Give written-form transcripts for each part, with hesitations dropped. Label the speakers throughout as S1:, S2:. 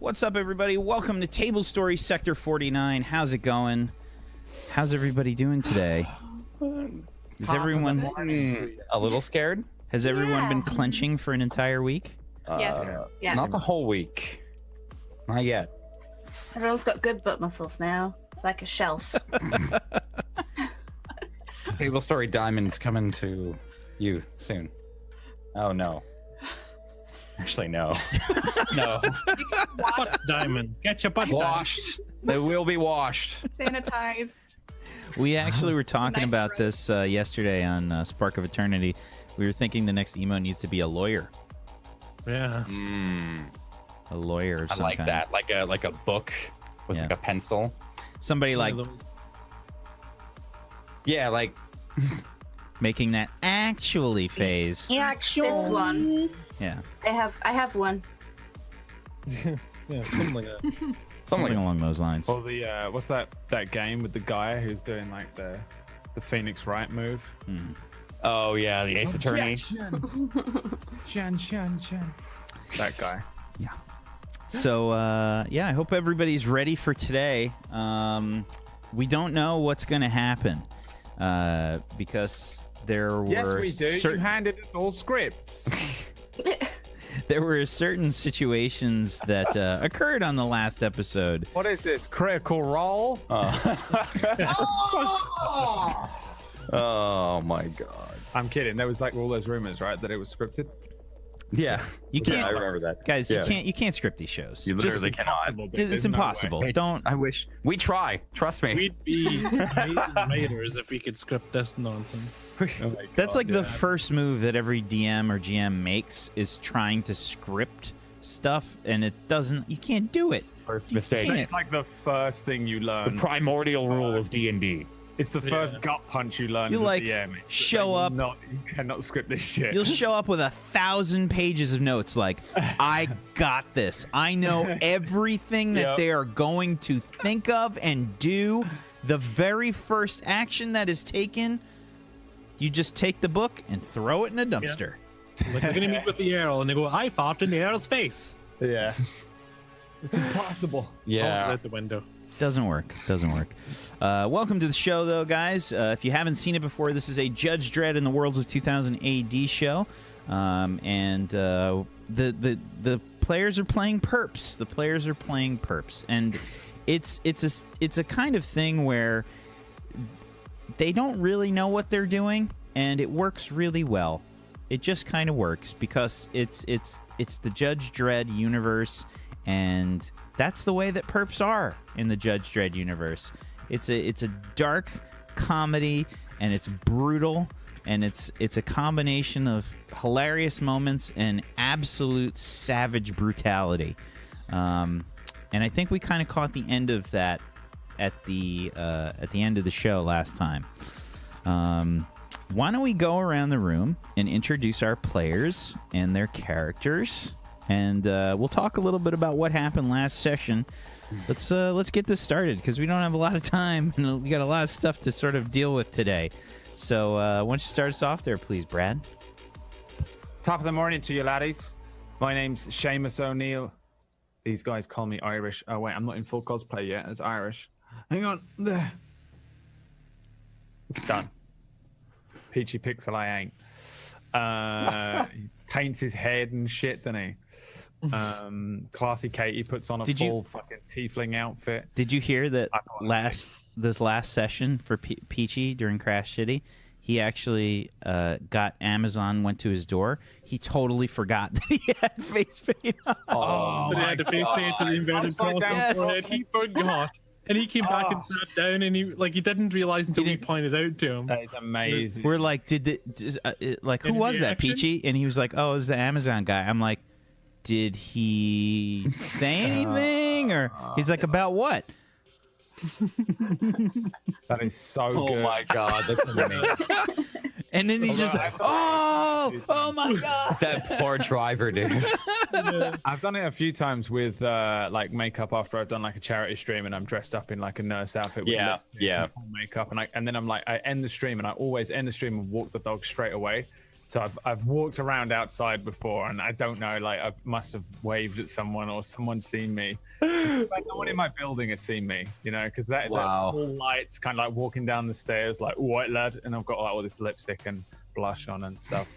S1: What's up, everybody? Welcome to Table Story Sector 49. How's it going? How's everybody doing today? Is everyone
S2: a little scared?
S1: Has everyone been clenching for an entire week?
S3: Yes. Yeah.
S2: Not the whole week. Not yet.
S3: Everyone's got good butt muscles now. It's like a shelf.
S2: Table Story Diamond's coming to you soon. Oh, no. Actually, no. No.
S4: Butt diamonds. Get your butt
S2: Washed. They will be washed.
S3: Sanitized.
S1: We actually were talking
S3: Nice
S1: about
S3: road.
S1: this yesterday on Spark of Eternity. We were thinking the next emo needs to be a lawyer.
S4: Yeah.
S1: A lawyer of
S2: I
S1: some
S2: like
S1: kind.
S2: that. Like a book with
S1: Yeah.
S2: like a pencil.
S1: Somebody like
S2: Yeah, like
S1: making that actually phase.
S3: This one.
S1: Yeah.
S3: I have one.
S4: Yeah, something like that.
S1: Something along those lines.
S5: Or the what's that game with the guy who's doing like the Phoenix Wright move?
S2: oh yeah, the Ace Attorney.
S5: Shan. That guy.
S1: So, yeah, I hope everybody's ready for today. We don't know what's going to happen because there were
S5: Yes, we do.
S1: cer-
S5: You handed us all scripts.
S1: there were certain situations that occurred on the last episode.
S5: What is this? Critical Role?
S2: Oh my god.
S5: I'm kidding. There was like all those rumors, right, that it was scripted.
S2: Yeah.
S1: You can't,
S2: I remember that.
S1: guys.
S2: Yeah.
S1: You can't script these shows.
S2: You literally
S1: Just-
S2: cannot.
S1: it's
S5: There's no
S1: impossible.
S5: way.
S1: Don't.
S2: I wish. We try. Trust me.
S4: We'd be amazing writers if we could script this nonsense.
S5: Oh my
S1: That's
S5: God,
S1: like the
S5: yeah.
S1: first move that every DM or GM makes is trying to script stuff, and it doesn't. You can't do it.
S2: First mistake.
S1: can't.
S5: It's like the first thing you
S2: The
S5: learn.
S2: primordial rule of D&D.
S5: It's the first
S4: Yeah.
S5: gut punch you learn
S1: You,
S5: as a
S1: like,
S5: DM.
S1: show up-
S5: You cannot script this shit.
S1: You'll show up with 1,000 pages of notes like, I got this. I know everything that
S5: Yep.
S1: they are going to think of and do. The very first action that is taken, you just take the book and throw it in a dumpster.
S4: Like, we're going to meet with the Earl, and they go, I fought in the Earl's face.
S5: Yeah. It's impossible.
S4: Oh, it's
S2: Yeah.
S4: out the window.
S1: Doesn't work. Welcome to the show, though, guys. If you haven't seen it before, this is a Judge Dredd in the Worlds of 2000 AD show, and the players are playing perps. The players are playing perps, and it's a kind of thing where they don't really know what they're doing, and it works really well. It just kind of works because it's the Judge Dredd universe, and that's the way that perps are in the Judge Dredd universe. It's a dark comedy, and it's brutal, and it's a combination of hilarious moments and absolute savage brutality. And I think we kind of caught the end of that at the end of the show last time. Why don't we go around the room and introduce our players and their characters, and we'll talk a little bit about what happened last session. Let's get this started because we don't have a lot of time and we got a lot of stuff to sort of deal with today. So why don't you start us off there, please, Brad?
S5: Top of the morning to you, laddies. My name's Seamus O'Neill. These guys call me Irish. Oh, wait, I'm not in full cosplay yet. It's Irish. Hang on. There. Done. Peachy Pixel, I ain't. He paints his head and shit, doesn't he? Classy Katie puts on a full fucking tiefling outfit.
S1: Did you hear that
S5: I thought
S1: this last session for Peachy during Crash City? He actually got Amazon, went to his door. He totally forgot that he had face paint on.
S4: But he had the face paint and the inverted cross on
S1: Yes.
S4: his forehead. He forgot. And he came back and sat down, and he didn't realize until we pointed out to him.
S5: That is amazing.
S1: We're like, who
S4: Any
S1: was that,
S4: reaction?
S1: Peachy? And he was like, oh, it was the Amazon guy. I'm like, did he say anything? Or he's like, about what?
S5: That is so
S2: Oh
S5: good.
S2: my god, that's amazing.
S1: And then he just, oh my God.
S2: That poor driver, dude.
S5: I've done it a few times with like makeup after I've done like a charity stream and I'm dressed up in like a nurse outfit with
S2: Yeah,
S5: lipstick
S2: yeah.
S5: and full makeup and then I'm like I end the stream and I always end the stream and walk the dog straight away So I've walked around outside before, and I don't know, like I must have waved at someone or someone's seen me. Like no one in my building has seen me, you know, because that full lights, kind of like walking down the stairs, like white lad, and I've got like all this lipstick and blush on and stuff.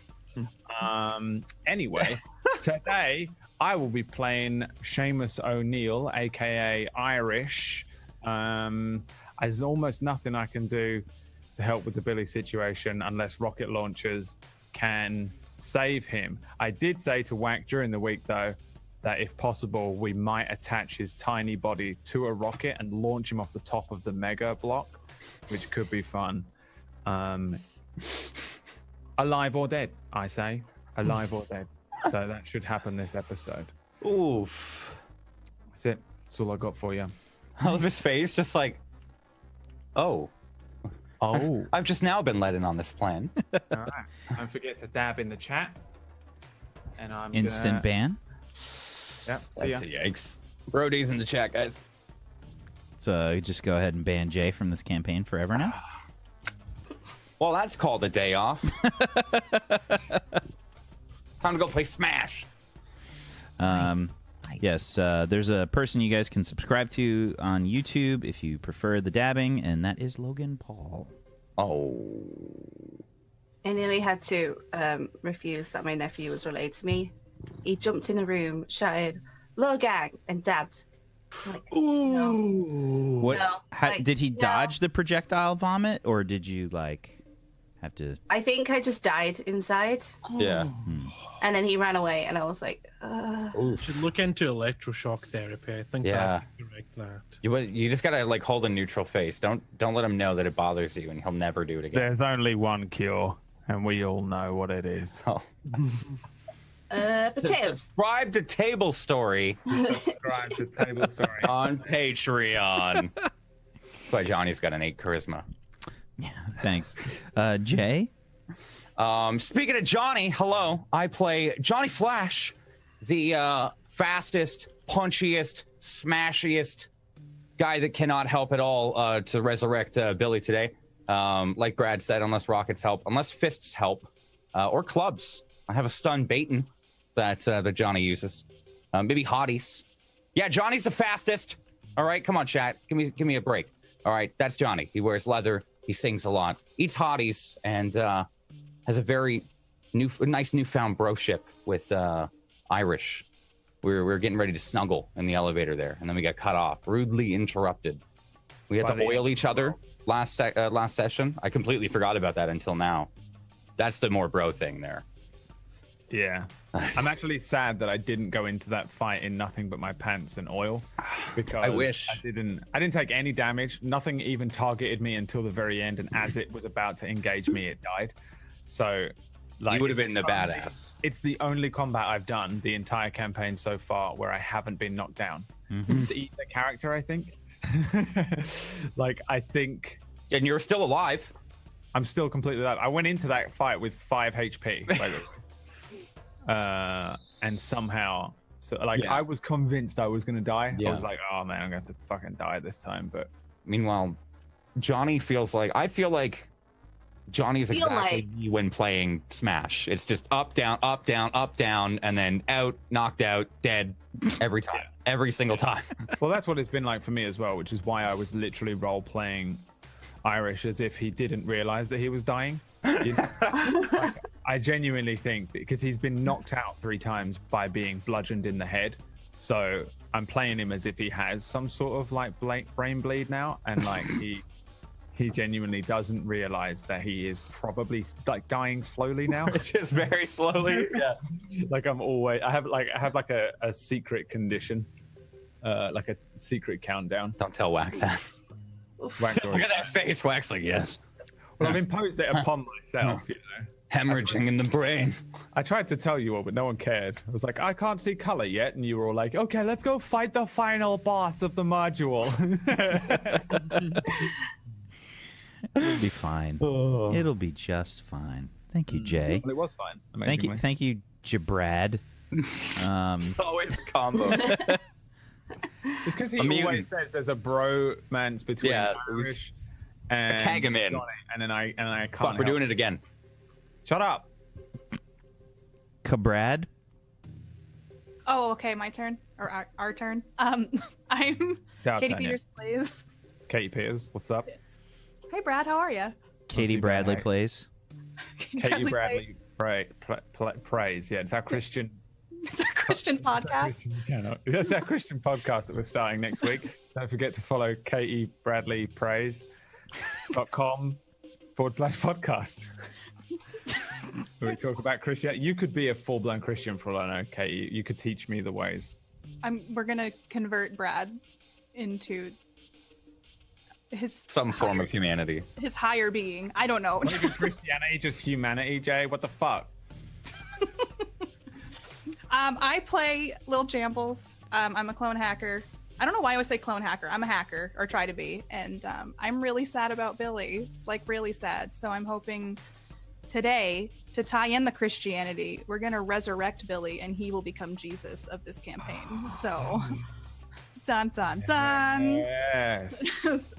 S5: Anyway, today I will be playing Seamus O'Neill, aka Irish. There's almost nothing I can do to help with the Billy situation unless rocket launchers can save him. I did say to Whack during the week, though, that if possible, we might attach his tiny body to a rocket and launch him off the top of the mega block, which could be fun. Alive or dead, I say. Alive or dead. So that should happen this episode.
S2: Oof.
S5: That's it. That's all I got for you.
S2: I love his face, just like, oh. I've just now been let in on this plan.
S5: All right. Don't forget to dab in the chat. And I'm
S1: Instant ban.
S5: Yep. See ya.
S2: Yikes. Brody's in the chat, guys.
S1: So just go ahead and ban Jay from this campaign forever now.
S2: Well, that's called a day off. Time to go play Smash.
S1: Yes, there's a person you guys can subscribe to on YouTube if you prefer the dabbing, and that is Logan Paul.
S2: Oh.
S3: I nearly had to refuse that my nephew was related to me. He jumped in a room, shouted, "Logang," and dabbed. Like, no.
S1: What?
S3: No,
S1: Did he
S3: no.
S1: dodge the projectile vomit, or did you have to?
S3: I think I just died inside,
S2: Yeah.
S3: and then he ran away, and I was like,
S4: You should look into electroshock therapy. I think
S2: Yeah.
S4: that would correct that.
S2: You just gotta like hold a neutral face. Don't let him know that it bothers you, and he'll never do it again.
S5: There's only one cure, and we all know what it is.
S2: Oh.
S3: potatoes.
S2: Subscribe to Table Story
S5: Subscribe to Table Story.
S2: on Patreon. That's why Johnny's got an 8 charisma.
S1: Yeah, thanks. Jay?
S2: Speaking of Johnny, hello. I play Johnny Flash, the fastest, punchiest, smashiest guy that cannot help at all to resurrect Billy today. Like Brad said, unless rockets help, unless fists help, or clubs. I have a stun baiting that Johnny uses. Maybe hotties. Yeah, Johnny's the fastest. All right, come on, chat. Give me a break. All right, that's Johnny. He wears leather. He sings a lot. Eats hotties, and has a very nice newfound broship with Irish. We were getting ready to snuggle in the elevator there, and then we got cut off, rudely interrupted. We had to oil each other last session. I completely forgot about that until now. That's the more bro thing there.
S5: Yeah. I'm actually sad that I didn't go into that fight in nothing but my pants and oil, because
S2: I wish
S5: I didn't take any damage. Nothing even targeted me until the very end, and as it was about to engage me, it died. So like,
S2: you would have been the badass.
S5: It's the only combat I've done the entire campaign so far where I haven't been knocked down. The character, I think. Like, I think.
S2: And you're still alive.
S5: I'm still completely alive. I went into that fight with 5 HP. And somehow, I was convinced I was going to die. I was like, oh man, I'm going to have to fucking die this time. But
S2: meanwhile, Johnny I feel like Johnny is exactly me when playing Smash. It's just up, down, and then out, knocked out, dead every time, every single time.
S5: Well, that's what it's been like for me as well, which is why I was literally role-playing Irish as if he didn't realize that he was dying. You know? Like, I genuinely think, because he's been knocked out 3 times by being bludgeoned in the head, so I'm playing him as if he has some sort of like brain bleed now, and like he genuinely doesn't realize that he is probably like dying slowly now.
S2: Just very slowly. Yeah.
S5: Like I have like a secret condition, like a secret countdown.
S2: Don't tell Wax that. Look at that face. Wax like, yes.
S5: Well, I've imposed it upon myself, you know.
S2: Hemorrhaging in the brain.
S5: I tried to tell you all, but no one cared. I was like, I can't see color yet, and you were all like, okay, let's go fight the final boss of the module.
S1: It'll be fine. It'll be just fine. Thank you, Jay.
S5: Well, it was fine.
S1: Thank you, Jabrad.
S2: It's always a combo.
S5: It's because he always says there's a bromance between Irish and
S2: tag him in,
S5: Johnny, and then I can't.
S2: Fuck, we're doing it again.
S5: Shut up.
S1: Cabrad.
S6: Oh, okay, my turn or our turn. I'm
S5: Yeah,
S6: Katie
S5: Tanya.
S6: Peters plays.
S5: It's Katie Peters. What's up?
S6: Hey, Brad, how are you?
S1: Katie
S5: too bad,
S1: Bradley
S5: mate.
S1: plays.
S5: Katie Bradley praise. Yeah, it's our Christian.
S6: It's our Christian podcast.
S5: That's our Christian podcast that we're starting next week. Don't forget to follow katiebradleypraise.com/podcast. Where we talk about Christianity. You could be a full-blown Christian for all I know, Katie. You could teach me the ways.
S6: We're gonna convert Brad into his
S2: Some form of humanity.
S6: his higher being. I don't know.
S5: Not even Christianity, just humanity, Jay. What the fuck?
S6: I play Lil Jambles. I'm a clone hacker. I don't know why I always say clone hacker. I'm a hacker, or try to be. And I'm really sad about Billy. Like, really sad. So I'm hoping today, to tie in the Christianity, we're going to resurrect Billy, and he will become Jesus of this campaign. So, dun, dun, dun.
S5: Yes.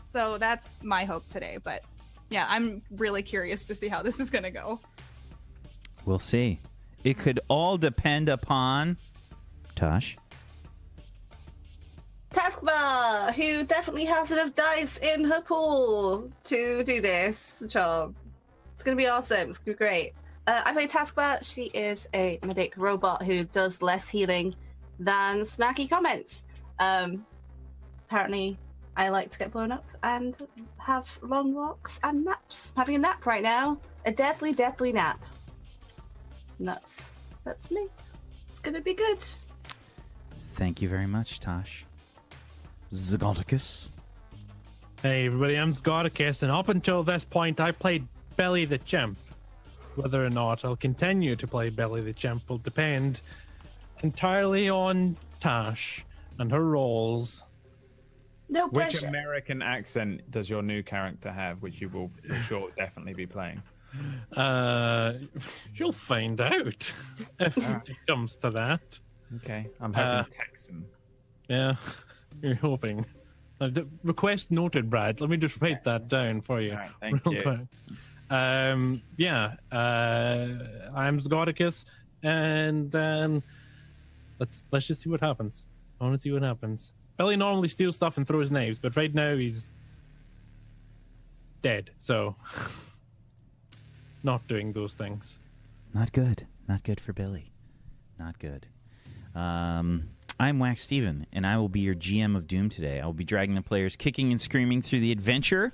S6: So that's my hope today. But yeah, I'm really curious to see how this is going to go.
S1: We'll see. It could all depend upon Tosh.
S3: Taskbar, who definitely has enough dice in her pool to do this job. It's going to be awesome. It's going to be great. I play Taskbar. She is a medic robot who does less healing than snacky comments. Apparently, I like to get blown up and have long walks and naps. I'm having a nap right now. A deathly, deathly nap. Nuts. That's me. It's going to be good.
S1: Thank you very much, Tosh. Zagoticus.
S4: Hey everybody, I'm Scoticus, and up until this point I played Belly the Chimp. Whether or not I'll continue to play Belly the Chimp will depend entirely on Tash and her roles.
S3: No
S5: Which
S3: pressure.
S5: American accent does your new character have, which you will for sure definitely be playing?
S4: You'll find out if it comes to that.
S5: Okay, I'm hoping Texan.
S4: Yeah, you're hoping. Request noted, Brad. Let me just write that down for you.
S5: All right, thank
S4: real
S5: you.
S4: quick. I'm Scoticus, and then let's just see what happens. I want to see what happens. Billy normally steals stuff and throws knives, but right now he's dead, so not doing those things.
S1: Not good. Not good for Billy. Not good. I'm Wax Steven, and I will be your GM of Doom today. I will be dragging the players kicking and screaming through the adventure.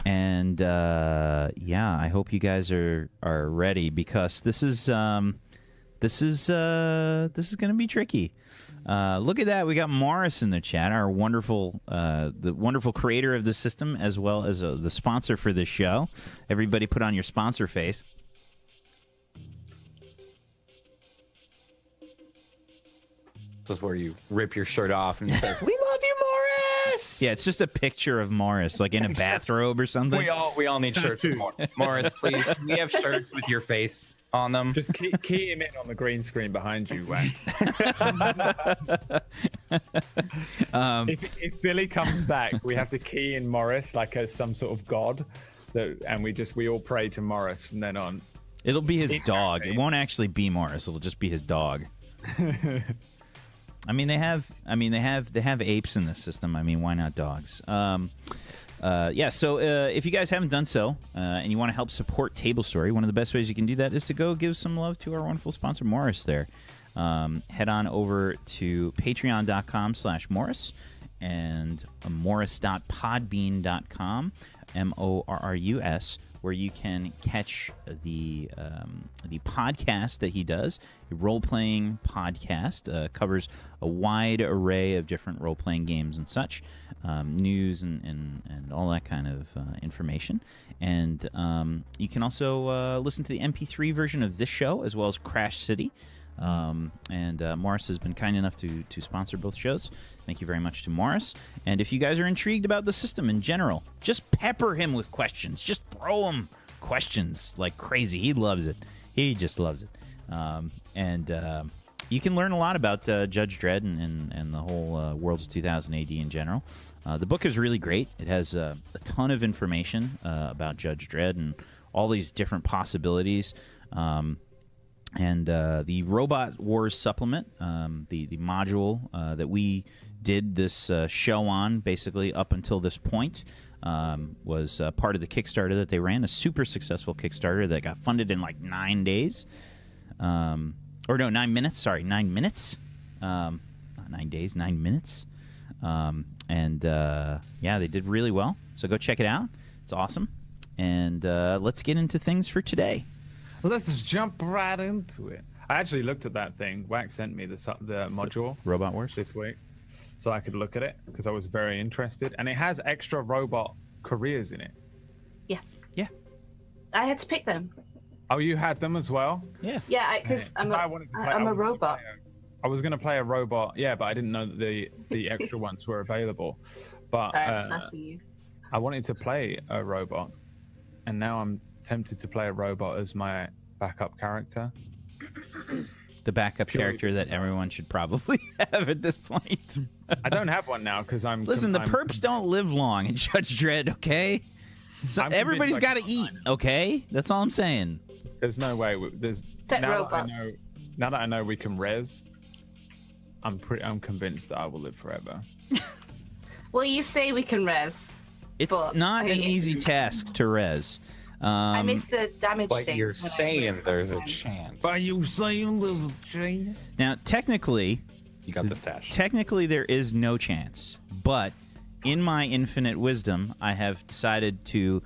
S1: And yeah, I hope you guys are ready, because this is going to be tricky. Look at that. We got Morris in the chat, our wonderful the wonderful creator of the system, as well as the sponsor for this show. Everybody put on your sponsor face.
S2: This is where you rip your shirt off and it says, "We love you, Morris."
S1: Yeah, it's just a picture of Morris, like in a bathrobe or something.
S2: We all need shirts. For Morris, please. We have shirts with your face on them.
S5: Just key him in on the green screen behind you, Wax. If Billy comes back, we have to key in Morris like as some sort of god, and we all pray to Morris from then on.
S1: It'll be his dog. It won't actually be Morris. It'll just be his dog. I mean, they have apes in this system. I mean, why not dogs? Yeah. So if you guys haven't done so, and you want to help support Table Story, one of the best ways you can do that is to go give some love to our wonderful sponsor, Morris. There, head on over to Patreon.com/Morris and Morris.podbean.com, MORRUS, where you can catch the podcast that he does. A role-playing podcast, covers a wide array of different role-playing games and such, news and all that kind of information. And you can also listen to the MP3 version of this show, as well as Crash City. And Morris has been kind enough to sponsor both shows. Thank you very much to Morris. And if you guys are intrigued about the system in general, just pepper him with questions. Just throw him questions like crazy. He loves it. He just loves it. And you can learn a lot about Judge Dredd and the whole Worlds of 2000 AD in general. The book is really great. It has a ton of information about Judge Dredd and all these different possibilities. And the Robot Wars supplement, the module that we did this show on, basically up until this point, was part of the Kickstarter that they ran, a super successful Kickstarter that got funded in like 9 days. Or no, 9 minutes. Sorry, 9 minutes. Not 9 days, 9 minutes. And yeah, they did really well. So go check it out. It's awesome. And let's get into things for today.
S5: Let's just jump right into it. I actually looked at that thing. Wax sent me the module
S1: Robot Wars
S5: this week, so I could look at it because I was very interested. And it has extra robot careers in it.
S3: Yeah.
S1: Yeah.
S3: I had to pick them.
S5: Oh, you had them as well?
S1: Yeah.
S3: Yeah, because I'm a robot.
S5: I was going to play a robot, yeah, but I didn't know that the extra ones were available. But
S3: Sorry, I'm sassing you.
S5: I wanted to play a robot, and now I'm tempted to play a robot as my backup character.
S1: The backup character that everyone should probably have at this point.
S5: I don't have one now because I'm...
S1: Listen, the perps don't live long in Judge Dredd, okay? So everybody's got to eat, okay? That's all I'm saying.
S5: There's no way. Now that I know we can res, I'm convinced that I will live forever.
S3: Well, you say we can res.
S1: It's not an easy task to res.
S3: I missed the damage
S2: But
S3: thing.
S2: you're saying there's a chance.
S5: Are you saying there's a chance?
S1: Now, technically,
S2: You got the stash.
S1: technically there is no chance, but in my infinite wisdom, I have decided to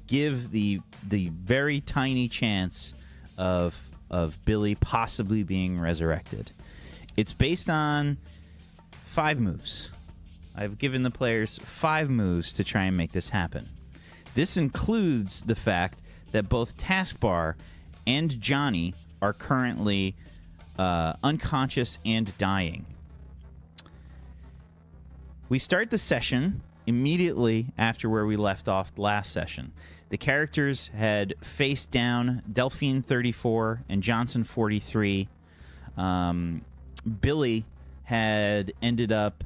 S1: give the very tiny chance of Billy possibly being resurrected. It's based on 5 moves. I've given the players 5 moves to try and make this happen. This includes the fact that both Taskbar and Johnny are currently unconscious and dying. We start the session immediately after where we left off last session. The characters had faced down Delphine 34 and Johnson 43. Billy had ended up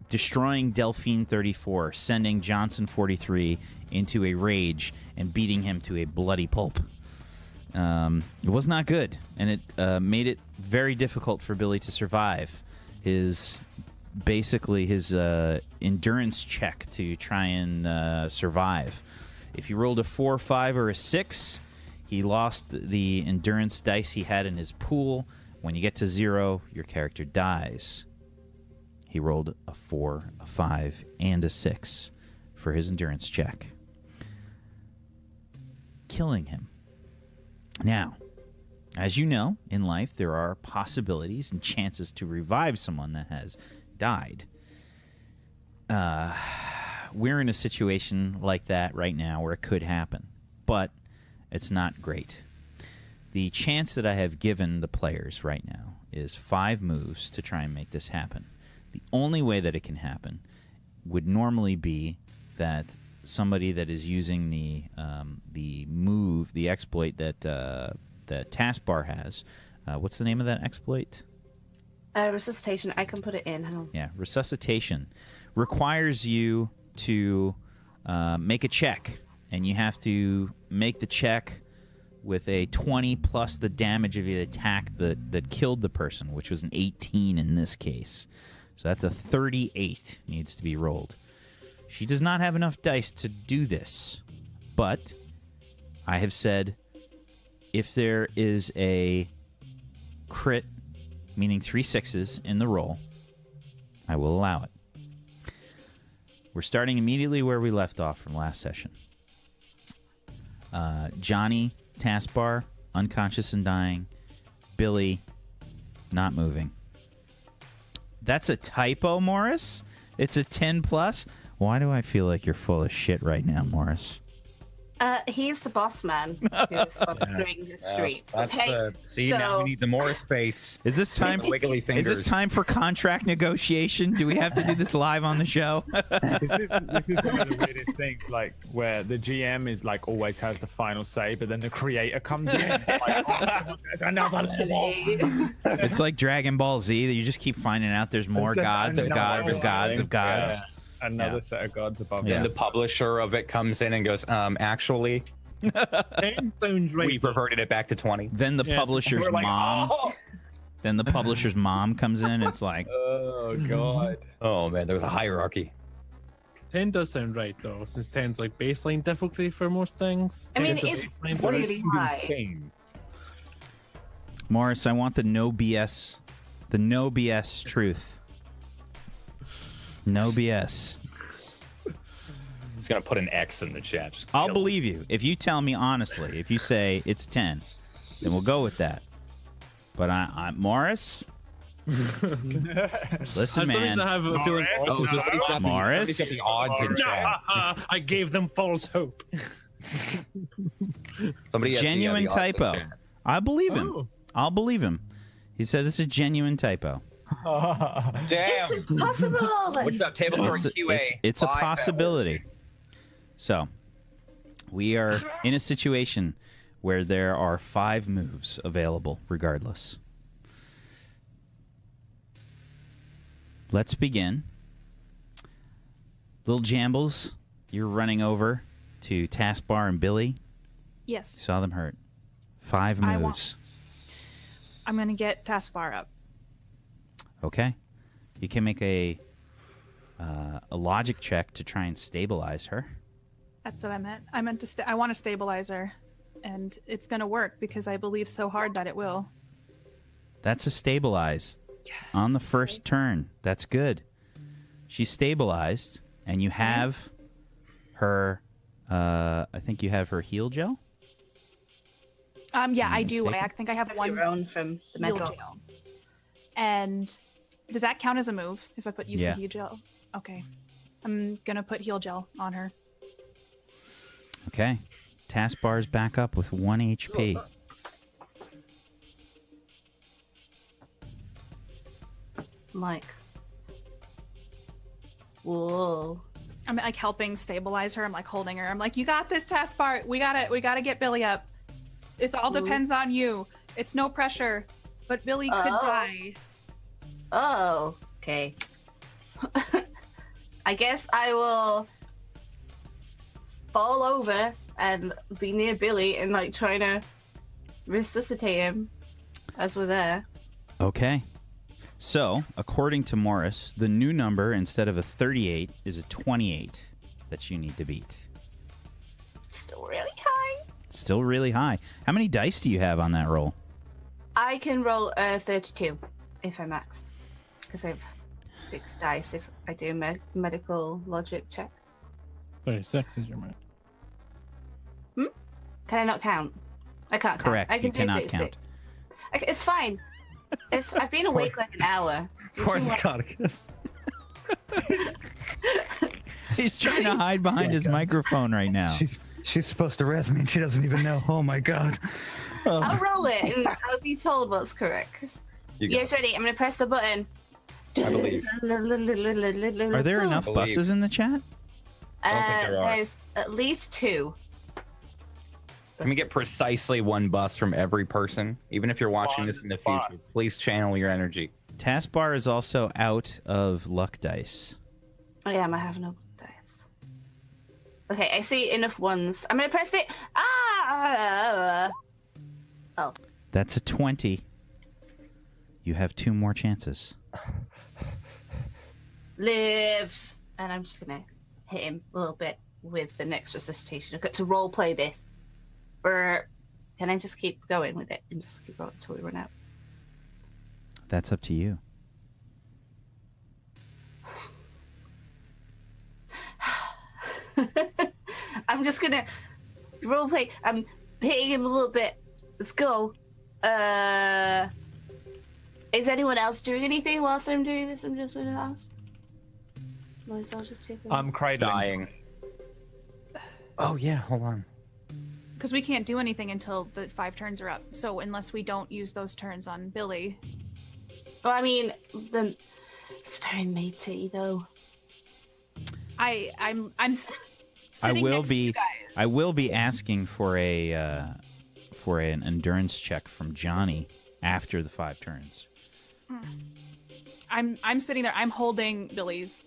S1: destroying Delphine 34, sending Johnson 43 into a rage and beating him to a bloody pulp. It was not good, and it made it very difficult for Billy to survive his endurance check to try and survive. If he rolled a 4, 5, or a 6, he lost the endurance dice he had in his pool. When you get to 0, your character dies. He rolled a 4, a 5, and a 6 for his endurance check, killing him. Now, as you know, in life, there are possibilities and chances to revive someone that has died. We're in a situation like that right now where it could happen, but it's not great. The chance that I have given the players right now is 5 moves to try and make this happen. The only way that it can happen would normally be that somebody that is using the move, the exploit that that Taskbar has. What's the name of that exploit?
S3: Resuscitation. I can put it in. Hang on.
S1: Yeah, resuscitation requires you to make a check, and you have to make the check with a 20 plus the damage of the attack that killed the person, which was an 18 in this case. So that's a 38 needs to be rolled. She does not have enough dice to do this, but I have said if there is a crit, meaning 3 6s in the roll, I will allow it. We're starting immediately where we left off from last session. Johnny, Taskbar, unconscious and dying. Billy, not moving. That's a typo, Morris. It's a 10 plus. Why do I feel like you're full of shit right now, Morris?
S3: He's the boss man who's doing the street.
S2: That's
S3: okay?
S2: see, now we need the Morris face.
S1: Is this time?
S2: Wiggly fingers.
S1: Is this time for contract negotiation? Do we have to do this live on the show?
S5: This is one of the weirdest things, like where the GM is like always has the final say, but then the creator comes in. Like, oh, there's another level.
S1: It's like Dragon Ball Z that you just keep finding out there's more gods of gods of gods of gods.
S5: Another set of gods above.
S1: Yeah.
S2: And the publisher of it comes in and goes, actually,
S4: 10 sounds right.
S2: We reverted it back to 20.
S1: Then the
S4: Yes.
S1: publisher's
S2: We're like,
S1: mom.
S2: oh!
S1: Then the publisher's mom comes in. It's like,
S5: Oh god.
S2: Oh man, there was a hierarchy.
S4: 10 does sound right though, since 10's like baseline difficulty for most things.
S3: I mean,
S4: 10's a
S3: it's
S4: baseline for
S3: really high.
S5: King.
S1: Morris, I want the no BS truth. No BS.
S2: It's gonna put an X in the chat. Just
S1: I'll
S2: kill
S1: believe you if you tell me honestly. If you say it's 10, then we'll go with that. But I Morris, listen,
S4: I'm starting
S1: man.
S4: to have a feeling.
S5: Morris?
S4: Also,
S5: Oh,
S2: somebody's got the-
S1: Morris?
S2: somebody's got the odds in chat.
S4: I gave them false hope.
S2: Somebody has
S1: Genuine
S2: the odds in
S1: typo.
S2: chat.
S1: I believe him.
S4: Oh.
S1: I'll believe him. He said it's a genuine typo.
S2: Damn.
S3: This is possible.
S2: What's up, Tablescore QA?
S1: It's a
S2: Live at
S1: possibility. So, we are in a situation where there are 5 moves available, regardless. Let's begin. Little Jambles, you're running over to Taskbar and Billy.
S6: Yes,
S1: Saw them hurt. 5
S6: I want-
S1: moves.
S6: I'm gonna get Taskbar up.
S1: Okay. You can make a logic check to try and stabilize her.
S6: That's what I meant. I meant to. I want to stabilize her, and it's gonna work because I believe so hard that it will.
S1: That's a stabilize on the first turn. That's good. She's stabilized, and you have her. I think you have her heal gel.
S6: Yeah,
S1: I'm
S6: I do.
S1: mistaken.
S6: I think I have one
S3: Your own from the
S6: heal
S3: Megadox.
S6: gel. And does that count as a move if I put use
S1: Yeah.
S6: the heal gel? Okay, I'm gonna put heal gel on her.
S1: Okay. Taskbar's back up with 1 HP.
S3: Mike. Whoa.
S6: I'm like helping stabilize her. I'm like holding her. I'm like, you got this, Taskbar. We gotta get Billy up. This all depends on you. It's no pressure, but Billy could
S3: Oh.
S6: die.
S3: Oh, okay. I guess I will fall over and be near Billy and like trying to resuscitate him as we're there.
S1: Okay. So, according to Morris, the new number instead of a 38 is a 28 that you need to beat.
S3: Still really high.
S1: Still really high. How many dice do you have on that roll?
S3: I can roll 32 if I max, because I have 6 dice if I do a medical logic check.
S4: 36 is your mark.
S3: Can I not count? I can't
S1: Correct.
S3: count. I can
S1: You
S3: do
S1: cannot
S3: 36.
S1: count.
S3: Okay, it's fine. I've been awake like an hour.
S2: Poor Zacatecus.
S1: He's trying to hide behind his microphone right now.
S7: She's supposed to res me and she doesn't even know. Oh my god.
S3: I'll roll it and I'll be told what's correct.
S2: You got
S3: Yes, ready. I'm gonna press the button.
S2: I believe.
S1: Are there enough
S2: Believe.
S1: buses in the chat?
S2: I don't think there are.
S3: There's at least 2.
S2: Can we get precisely 1 bus from every person? Even if you're watching this in the future,
S5: bus.
S2: please channel your energy.
S1: Taskbar is also out of luck dice.
S3: Oh yeah, I have no dice. Okay, I see enough ones. I'm gonna press it. Oh,
S1: That's a 20. You have 2 more chances.
S3: live. And I'm just gonna hit him a little bit with the next resuscitation. I've got to role play this. Or can I just keep going with it and just keep going until we run out?
S1: That's up to you.
S3: I'm just gonna role play. I'm hitting him a little bit. Let's go. Is anyone else doing anything whilst I'm doing this? I'm just gonna ask. Otherwise, I'll just take it.
S5: I'm cradling.
S2: Dying. Oh yeah, hold on.
S6: Because we can't do anything until the 5 turns are up. So unless we don't use those turns on Billy,
S3: Well, I mean, it's very matey though.
S6: I'm
S1: I
S6: sitting
S1: will
S6: next to you
S1: be
S6: guys.
S1: I will be asking for an endurance check from Johnny after the 5 turns.
S6: I'm sitting there. I'm holding Billy's.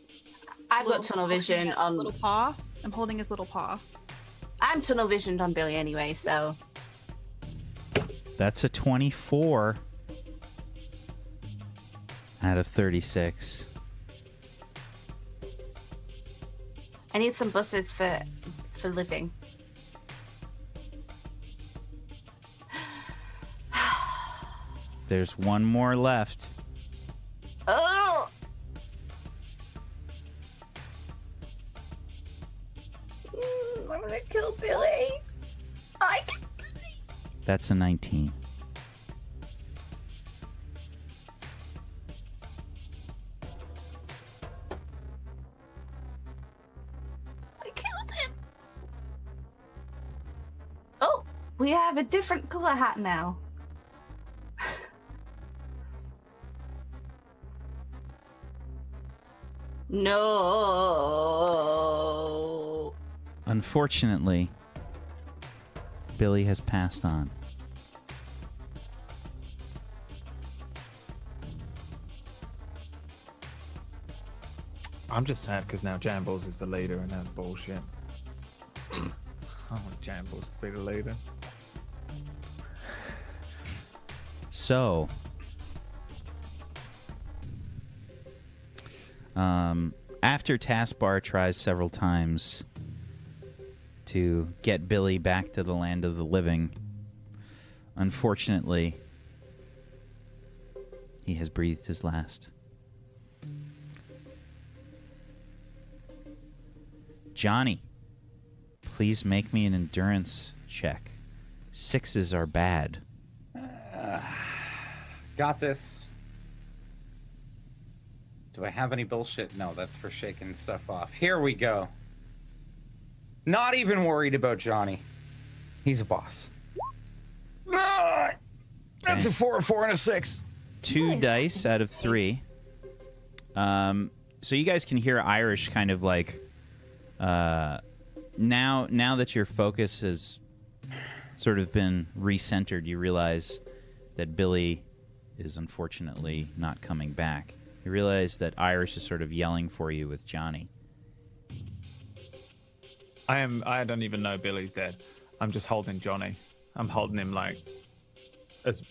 S3: I've got
S6: little-
S3: tunnel vision on.
S6: little paw. I'm holding his little paw.
S3: I'm tunnel visioned on Billy anyway, so.
S1: That's a 24 out of 36.
S3: I need some buses for living.
S1: There's one more left.
S3: Oh! I'm gonna kill Billy. I can.
S1: That's a 19.
S3: I killed him. Oh, we have a different color hat now. No.
S1: Unfortunately, Billy has passed on.
S5: I'm just sad because now Jambles is the leader, and that's bullshit. I want Jambles to be the leader.
S1: So, after Taskbar tries several times to get Billy back to the land of the living, unfortunately, he has breathed his last. Johnny, please make me an endurance check. 6s are bad.
S2: Got this. Do I have any bullshit? No, that's for shaking stuff off. Here we go. Not even worried about Johnny. He's a boss. Ah! That's a 4, a 4, and a 6.
S1: 2 dice out of 3. So you guys can hear Irish kind of like, now that your focus has sort of been recentered, you realize that Billy is unfortunately not coming back. You realize that Irish is sort of yelling for you with Johnny.
S5: I don't even know Billy's dead. I'm just holding Johnny. I'm holding him like as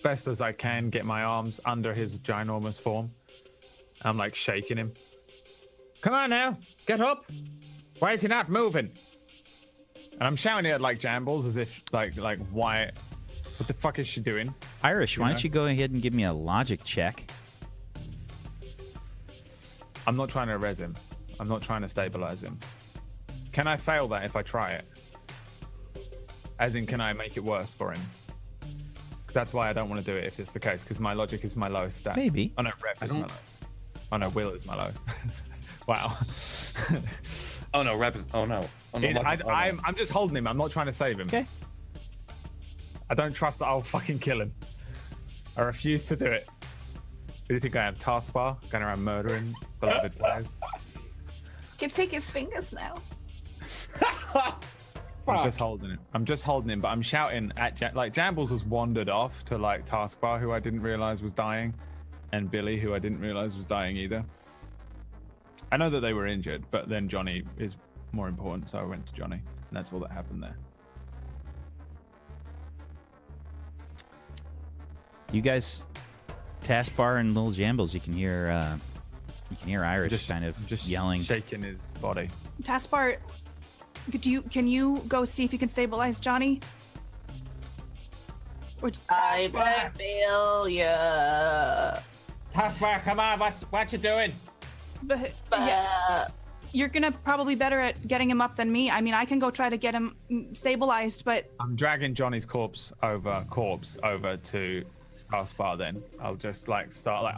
S5: best as I can, get my arms under his ginormous form. I'm like shaking him. Come on now, get up. Why is he not moving? And I'm shouting at like Jambles as if like why? What the fuck is she doing?
S1: Irish, why don't you go ahead and give me a logic check?
S5: I'm not trying to res him. I'm not trying to stabilize him. Can I fail that if I try it? As in, can I make it worse for him? Because that's why I don't want to do it if it's the case, because my logic is my lowest stat.
S1: Maybe.
S5: Oh no, rep is my lowest. Oh no, will is my lowest. Wow.
S2: Oh no, rep is. Oh no. Oh, no,
S5: I'm just holding him. I'm not trying to save him.
S1: Okay.
S5: I don't trust that I'll fucking kill him. I refuse to do it. Do you think I am taskbar going around murdering beloved players?
S3: Can take his fingers now.
S5: I'm just holding him. But I'm shouting at Jambles has wandered off to like Taskbar, who I didn't realize was dying, and Billy, who I didn't realize was dying either. I know that they were injured, but then Johnny is more important, so I went to Johnny, and that's all that happened there.
S1: You guys, Taskbar and Little Jambles, you can hear Irish kind of
S5: just
S1: yelling,
S5: shaking his body.
S6: Taskbar, can you go see if you can stabilize Johnny?
S3: I will fail ya.
S2: Taskbar, come on, what you doing?
S6: But yeah, you're gonna probably better at getting him up than me. I mean, I can go try to get him stabilized, but
S5: I'm dragging Johnny's corpse over to Taskbar. Then I'll just like start like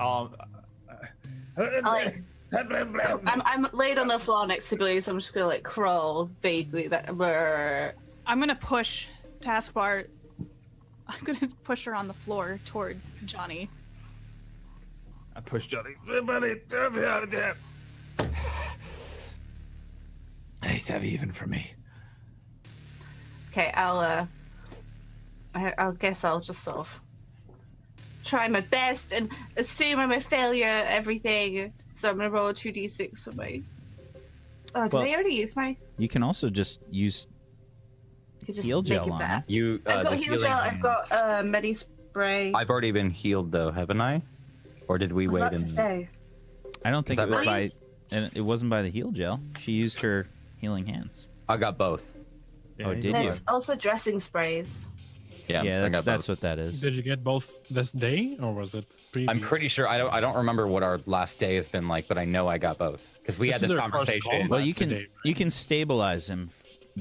S3: I'm laid on the floor next to Billy, so I'm just gonna like crawl vaguely.
S6: I'm gonna push Taskbar. I'm gonna push her on the floor towards Johnny.
S5: I push Johnny. He's heavy even for me.
S3: Okay, I guess I'll just sort of try my best and assume I'm a failure at everything. So I'm gonna roll a 2d6 for my Oh, did
S1: Well-
S3: I already use my?
S1: You can also just use
S3: Could just
S1: heal
S3: make
S1: gel
S3: it
S1: on
S3: better.
S1: her.
S2: You.
S3: I've got
S2: the
S3: heal
S2: healing
S3: gel. I've
S2: hand.
S3: got medi spray.
S2: I've already been healed though, haven't I? Or did we
S3: I was
S2: wait?
S3: about to
S2: And
S3: say.
S1: I don't think
S2: Is
S1: it
S2: that
S1: was
S3: right?
S1: by. And it wasn't by the heal gel. She used her healing hands.
S2: I got both.
S1: Oh, did you?
S3: There's also dressing sprays.
S2: Yeah,
S1: Yeah,
S2: I got
S1: that's
S2: both.
S1: what that is.
S4: Did you get both this day, or was it previous?
S2: I'm pretty sure. I don't remember what our last day has been like, but I know I got both because we
S4: This
S2: had
S4: is
S2: this
S4: our first
S2: conversation.
S4: combat.
S1: Well, you
S4: today,
S1: can you can stabilize him,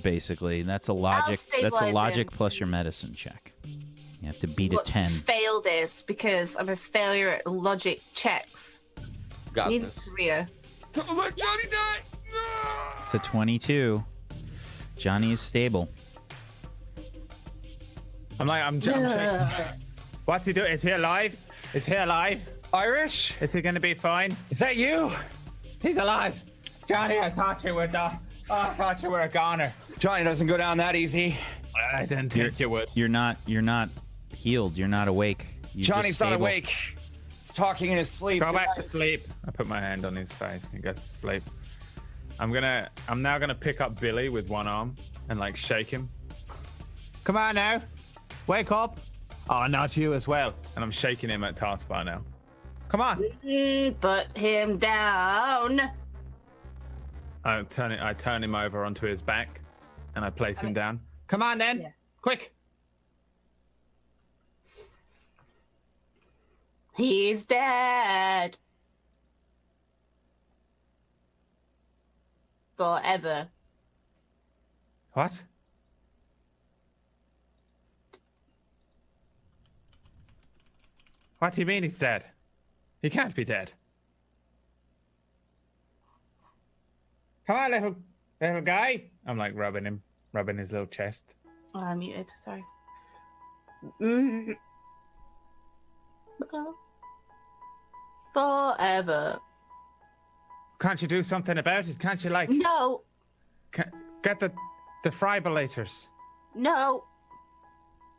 S1: basically. That's a logic. That's a
S3: stabilize
S1: logic
S3: him.
S1: plus your medicine check. You have to beat a
S3: But
S1: 10.
S3: fail this because I'm a failure at logic checks.
S2: Got
S3: Need
S2: this.
S3: career.
S2: Don't let Johnny die.
S1: It's a 22. Johnny is stable.
S5: I'm shaking. What's he doing? Is he alive? Is he alive?
S2: Irish,
S5: Is he going to be fine?
S2: is that you?
S5: He's alive. Johnny, I thought you were I thought you were a goner.
S2: Johnny doesn't go down that easy.
S5: I didn't think you would.
S1: You're not healed. You're not awake. You're just
S2: Johnny's not
S1: stable.
S2: awake. He's talking in his sleep.
S5: Go back to sleep. I put my hand on his face. He goes to sleep. I'm now gonna pick up Billy with one arm and like shake him. Come on now, wake up. Oh, not you as well. And I'm shaking him at taskbar now. Come on.
S3: Put him down.
S5: I turn him over onto his back, and I place him down. Come on then,
S3: Yeah.
S5: quick.
S3: He's dead. Forever.
S5: What? What do you mean he's dead? He can't be dead. Come on, little guy. I'm like rubbing his little chest.
S3: Oh, I'm muted. Sorry. Forever.
S5: Can't you do something about it? Can't you like
S3: No.
S5: get the defibrillators?
S3: No.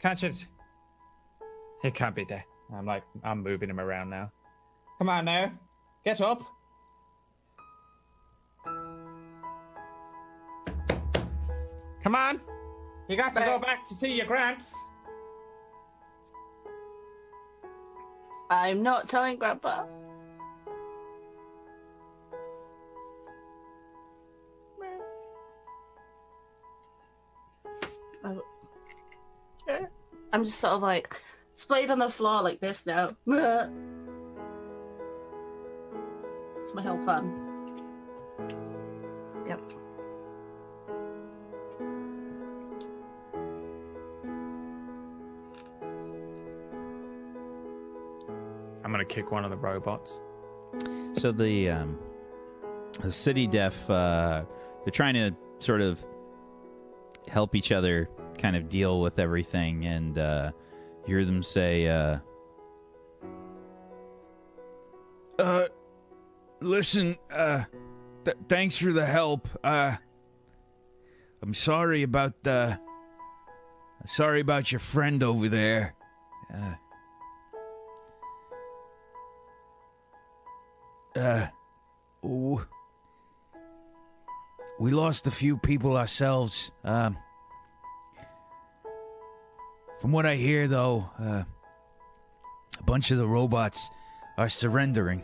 S5: Can't you? He can't be dead. I'm moving him around now. Come on now, get up. Come on, you got to go back to see your gramps.
S3: I'm not telling Grandpa. Oh. I'm just sort of like splayed on the floor like this now. It's my whole plan. Yep.
S5: I'm gonna kick one of the robots.
S1: So the city deaf, they're trying to sort of help each other kind of deal with everything, and you hear them say, listen, thanks for the help. I'm sorry about your friend over there. We lost a few people ourselves. From what I hear, though, a bunch of the robots are surrendering.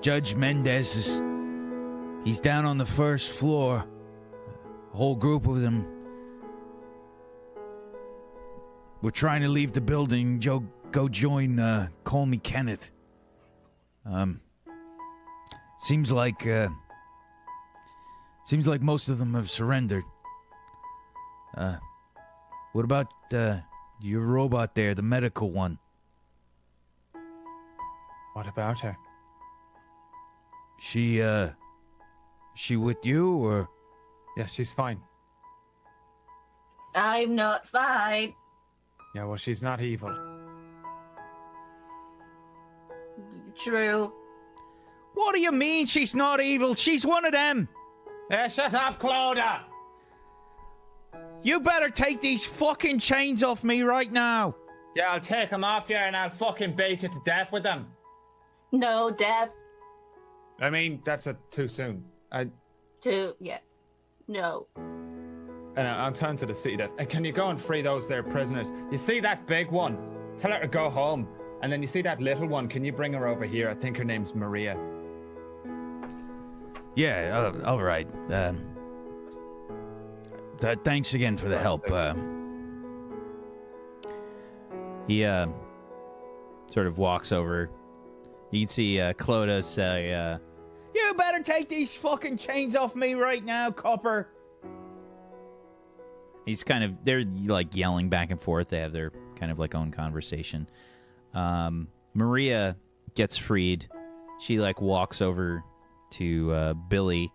S1: Judge Mendez he's down on the first floor. A whole group of them. We're trying to leave the building. Go join Call Me Kenneth. Seems like most of them have surrendered. What about your robot there, the medical one?
S5: What about her?
S1: She with you, or?
S5: Yeah, she's fine.
S3: I'm not fine.
S5: Yeah, well, she's not evil.
S3: True.
S1: What do you mean she's not evil? She's one of them.
S5: Yeah, shut up, Claudia.
S1: You better take these fucking chains off me right now.
S5: Yeah, I'll take them off you and I'll fucking beat you to death with them.
S3: No, Dev.
S5: I mean, that's too soon.
S3: Yeah. No.
S5: And I'll turn to the city that. And can you go and free those there prisoners? You see that big one? Tell her to go home. And then you see that little one? Can you bring her over here? I think her name's Maria.
S1: Yeah, all right. Thanks again for the help. He sort of walks over. You can see Clodagh say, "You better take these fucking chains off me right now, copper." He's kind of, they're like yelling back and forth. They have their kind of like own conversation. Maria gets freed. She like walks over to Billy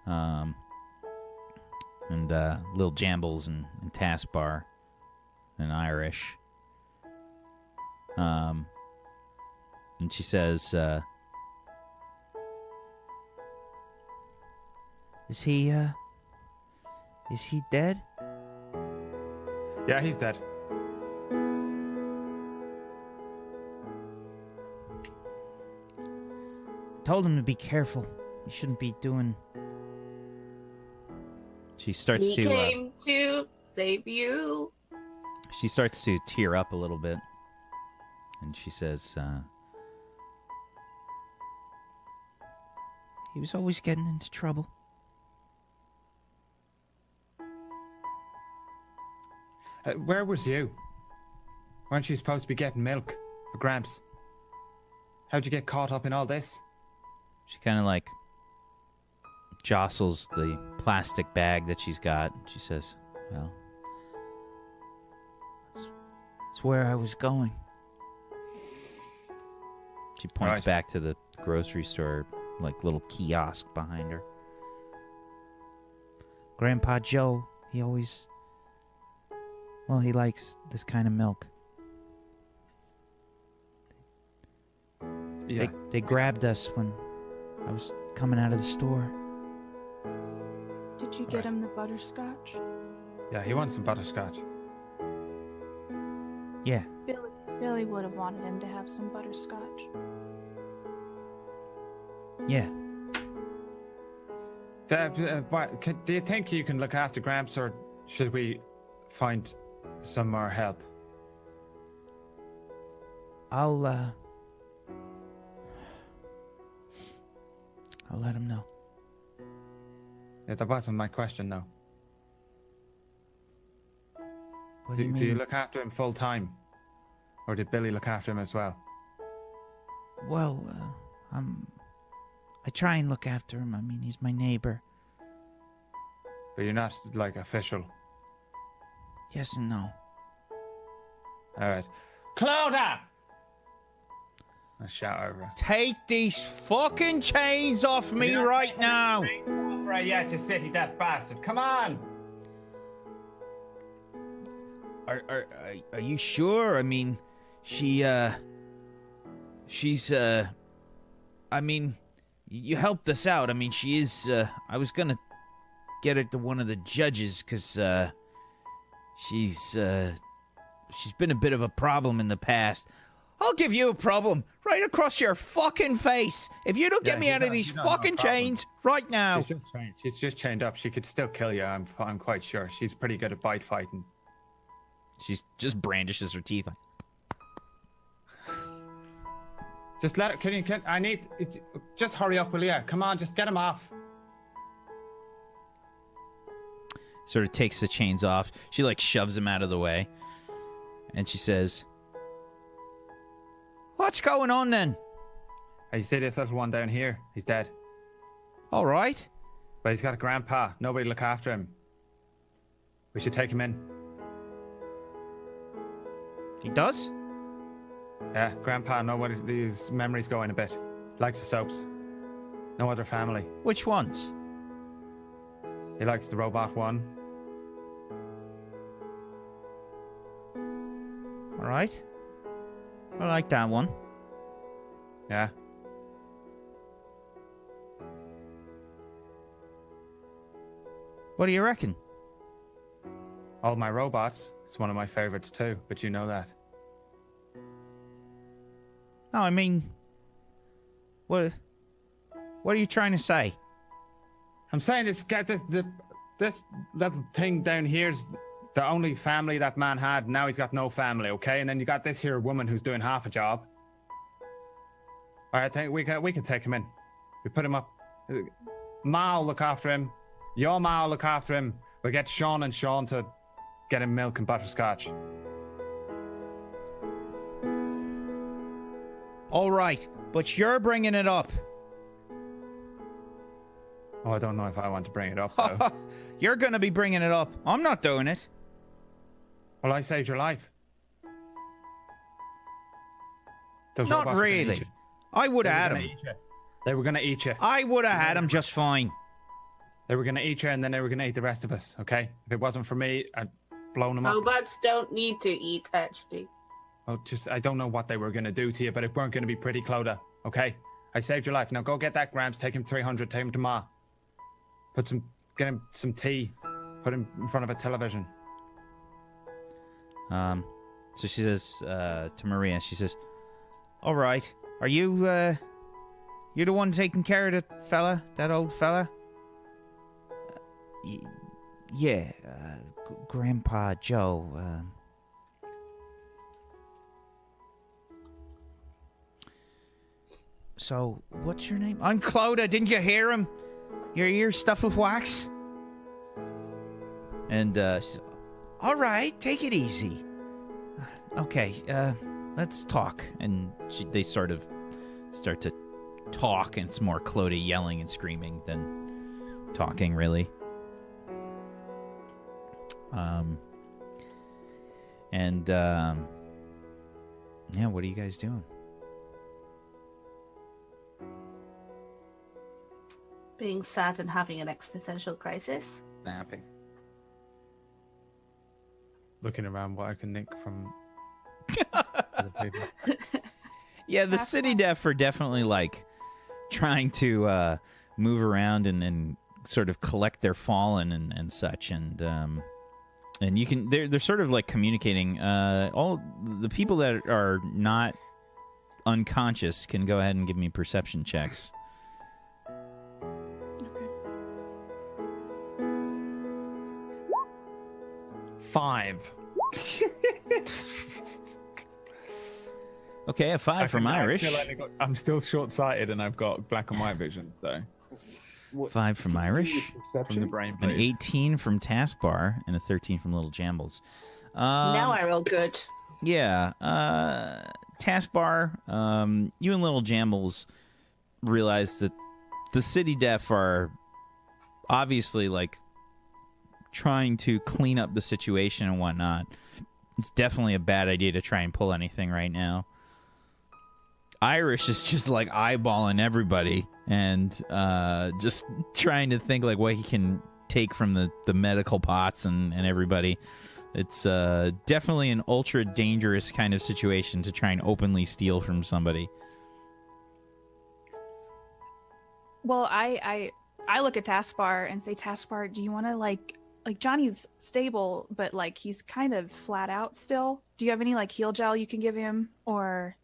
S1: and Lil Jambles and Taskbar and Irish. And she says, Is he dead?
S5: Yeah, he's dead.
S1: Told him to be careful. He shouldn't be doing. She starts
S3: He came to save you.
S1: She starts to tear up a little bit, and she says, "He was always getting into trouble."
S5: Where was you? Weren't you supposed to be getting milk for Gramps? How'd you get caught up in all this?
S1: She kind of like jostles the plastic bag that she's got. She says, "Well, that's where I was going." She points
S5: Right.
S1: back to the grocery store, like little kiosk behind her. Grandpa Joe, he always, well, he likes this kind of milk.
S5: Yeah.
S1: They grabbed us when I was coming out of the store.
S6: Did you get him the butterscotch?
S5: Yeah, he wants some butterscotch.
S1: Yeah.
S6: Billy would have wanted him to have some butterscotch.
S1: Yeah.
S5: Do you think you can look after Gramps, or should we find some more help?
S1: I'll let him know.
S5: Yeah, that wasn't my question, though.
S1: What do you mean?
S5: Do you look after him full time? Or did Billy look after him as well?
S1: Well, I try and look after him. I mean, he's my neighbor.
S5: But you're not, like, official.
S1: Yes and no.
S5: Alright. Clodagh! I shout over her.
S1: Take these fucking chains off me right now!
S5: Right, yeah, you silly deaf bastard. Come on!
S1: Are you sure? I mean, she's I mean, you helped us out. I mean, she is, I was gonna get her to one of the judges, because, she's been a bit of a problem in the past. I'll give you a problem right across your fucking face if you don't get me out of these fucking chains right now.
S5: She's just chained up. She could still kill you, I'm quite sure. She's pretty good at bite fighting.
S1: She's just brandishes her teeth.
S5: Just let her, just hurry up, will you? Come on, just get him off.
S1: Sort of takes the chains off. She like shoves him out of the way. And she says, "What's going on then?"
S5: Hey, you see this little one down here? He's dead.
S1: All right.
S5: But he's got a grandpa. Nobody look after him. We should take him in.
S1: He does?
S5: Yeah, grandpa, his memory's going a bit. Likes the soaps. No other family.
S1: Which ones?
S5: He likes the robot one.
S1: All right. I like that one.
S5: Yeah.
S1: What do you reckon?
S5: All My Robots. It's one of my favorites too, but you know that.
S1: No, I mean, what are you trying to say?
S5: I'm saying this little thing down here's the only family that man had. Now he's got no family, okay? And then you got this here woman who's doing half a job. All right, I think we can take him in. We put him up. Ma will look after him. Your ma will look after him. We'll get Sean to get him milk and butterscotch.
S1: All right, but you're bringing it up.
S5: Oh, I don't know if I want to bring it up, though.
S1: You're going to be bringing it up. I'm not doing it.
S5: Well, I saved your life. Those
S1: Not
S5: robots were gonna eat
S1: really.
S5: you.
S1: I would
S5: They were
S1: have had
S5: gonna
S1: him.
S5: eat you. They were going to eat you.
S1: I would have had him just fine.
S5: They were going to eat you, and then they were going to eat the rest of us, okay? If it wasn't for me, I'd blown them up.
S3: Robots don't need to eat, actually.
S5: Oh, I don't know what they were going to do to you, but it weren't going to be pretty, Clodagh, okay? I saved your life. Now go get that Gramps, take him 300, take him to Ma. Get him some tea, put him in front of a television.
S1: So she says to Maria, she says, "All right, are you you the one taking care of that old fella?" Yeah, Grandpa Joe. So, what's your name? I'm Clodagh. Didn't you hear him? Your ears stuffed with wax? And she's, all right, take it easy. Okay, let's talk. And they sort of start to talk, and it's more Clodagh yelling and screaming than talking, really. Yeah, what are you guys doing?
S3: Being sad and having an existential crisis.
S2: Napping.
S5: Looking around what I can nick from other people.
S1: Yeah, the city deaf are definitely like trying to move around and sort of collect their fallen and such, and you can they're sort of like communicating. All the people that are not unconscious can go ahead and give me perception checks.
S5: 5.
S1: Okay, a 5 from Irish.
S5: I'm still short-sighted, and I've got black and white vision, so
S1: 5 from Irish.
S5: from the brain.
S1: An
S5: Please.
S1: 18 from Taskbar, and a 13 from Little Jambles.
S3: Now I roll good.
S1: Yeah, Taskbar, you and Little Jambles realize that the city deaf are obviously like trying to clean up the situation and whatnot. It's definitely a bad idea to try and pull anything right now. Irish is just like eyeballing everybody and just trying to think like what he can take from the medical pots and everybody. It's definitely an ultra dangerous kind of situation to try and openly steal from somebody.
S6: Well, I look at Taskbar and say, Taskbar, do you want to like Johnny's stable, but like he's kind of flat out still. Do you have any like heal gel you can give him, or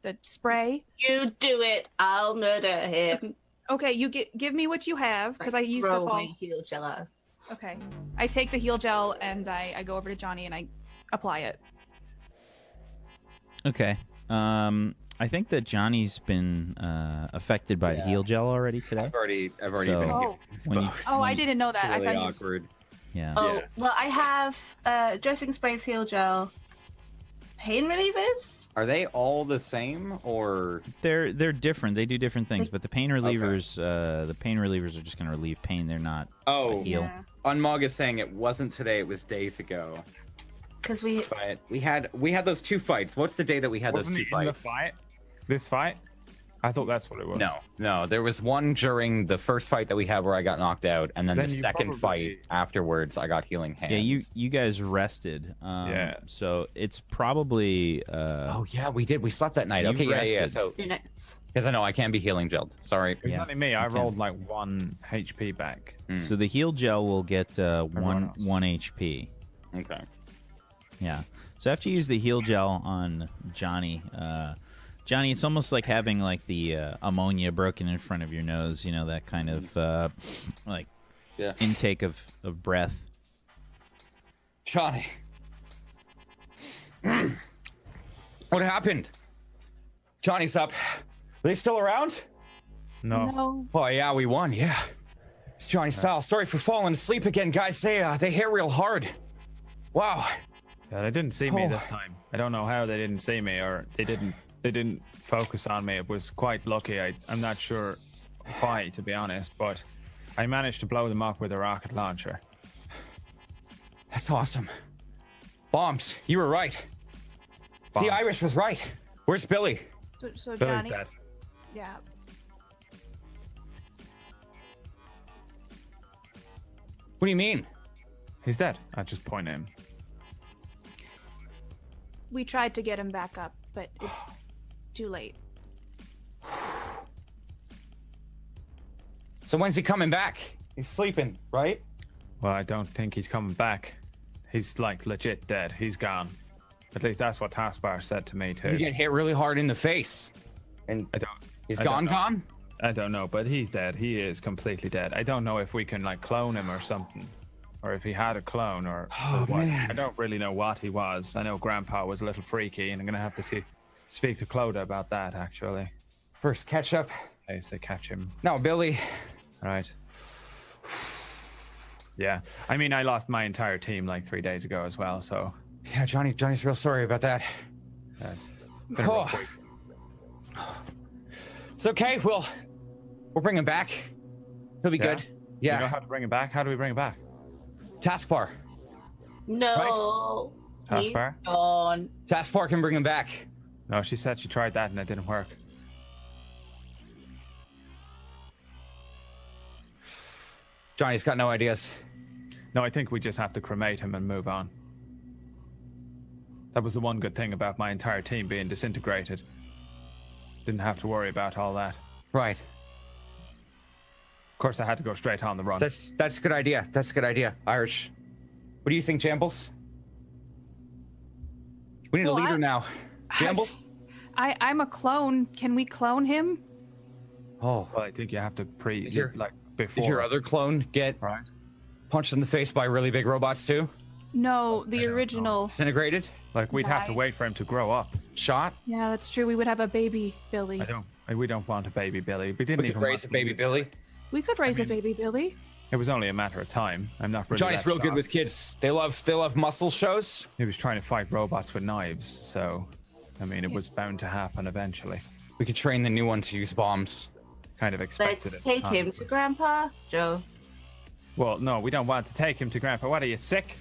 S6: the spray?
S3: You do it. I'll murder him.
S6: Okay, you give me what you have, because I used up
S3: Throw
S6: all.
S3: my heal gel out.
S6: Okay, I take the heal gel and I go over to Johnny and I apply it.
S1: Okay. I think that Johnny's been affected by the heal gel already today.
S2: I've already
S1: So-
S2: been
S6: Oh.
S1: When you,
S6: Oh, I didn't know that.
S2: It's really
S6: I thought you
S2: awkward.
S1: yeah.
S3: Oh, well, I have dressing sprays, heal gel, pain relievers.
S2: Are they all the same, or
S1: They're different. They do different things, but the pain relievers are just going to relieve pain. They're not a heal.
S3: Yeah.
S2: Unmog is saying it wasn't today, it was days ago.
S3: Because we
S2: But we had those 2 fights. What's the day that we had
S5: Wasn't
S2: those
S5: it
S2: 2
S5: in the
S2: fights?
S5: fight? This fight? I thought that's what it was.
S2: No. There was one during the first fight that we had where I got knocked out, and then
S5: Then
S2: the
S5: you
S2: second
S5: probably-
S2: fight afterwards, I got healing hands.
S1: Yeah, you guys rested.
S5: Yeah.
S1: So it's probably.
S2: Oh yeah, we did. We slept that night.
S1: You
S2: Okay, yeah.
S1: rested.
S2: So
S3: do next.
S2: because I know I can't be healing gelled. Sorry.
S5: It's
S1: Yeah.
S5: only me. I
S1: Okay.
S5: rolled like 1 HP back.
S1: So the heal gel will get
S5: Everyone else.
S1: one HP.
S2: Okay.
S1: Yeah. So after you use the heal gel on Johnny, Johnny, it's almost like having like the ammonia broken in front of your nose. You know, that kind of like intake of breath.
S2: Johnny. What happened? Johnny's up. Are they still around?
S5: No.
S2: Oh, yeah, we won. Yeah. It's Johnny style. Sorry for falling asleep again, guys. They hit real hard. Wow.
S5: Yeah, they didn't see me this time. I don't know how they didn't see me, or they didn't focus on me. It was quite lucky. I'm not sure why, to be honest, but I managed to blow them up with a rocket launcher.
S2: That's awesome. Bombs. You were right. See, Irish was right. Where's Billy?
S6: So
S5: Billy's
S6: Johnny.
S5: dead.
S6: Yeah.
S2: What do you mean?
S5: He's dead. I just point at him.
S6: We tried to get him back up, but it's too late.
S2: So when's he coming back? He's sleeping, right?
S5: Well, I don't think he's coming back. He's like legit dead. He's gone. At least that's what Taskbar said to me too.
S2: You get hit really hard in the face. And he's
S5: I don't know.
S2: gone?
S5: I don't know, but he's dead. He is completely dead. I don't know if we can like clone him or something, or if he had a clone or what.
S2: Man.
S5: I don't really know what he was. I know Grandpa was a little freaky, and I'm gonna have to speak to Clodagh about that actually.
S2: First catch up.
S5: I say catch him.
S2: No, Billy.
S5: Right. Yeah. I mean, I lost my entire team like 3 days ago as well, so.
S2: Yeah, Johnny's real sorry about that.
S5: That's been a rough
S2: Oh.
S5: week.
S2: It's okay. We'll bring him back. He'll be good.
S5: You know
S2: Yeah.
S5: how to bring him back? How do we bring him back?
S2: Taskbar.
S3: No. He's
S5: Taskbar?
S3: gone.
S2: Taskbar can bring him back.
S5: No, she said she tried that and it didn't work.
S2: Johnny's got no ideas.
S5: No, I think we just have to cremate him and move on. That was the one good thing about my entire team being disintegrated. Didn't have to worry about all that.
S2: Right.
S5: Of course, I had to go straight on the run.
S2: That's a good idea. That's a good idea. Irish. What do you think, Jambles? We need a leader now. Jambles?
S6: I'm a clone. Can we clone him?
S2: Oh.
S5: Well, I think you have to
S2: your-
S5: before.
S2: Did your other clone get
S5: Right.
S2: punched in the face by really big robots too?
S6: No, the original.
S2: Disintegrated?
S5: Like we'd have to
S6: Die.
S5: wait for him to grow up.
S2: Shot?
S6: Yeah, that's true. We would have a baby Billy.
S5: We don't want a baby Billy. We didn't
S2: We
S5: even
S2: could raise
S5: want
S2: a
S5: to
S2: baby
S5: use-
S2: Billy.
S6: We could raise a baby Billy.
S5: It was only a matter of time. I'm not really.
S2: Johnny's
S5: that
S2: real good
S5: shocked.
S2: with kids. They love muscle shows.
S5: He was trying to fight robots with knives, so I mean, it was bound to happen eventually.
S2: We could train the new one to use bombs.
S5: Kind of expected
S3: Let's
S5: it.
S3: take him
S5: honestly.
S3: to Grandpa. Joe.
S5: Well, no, we don't want to take him to Grandpa. What are you, sick?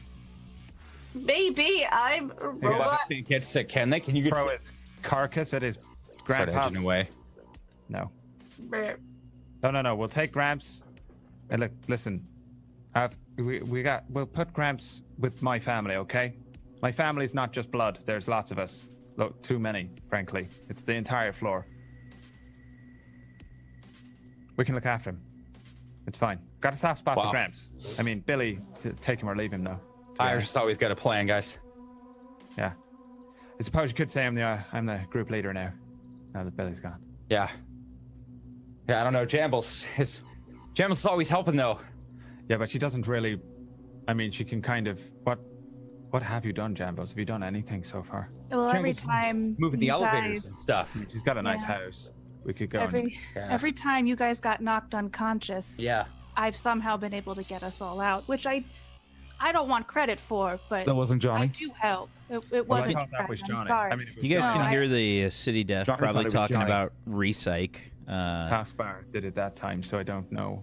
S3: Baby, I'm a robot.
S2: Robots can't get sick, can they? Can you get
S5: Throw
S2: sick?
S5: his carcass at his
S2: Start
S5: grandpa?
S2: edging away.
S5: No.
S3: Brr.
S5: No. We'll take Gramps. And look, listen. We'll put Gramps with my family, okay? My family's not just blood. There's lots of us. Look, too many, frankly. It's the entire floor. We can look after him. It's fine. Got a soft spot
S2: Wow.
S5: for Gramps. I mean, Billy, take him or leave him, though.
S2: Irish always got a plan, guys.
S5: Yeah. I suppose you could say I'm the group leader now. Now that Billy's gone.
S2: Yeah. Yeah, I don't know. Jambles. Jambles is always helping though.
S5: Yeah, but she doesn't really. I mean, she can kind of. What have you done, Jambos? Have you done anything so far?
S6: Well, every
S2: Jambles is
S6: time
S2: moving the
S6: you
S2: elevators
S6: guys-
S2: and stuff.
S5: I mean, she's got a nice
S6: Yeah.
S5: house. We could go and.
S6: every time you guys got knocked unconscious,
S2: Yeah.
S6: I've somehow been able to get us all out, which I don't want credit for, but
S7: wasn't
S6: I do help. It
S5: Well, I
S6: wasn't.
S5: thought that was
S6: I'm
S5: Johnny.
S6: sorry.
S5: I mean, it was
S1: You guys
S6: No,
S1: can
S6: I-
S1: hear the city deaf
S2: Johnny
S1: probably
S2: thought it was
S1: talking
S2: Johnny.
S1: about recyc.
S5: Taskbar did it that time, so I don't know.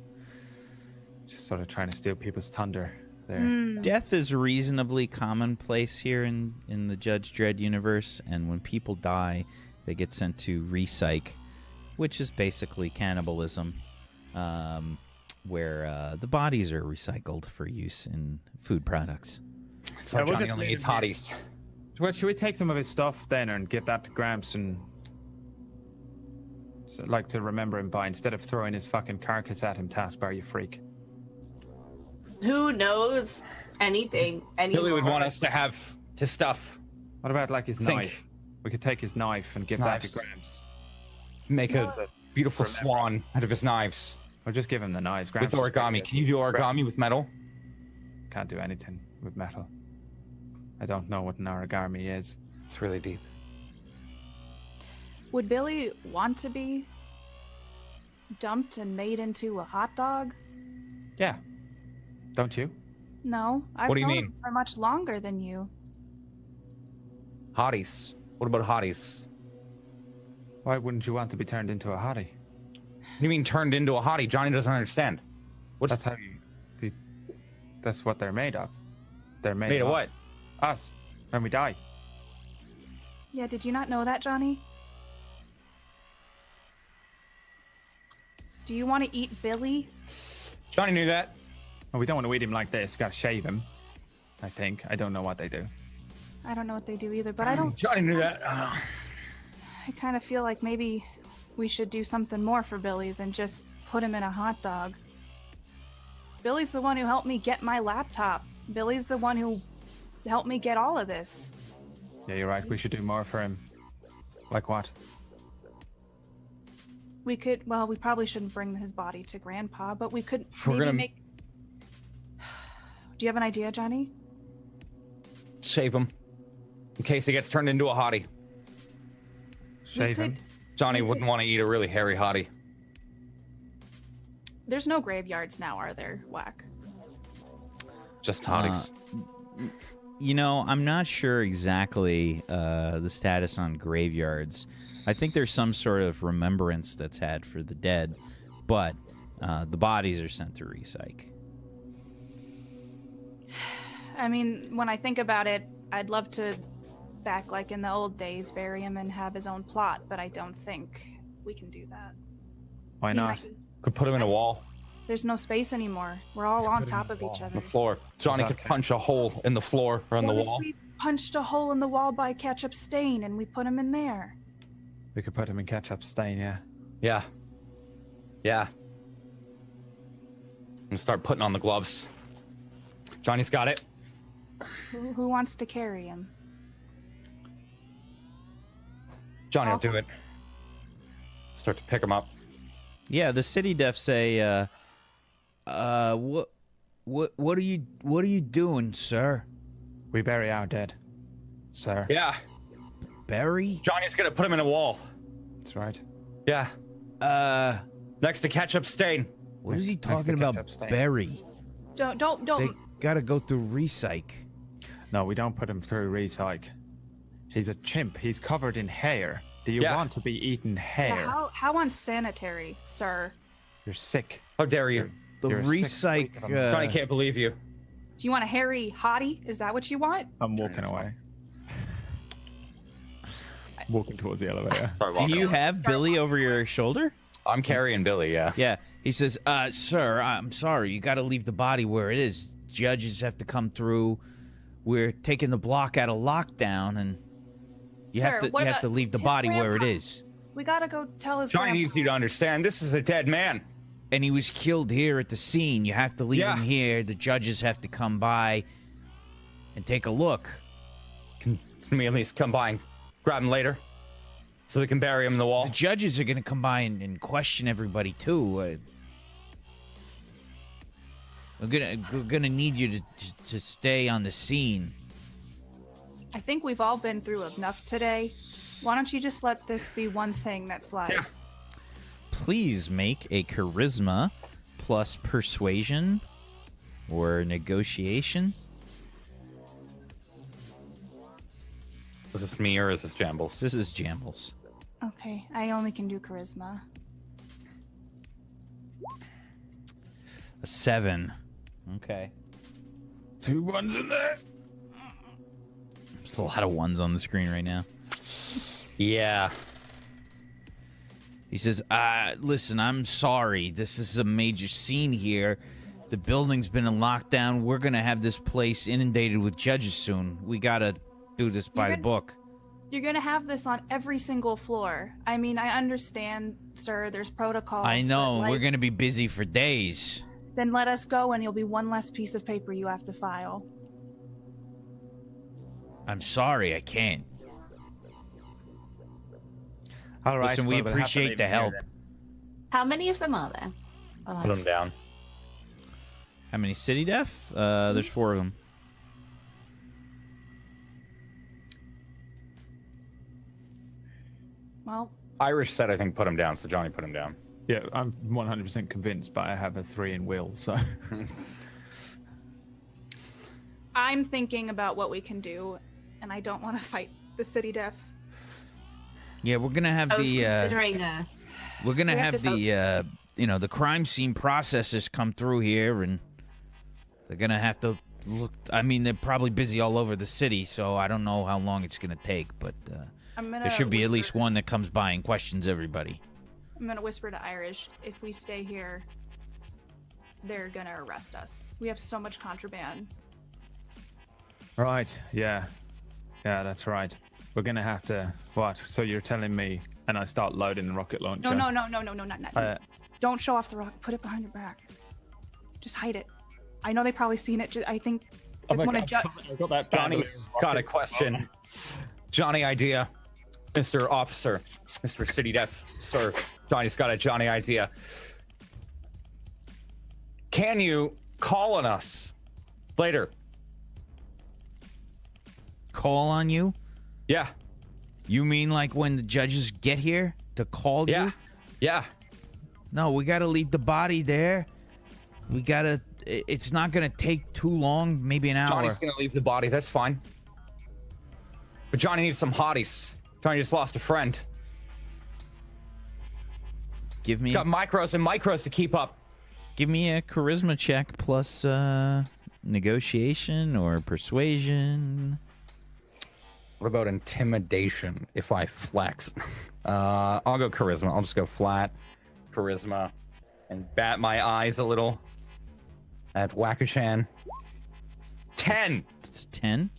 S5: Just sort of trying to steal people's thunder there.
S6: Hmm.
S1: Death is reasonably commonplace here in the Judge Dredd universe, and when people die, they get sent to recyc, which is basically cannibalism, where the bodies are recycled for use in food products.
S2: So
S5: Yeah, we'll
S2: Johnny
S5: just
S2: only
S5: leave
S2: eats
S5: him here.
S2: hotties.
S5: Well, should we take some of his stuff then and give that to Gramps and like to remember him by instead of throwing his fucking carcass at him, Taskbar, you freak.
S3: Who knows anything?
S2: Billy would
S3: anymore?
S2: want us to have his stuff.
S5: What about like his
S2: Think.
S5: knife? We could take his knife and give that to
S2: Knives.
S5: Gramps.
S2: Make
S6: No.
S2: a beautiful swan out of his knives.
S5: Or just give him the knives.
S2: With
S5: Gramps will
S2: origami.
S5: take it.
S2: Can you do origami with metal?
S5: Can't do anything with metal. I don't know what an origami is.
S2: It's really deep.
S6: Would Billy want to be dumped and made into a hot dog?
S5: Yeah. Don't you?
S6: No, I've
S2: What do you
S6: known
S2: mean?
S6: him for much longer than you.
S2: Hotties. What about hotties?
S5: Why wouldn't you want to be turned into a hottie?
S2: You mean turned into a hottie? Johnny doesn't understand. What's
S5: That's how you. That's what they're made of. They're made,
S2: Made of
S5: us.
S2: what?
S5: Us. When we die.
S6: Yeah, did you not know that, Johnny? Do you want to eat Billy?
S2: Johnny knew that.
S5: Well, we don't want to eat him like this. We gotta shave him. I think. I don't know what they do.
S6: I don't know what they do either, but I don't.
S2: Johnny knew that.
S6: I kind of feel like maybe we should do something more for Billy than just put him in a hot dog. Billy's the one who helped me get my laptop. Billy's the one who helped me get all of this.
S5: Yeah, you're right. We should do more for him. Like what?
S6: We could, well, we probably shouldn't bring his body to Grandpa, but we could
S2: We're
S6: maybe
S2: gonna-
S6: make. Do you have an idea, Johnny?
S2: Shave him. In case he gets turned into a hottie.
S5: Shave him.
S2: Johnny
S6: We
S2: wouldn't want to eat a really hairy hottie.
S6: There's no graveyards now, are there, Whack?
S2: Just hotties.
S1: You know, I'm not sure exactly the status on graveyards. I think there's some sort of remembrance that's had for the dead, but the bodies are sent to recyc.
S6: I mean, when I think about it, I'd love to, back like in the old days, bury him and have his own plot, but I don't think we can do that.
S5: Why
S6: You
S5: not?
S6: might-
S2: Could put him in a wall
S6: There's no space anymore. We're all on top of each
S2: on
S6: other.
S2: the floor. Johnny could
S5: Exactly.
S2: punch a hole in the floor or on the
S6: What if
S2: wall.
S6: we punched a hole in the wall by ketchup stain and we put him in there?
S5: We could put him in ketchup stain, yeah.
S2: Yeah. Yeah. I'm gonna start putting on the gloves. Johnny's got it.
S6: Who wants to carry him?
S2: Johnny will do it. Start to pick him up.
S1: Yeah, the city def say, what are you doing, sir?
S5: We bury our dead, sir.
S2: Yeah.
S1: Barry?
S2: Johnny's gonna put him in a wall.
S5: That's right.
S2: Yeah. Next to ketchup stain.
S1: What is he
S5: Next to
S1: talking about,
S5: ketchup stain.
S1: Barry?
S6: Don't.
S1: They gotta go through recyc.
S5: No, we don't put him through recyc. He's a chimp. He's covered in hair. Do you
S2: Yeah.
S5: want to be eating hair?
S6: Yeah, how unsanitary, sir.
S5: You're sick.
S2: How dare you?
S1: The
S5: You're a sick
S1: recyc.
S5: freak of a
S2: Johnny can't believe you.
S6: Do you want a hairy hottie? Is that what you want?
S5: I'm walking away. Walking towards the elevator.
S2: Sorry,
S1: Do
S2: walking
S1: you
S2: away.
S1: have Billy over your shoulder?
S2: I'm carrying Billy, yeah.
S1: Yeah. He says, sir, I'm sorry. You gotta leave the body where it is. Judges have to come through. We're taking the block out of lockdown, and you
S6: Sir,
S1: have to
S6: what about
S1: leave the
S6: his
S1: body where it
S6: grandpa?
S1: is.
S6: We gotta go tell his
S2: Johnny
S6: grandpa.
S2: needs you to understand. This is a dead man.
S1: And he was killed here at the scene. You have to leave
S2: Yeah.
S1: him here. The judges have to come by and take a look.
S2: Can we at least come by and grab him later? So we can bury him in the wall?
S1: The judges are gonna come by and question everybody too. We're gonna need you to stay on the scene.
S6: I think we've all been through enough today. Why don't you just let this be one thing that slides?
S1: Please make a charisma plus persuasion or negotiation.
S2: Is this me or is this Jambles?
S1: This is Jambles.
S6: Okay, I only can do charisma.
S1: A 7. Okay.
S5: 2 ones in there.
S1: There's a lot of ones on the screen right now.
S2: Yeah.
S1: He says, listen, I'm sorry. This is a major scene here. The building's been in lockdown. We're going to have this place inundated with judges soon. We got to do this by the book.
S6: You're gonna have this on every single floor. I mean, I understand, sir, there's protocols.
S1: I know.
S6: but, like,
S1: We're going to be busy for days.
S6: Then let us go and you'll be one less piece of paper you have to file.
S1: I'm sorry. I can't.
S5: All right.
S1: Listen, we
S5: well, we'll have to
S1: appreciate
S5: leave
S1: the
S5: him here
S1: help.
S5: then.
S3: How many of them are there?
S2: Put them down.
S1: How many city def? There's 4 of them.
S6: Well,
S2: Irish said, I think, put him down, so Johnny put him down.
S5: Yeah, I'm 100% convinced, but I have a 3 in will, so.
S6: I'm thinking about what we can do, and I don't want to fight the city def.
S1: Yeah, we're gonna have
S3: I was
S1: the
S3: considering
S1: we're gonna
S3: we have
S1: have
S3: to
S1: the the crime scene processors come through here, and they're gonna have to look. I mean, they're probably busy all over the city, so I don't know how long it's gonna take, but there should be at least one that comes by and questions everybody.
S6: I'm gonna whisper to Irish, if we stay here, they're gonna arrest us. We have so much contraband.
S5: Right, yeah. Yeah, that's right. We're gonna have to. What? So you're telling me, and I start loading the rocket launcher?
S6: No, not. Don't show off the rock. Put it behind your back. Just hide it. I know they've probably seen it. I think
S5: Oh my
S6: when a
S5: God,
S6: judge.
S5: I've got that
S2: Johnny's got a question. Johnny idea. Mr. Officer, Mr. City Def, sir. Johnny's got a Johnny idea. Can you call on us later?
S1: Call on you?
S2: Yeah.
S1: You mean like when the judges get here to call
S2: Yeah.
S1: you?
S2: Yeah.
S1: No, we gotta leave the body there. We gotta. It's not gonna take too long. Maybe an hour.
S2: Johnny's gonna leave the body. That's fine. But Johnny needs some hotties. Johnny just lost a friend.
S1: Give me.
S2: He's got micros and micros to keep up.
S1: Give me a charisma check plus negotiation or persuasion.
S2: What about intimidation if I flex? I'll go charisma. I'll just go flat charisma and bat my eyes a little at Wakachan. 10.
S1: It's 10.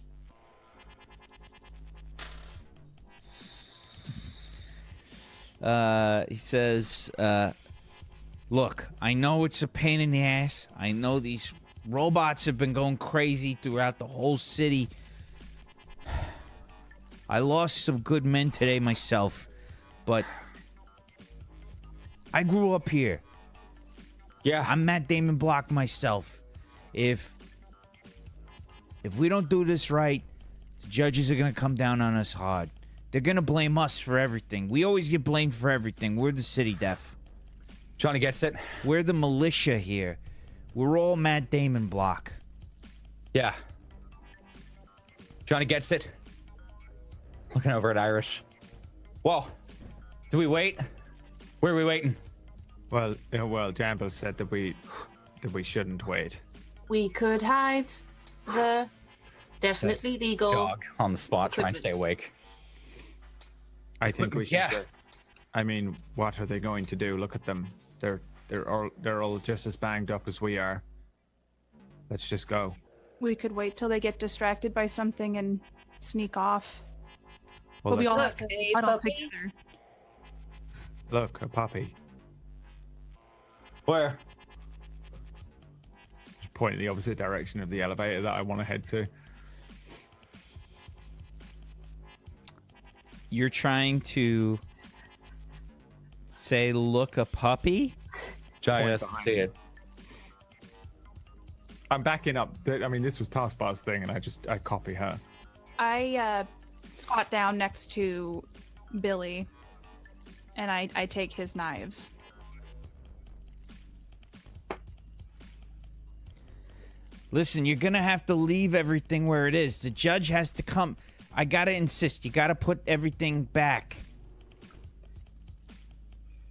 S1: He says, look, I know it's a pain in the ass. I know these robots have been going crazy throughout the whole city. I lost some good men today myself, but I grew up here.
S2: Yeah.
S1: I'm Matt Damon Block myself. If we don't do this right, the judges are going to come down on us hard. They're going to blame us for everything. We always get blamed for everything. We're the city def.
S2: Johnny gets it.
S1: We're the militia here. We're all Matt Damon Block.
S2: Yeah. Johnny gets it. Looking over at Irish. Well, do we wait? Where are we waiting?
S5: Well, Jamble said that we shouldn't wait.
S3: we could hide the definitely legal.
S2: Dog on the spot, trying to stay awake.
S5: I think we should
S2: Yeah.
S5: just. I mean, what are they going to do? Look at them. They're all just as banged up as we are. Let's just go.
S6: We could wait till they get distracted by something and sneak off.
S5: Well,
S6: But we all
S5: let's-
S6: have to
S3: Look, a
S6: huddle
S3: puppy.
S6: together.
S5: look, a puppy.
S2: Where?
S5: Just point in the opposite direction of the elevator that I want to head to.
S1: You're trying to say, look, a puppy?
S2: Johnny
S5: Point
S2: doesn't
S5: behind
S2: see
S5: you.
S2: it.
S5: I'm backing up. I mean, this was Taskbar's thing, and I copy her.
S6: I squat down next to Billy and I take his knives.
S1: Listen, you're going to have to leave everything where it is. The judge has to come. I got to insist. You got to put everything back.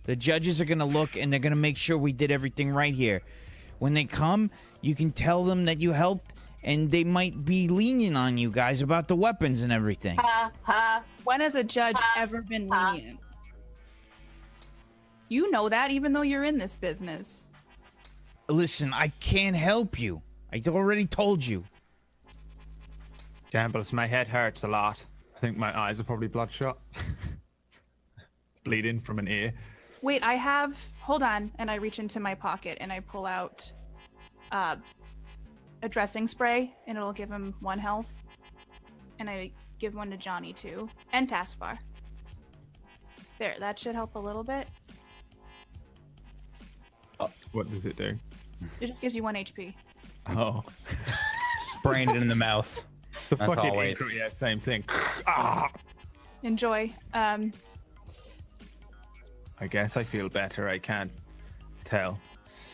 S1: The judges are going to look and they're going to make sure we did everything right here. When they come, you can tell them that you helped and they might be lenient on you guys about the weapons and everything.
S3: Ha ha.
S6: When has a judge ever been lenient? You know that even though you're in this business.
S1: Listen, I can't help you. I already told you.
S5: Jambles, my head hurts a lot. I think my eyes are probably bloodshot. Bleeding from an ear.
S6: Wait, hold on. And I reach into my pocket and I pull out a dressing spray and it'll give him 1 health. And I give one to Johnny too. And Taskbar. There, that should help a little bit.
S5: What does it do?
S6: It just gives you 1 HP.
S5: Oh,
S2: Spraying it in the mouth.
S5: the
S2: That's
S5: fucking
S2: always-
S5: intro, yeah, same thing. Ah!
S6: Enjoy.
S5: I guess I feel better. I can't tell.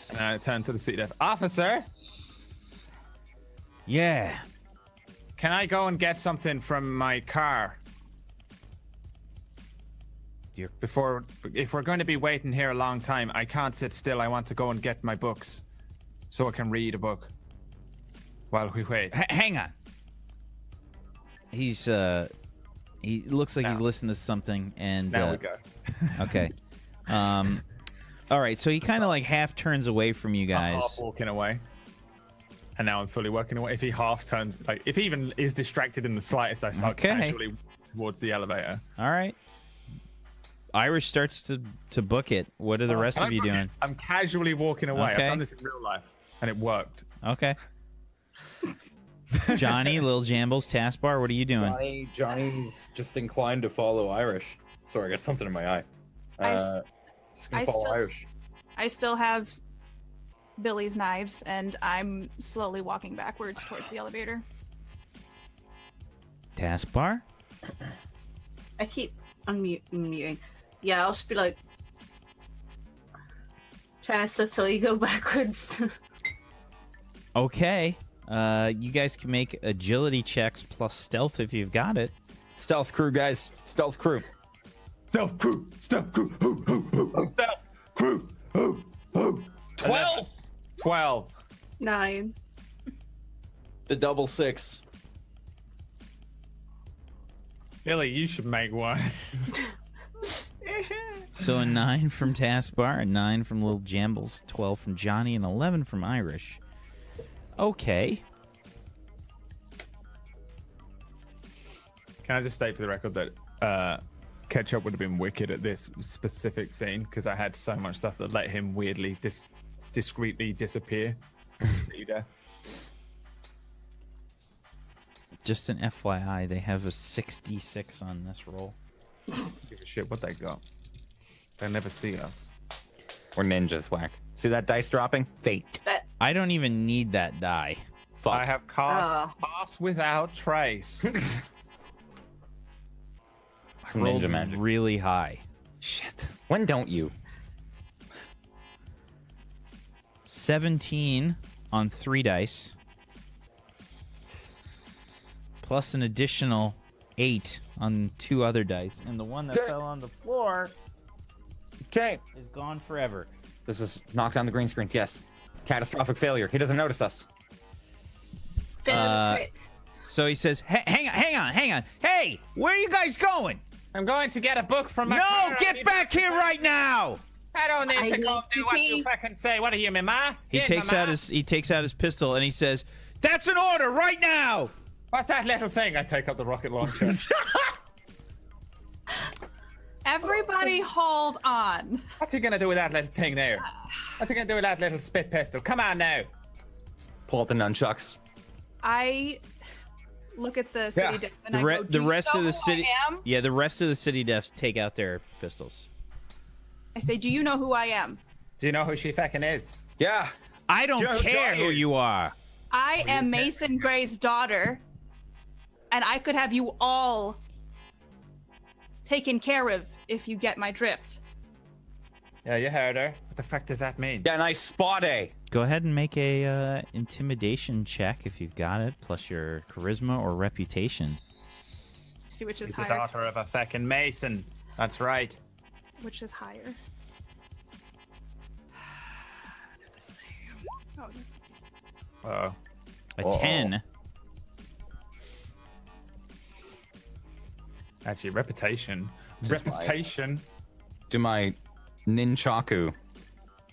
S5: And I turn to the city def. Officer,
S1: Yeah.
S5: can I go and get something from my car? Before, if we're going to be waiting here a long time, I can't sit still. I want to go and get my books so I can read a book while we wait.
S1: Hang on. He's he looks like he's listening to something, and
S5: Now we go.
S1: okay. All right, so he kind of like half turns away from you
S5: I'm
S1: guys.
S5: half walking away. And now I'm fully walking away. If he half turns, like if he even is distracted in the slightest, I start
S1: Okay.
S5: casually towards the elevator.
S1: All right. Irish starts to book it. What are the rest of you doing?
S5: I'm casually walking away.
S1: Okay.
S5: I've done this in real life, and it worked.
S1: Okay. Johnny, Lil Jambles, Taskbar, what are you doing?
S8: Johnny's just inclined to follow Irish. Sorry, I got something in my eye. Just gonna follow Irish.
S6: I still have Billy's knives, and I'm slowly walking backwards towards the elevator.
S1: Taskbar?
S3: I keep unmuting. Yeah, I'll just be like trying to subtly go backwards.
S1: Okay. You guys can make agility checks plus stealth if you've got it.
S2: Stealth crew, guys. Stealth crew.
S5: Stealth crew, stealth crew, stealth crew,
S2: 12.
S5: 12.
S3: 9.
S8: The double 6.
S5: Billy, you should make one.
S1: So a 9 from Taskbar, a 9 from Lil Jambles, 12 from Johnny, and 11 from Irish. Okay.
S5: Can I just state for the record that Ketchup would have been wicked at this specific scene because I had so much stuff that let him weirdly, discreetly disappear. See you there.
S1: Just an FYI, they have a 66 on this roll.
S5: Give a shit what they got. They'll never see us.
S2: We're ninjas, whack. See that dice dropping? Fate.
S1: I don't even need that die.
S5: I have cast Pass Without Trace.
S2: Some
S1: Rolled
S2: ninja magic.
S1: really high.
S2: Shit. When don't you?
S1: 17 on 3 dice. Plus an additional 8 on 2 other dice. And the one that fell on the floor
S2: Okay.
S1: is gone forever.
S2: This is knock down the green screen. Yes. Catastrophic failure. He doesn't notice us.
S1: So he says, hang on. Hey, where are you guys going?
S5: I'm going to get a book from my
S1: No,
S5: car.
S1: get back here right now!
S5: I don't need
S3: I
S5: to go
S3: need
S5: do
S3: to
S5: what you
S3: pee.
S5: fucking say. What are you, my ma?
S1: He takes out his pistol and he says, "That's an order right now."
S5: What's that little thing? I take up the rocket launcher.
S6: Everybody hold on.
S5: What's he gonna do with that little thing there? What's he gonna do with that little spit pistol? Come on now.
S2: Pull out the nunchucks.
S6: I look at the city
S5: Yeah.
S6: deck and I go,
S1: The
S6: "Do you
S1: rest
S6: know
S1: of the
S6: who
S1: city,
S6: I am?"
S1: yeah, the rest of the city defs take out their pistols.
S6: I say, "Do you know who I am?"
S5: Do you know who she fucking is?
S8: Yeah.
S1: I don't
S8: You know who
S1: care
S8: Johnny
S1: who
S8: is.
S1: you are.
S6: I am Mason Gray's daughter, and I could have you all taken care of if you get my drift.
S5: Yeah, you heard her. What the fuck does that mean?
S2: Yeah, nice spot, eh?
S1: Go ahead and make a intimidation check if you've got it, plus your charisma or reputation.
S6: See which is
S5: She's the
S6: higher.
S5: daughter of a fucking Mason. That's right.
S6: Which is higher? They're the same. Oh, this.
S5: Uh-oh.
S1: A 10.
S5: Actually, reputation.
S2: Just
S5: Reputation.
S2: Do my ninchaku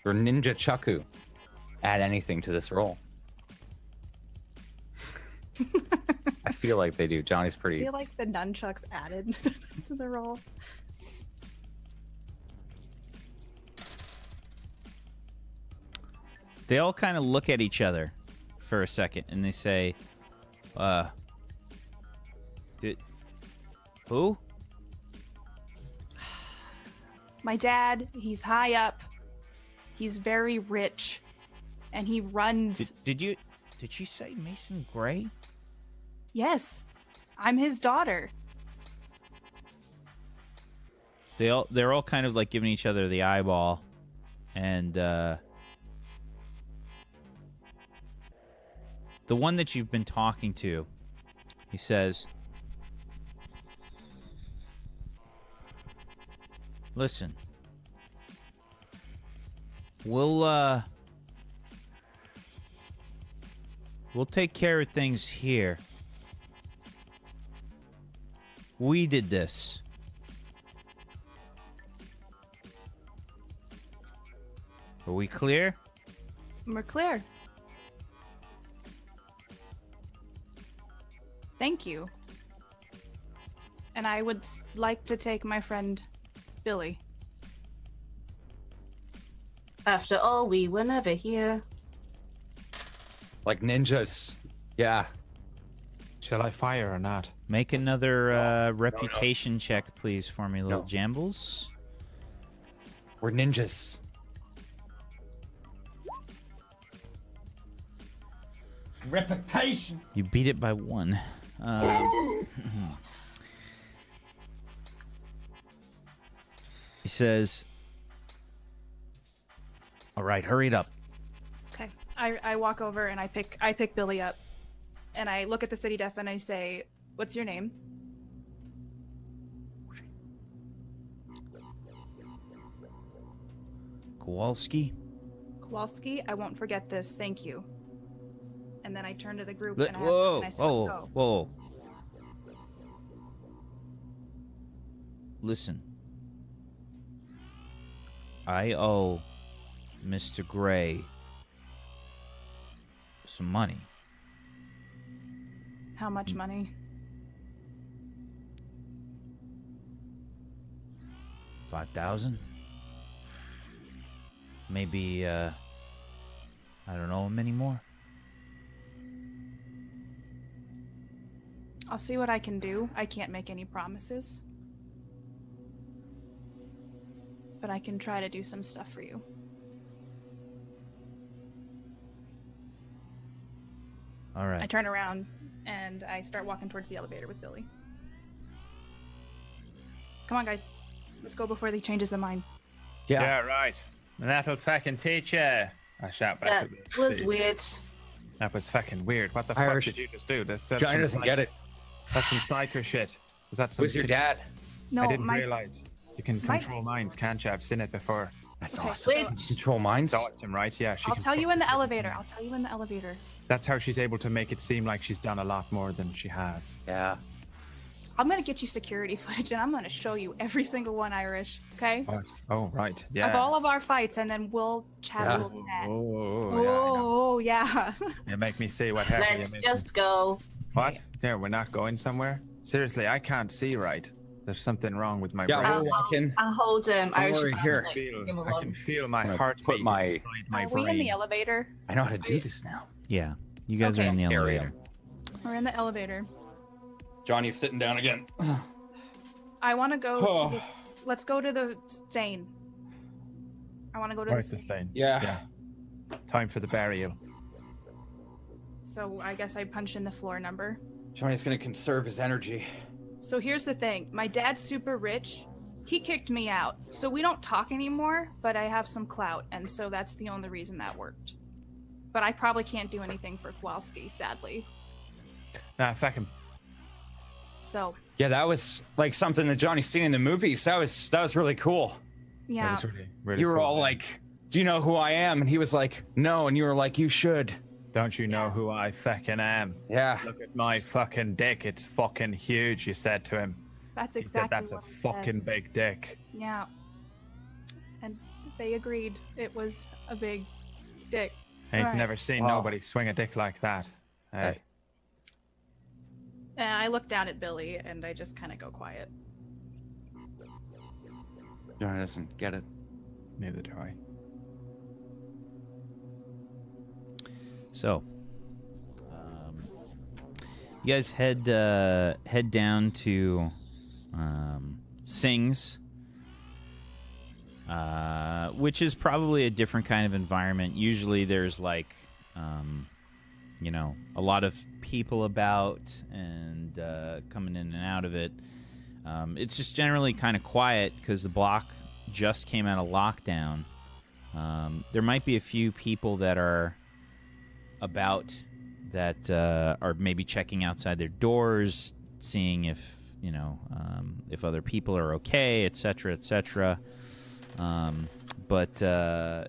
S2: or ninja chaku add anything to this roll? I feel like they do. Johnny's
S6: I
S2: pretty.
S6: feel like the nunchucks added to the roll.
S1: They all kind of look at each other for a second and they say, who?
S6: My dad, he's high up. He's very rich. And he runs.
S1: Did she say Mason Gray?
S6: Yes. I'm his daughter.
S1: They're all kind of like giving each other the eyeball, and the one that you've been talking to, he says, "Listen, we'll take care of things here. We did this." Are we clear?
S6: We're clear. Thank you. And I would like to take my friend Billy.
S3: After all, we were never here.
S2: Like ninjas. Yeah.
S5: Shall I fire or not?
S1: Make another reputation check, please, for me, little
S2: No.
S1: Jambles.
S2: We're ninjas.
S8: Reputation.
S1: You beat it by 1. He says, "All right, hurry it up."
S6: Okay. I walk over and I pick Billy up. And I look at the city def and I say, "What's your name?"
S1: Kowalski.
S6: Kowalski, I won't forget this. Thank you. And then I turn to the group
S1: Li-
S6: and
S1: whoa,
S6: I say,
S1: whoa,
S6: "Go."
S1: whoa. Listen. I owe Mr. Gray some money.
S6: How much money?
S1: 5,000? Maybe, I don't know, many more.
S6: I'll see what I can do. I can't make any promises. But I can try to do some stuff for you.
S1: All right.
S6: I turn around and I start walking towards the elevator with Billy. Come on, guys. Let's go before he changes his mind.
S5: Yeah, right. And that'll fucking teach you. I shout back.
S3: That
S5: at the
S3: was
S5: dude.
S3: weird.
S5: That was fucking weird. What the
S2: Irish.
S5: fuck did you just do? That's some
S2: Johnny doesn't get it.
S5: That's some psycho shit. Is that some?
S2: Who's your dad?
S6: No,
S5: I didn't
S6: my
S5: realize you can
S6: my-
S5: control minds, can't you? I've seen it before.
S2: That's
S6: Okay,
S2: awesome.
S3: wait.
S2: Control minds.
S5: Saw it, right? Yeah. She
S6: I'll
S5: can
S6: tell you in the
S5: fucking-
S6: elevator. I'll tell you in the elevator.
S5: That's how she's able to make it seem like she's done a lot more than she has.
S2: Yeah.
S6: I'm gonna get you security footage and I'm gonna show you every single one, Irish. Okay?
S5: Oh, right. Yeah.
S6: Of all of our fights, and then we'll chat
S2: Yeah.
S6: a little bit.
S5: Oh, yeah. I know.
S6: Oh, yeah.
S5: You make me see what happened.
S3: Let's just go.
S5: What? There, we're not going somewhere? Seriously, I can't see right. There's something wrong with my
S2: Yeah,
S5: brain.
S2: we're walking.
S3: I'll hold Irish.
S2: worry,
S3: hand,
S2: here.
S3: like,
S5: Feel-
S3: leave him
S5: I
S3: alone.
S5: can feel my
S2: I'm gonna
S5: heart
S2: put my-
S5: inside my
S6: Are we in the
S5: brain.
S6: elevator?
S2: I know how to do this now.
S1: Yeah. You guys are
S6: Okay.
S1: in the
S2: Area.
S1: elevator.
S6: We're in the elevator.
S2: Johnny's sitting down again.
S6: I want to go to the, let's go to the stain. I want to go to
S5: Right,
S6: the
S5: the
S6: stain.
S5: stain.
S2: Yeah.
S5: Time for the burial.
S6: So I guess I punch in the floor number.
S2: Johnny's gonna conserve his energy.
S6: So here's the thing. My dad's super rich. He kicked me out. So we don't talk anymore, but I have some clout. And so that's the only reason that worked. But I probably can't do anything for Kowalski, sadly.
S5: Nah, fuck him.
S6: So,
S2: Yeah, that was like something that Johnny's seen in the movies. That was really cool.
S5: That
S6: yeah.
S5: was really, really
S2: You were
S5: cool.
S2: all like, "Do you know who I am?" And he was like, "No." And you were like, "You should."
S5: Don't you know who I fucking am?
S2: Yeah.
S5: Look at my fucking dick. It's fucking huge, you said to him.
S6: That's
S5: He said
S6: exactly
S5: that's a
S6: what I said.
S5: fucking big dick.
S6: Yeah. And they agreed it was a big dick.
S5: Ain't
S6: Right.
S5: never seen
S2: Wow.
S5: nobody swing a dick like that. Hey.
S6: And I look down at Billy and I just kind of go quiet.
S2: Johnny doesn't get it.
S5: Neither do I.
S1: So, you guys head down to Sing's, which is probably a different kind of environment. Usually there's like, you know, a lot of people about and coming in and out of it. It's just generally kind of quiet because the block just came out of lockdown. There might be a few people that are about that are maybe checking outside their doors, seeing if, you know, if other people are okay, etc., etc. But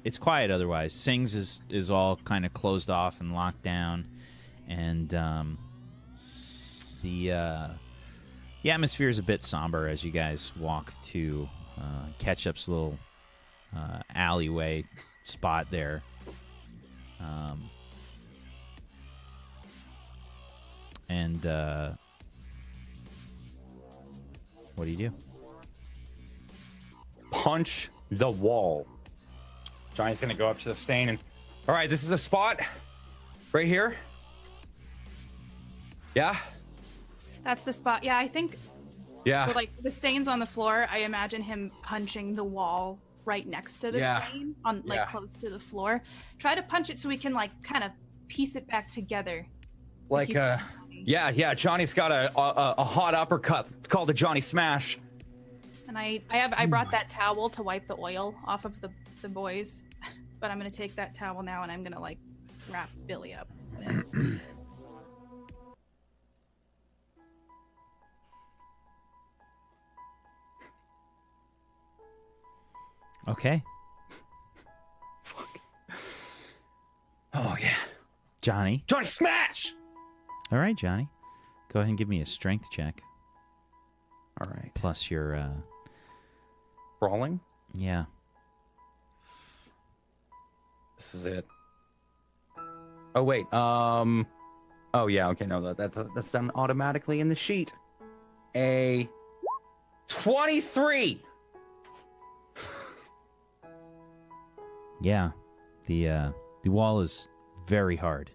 S1: it's quiet otherwise. Sings is all kind of closed off and locked down, and the atmosphere is a bit somber as you guys walk to Ketchup's little alleyway spot there. And what do you do?
S2: Punch the wall. Johnny's gonna go up to the stain and, all right, this is a spot right here. Yeah.
S6: That's the spot. Yeah, I think.
S2: Yeah.
S6: So like the stains on the floor, I imagine him punching the wall right next to the stain on like close to the floor. Try to punch it so we can like kind of piece it back together.
S2: Like yeah. Johnny's got a hot uppercut called the Johnny Smash.
S6: And I brought that towel to wipe the oil off of the boys, but I'm gonna take that towel now and I'm gonna like wrap Billy up.
S1: Okay.
S2: Oh yeah.
S1: Johnny
S2: Smash!
S1: All right, Johnny. Go ahead and give me a strength check.
S2: All right.
S1: Plus your
S2: Brawling?
S1: yeah.
S2: This is it. Oh wait. Oh yeah. Okay. No, that's done automatically in the sheet. A 23.
S1: Yeah. The wall is very hard.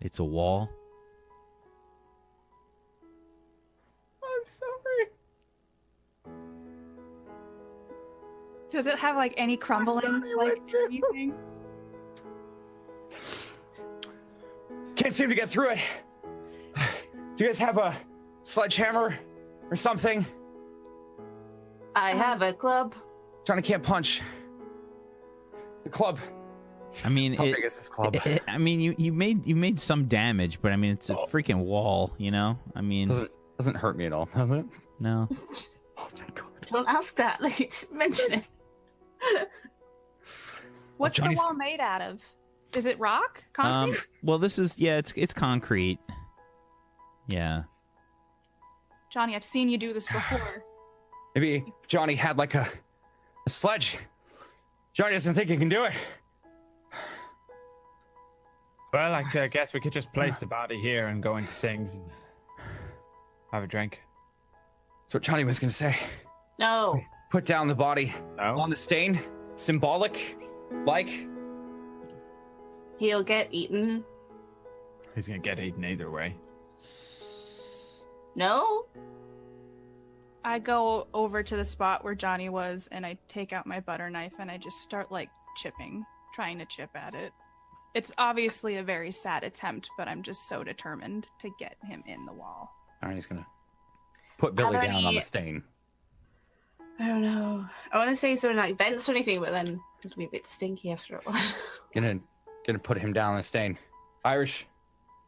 S1: It's a wall.
S2: I'm sorry.
S6: Does it have like any crumbling, like anything?
S2: Can't seem to get through it. Do you guys have a sledgehammer or something?
S3: I have a club.
S2: Johnny can't punch. The club.
S1: I mean,
S2: How big is this club?
S1: I mean, you made some damage, but I mean, it's a freaking wall, you know. I mean,
S2: Doesn't hurt me at all, does it?
S1: no.
S2: Oh my god.
S3: Don't ask that. Like, just mention it.
S6: What's the wall made out of? Is it rock? Concrete?
S1: Well, this is it's concrete. Yeah.
S6: Johnny, I've seen you do this before.
S2: Maybe Johnny had like a sledge. Johnny doesn't think he can do it.
S5: Well, I guess we could just place the body here and go into Sings and have a drink.
S2: That's what Johnny was gonna say.
S3: No.
S2: Put down the body
S5: No?
S2: on the stain. Symbolic. Like.
S3: He'll get eaten.
S5: He's gonna get eaten either way.
S3: No?
S6: I go over to the spot where Johnny was and I take out my butter knife and I just start like trying to chip at it. It's obviously a very sad attempt, but I'm just so determined to get him in the wall.
S2: All right, he's gonna put Billy down on the stain.
S3: I don't know. I want to say sort of like vents or anything, but then it'll be a bit stinky after all.
S2: Gonna put him down on the stain. Irish,